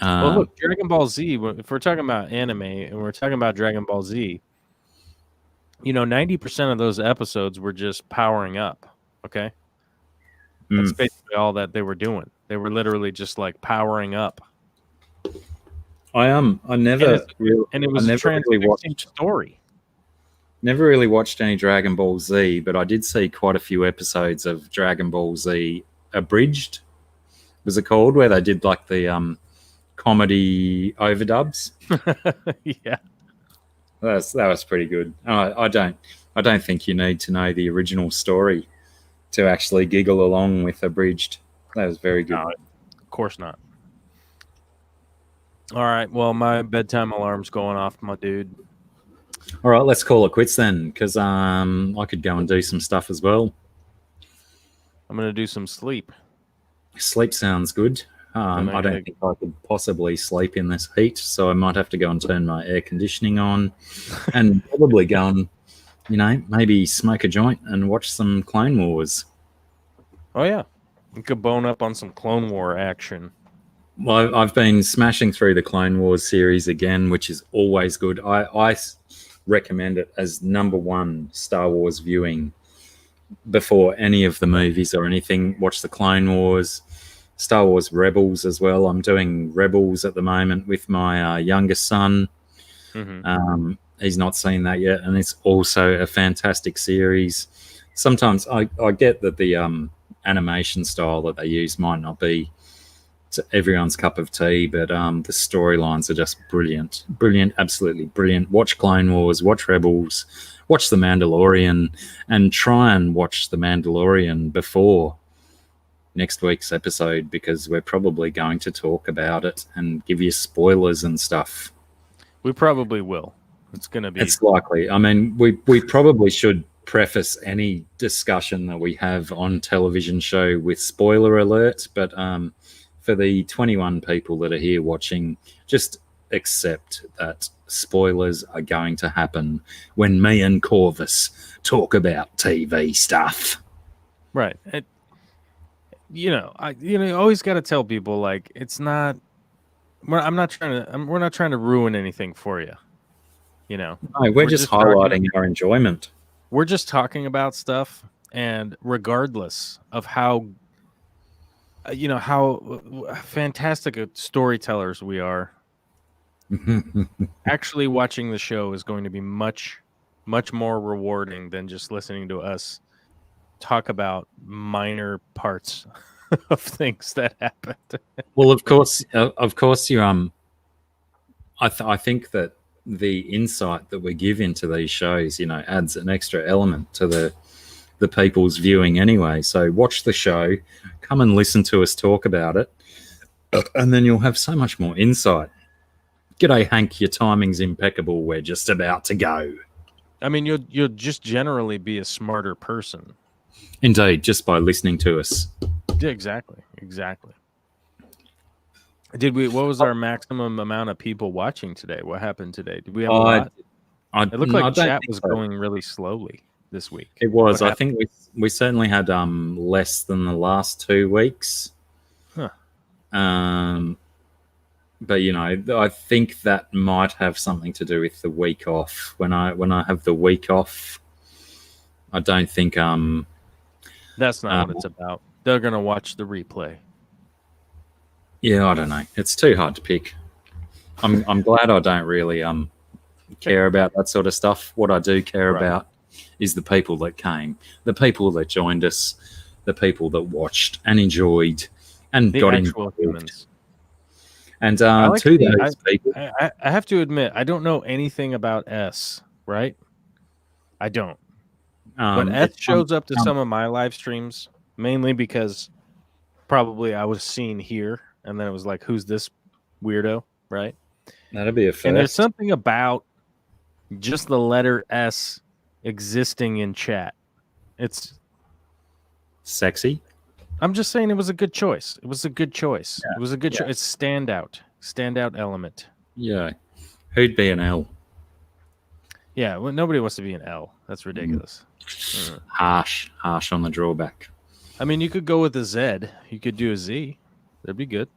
Well, look, Dragon Ball Z, if we're talking about anime and we're talking about Dragon Ball Z, you know, 90% of those episodes were just powering up, okay? That's basically all that they were doing. They were literally just like powering up. I never really, and it was I a never really transfixing watched. story. Never really watched any Dragon Ball Z, but I did see quite a few episodes of Dragon Ball Z Abridged. Was it called, where they did like the comedy overdubs? Yeah, that was pretty good. I don't think you need to know the original story to actually giggle along with Abridged. That was very good. no, of course not. All right, well, my bedtime alarm's going off, my dude. All right, let's call it quits then, because I could go and do some stuff as well. I'm gonna do some sleep. Sleep sounds good. I don't think I could possibly sleep in this heat, so I might have to go and turn my air conditioning on and probably go and, maybe smoke a joint and watch some Clone Wars. Oh yeah, you could bone up on some Clone War action. Well, I've been smashing through the Clone Wars series again, which is always good. I recommend it as number one Star Wars viewing before any of the movies or anything. Watch the Clone Wars, Star Wars Rebels as well. I'm doing Rebels at the moment with my youngest son. Mm-hmm. He's not seen that yet, and it's also a fantastic series. Sometimes I get that the animation style that they use might not be to everyone's cup of tea, but the storylines are just brilliant, absolutely brilliant. Watch Clone Wars, watch Rebels, watch The Mandalorian, and try and watch The Mandalorian before next week's episode, because we're probably going to talk about it and give you spoilers and stuff. We probably will. It's going to be. It's likely. I mean, we probably should preface any discussion that we have on television show with spoiler alert, but for the 21 people that are here watching, just accept that spoilers are going to happen when me and Corvus talk about TV stuff. Right. You always got to tell people, like, it's not. We're not trying to ruin anything for you. No, we're just highlighting our enjoyment. We're just talking about stuff, and regardless of how fantastic storytellers we are, actually watching the show is going to be much, much more rewarding than just listening to us talk about minor parts of things that happened. Well, of course, you I think that the insight that we give into these shows, adds an extra element to the people's viewing anyway. So watch the show, come and listen to us talk about it, and then you'll have so much more insight. G'day, Hank. Your timing's impeccable. We're just about to go. I mean, you'll just generally be a smarter person. Indeed, just by listening to us. Yeah, exactly. What was our maximum amount of people watching today? What happened today? Did we have a lot? It looked like chat was going really slowly this week. It was. I think we certainly had less than the last 2 weeks. Huh. But I think that might have something to do with the week off. When I have the week off, I don't think that's not what it's about. They're gonna watch the replay. Yeah, I don't know. It's too hard to pick. I'm glad I don't really care about that sort of stuff. What I do care about is the people that came, the people that joined us, the people that watched and enjoyed and got involved. Humans. And those people, I have to admit, I don't know anything about S. Right? I don't. But S shows up to some of my live streams mainly because probably I was seen here. And then it was like, who's this weirdo, right? That'd be a first. And there's something about just the letter S existing in chat. It's sexy. I'm just saying it was a good choice. It was a good choice. Yeah. It was a good choice. It's standout element. Yeah. Who'd be an L? Yeah, well, nobody wants to be an L. That's ridiculous. Harsh on the drawback. I mean, you could go with a Z. You could do a Z. That'd be good.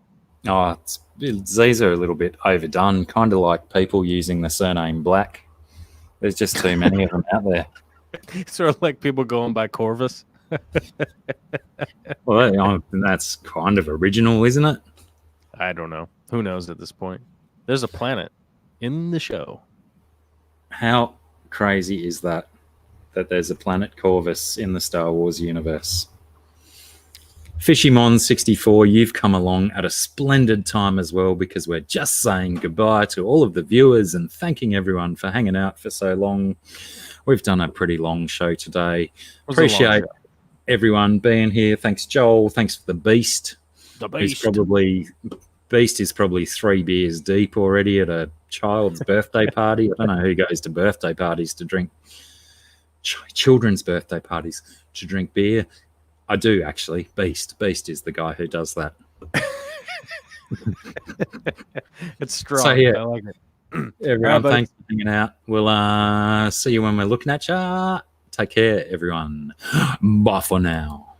Oh, Z's are a little bit overdone, kind of like people using the surname Black. There's just too many of them out there. Sort of like people going by Corvus. Well, that's kind of original, isn't it? I don't know. Who knows at this point? There's a planet in the show. How crazy is that there's a planet Corvus in the Star Wars universe? Fishymon64, you've come along at a splendid time as well, because we're just saying goodbye to all of the viewers and thanking everyone for hanging out for so long. We've done a pretty long show today. Appreciate everyone being here. Thanks, Joel. Thanks for the Beast. The Beast. Beast is probably 3 beers deep already at a child's birthday party. I don't know who goes to birthday parties to drink, children's birthday parties to drink beer. I do, actually. Beast is the guy who does that. It's strong. So, yeah. I like it. Everyone, thanks for hanging out. We'll see you when we're looking at ya. Take care, everyone. Bye for now.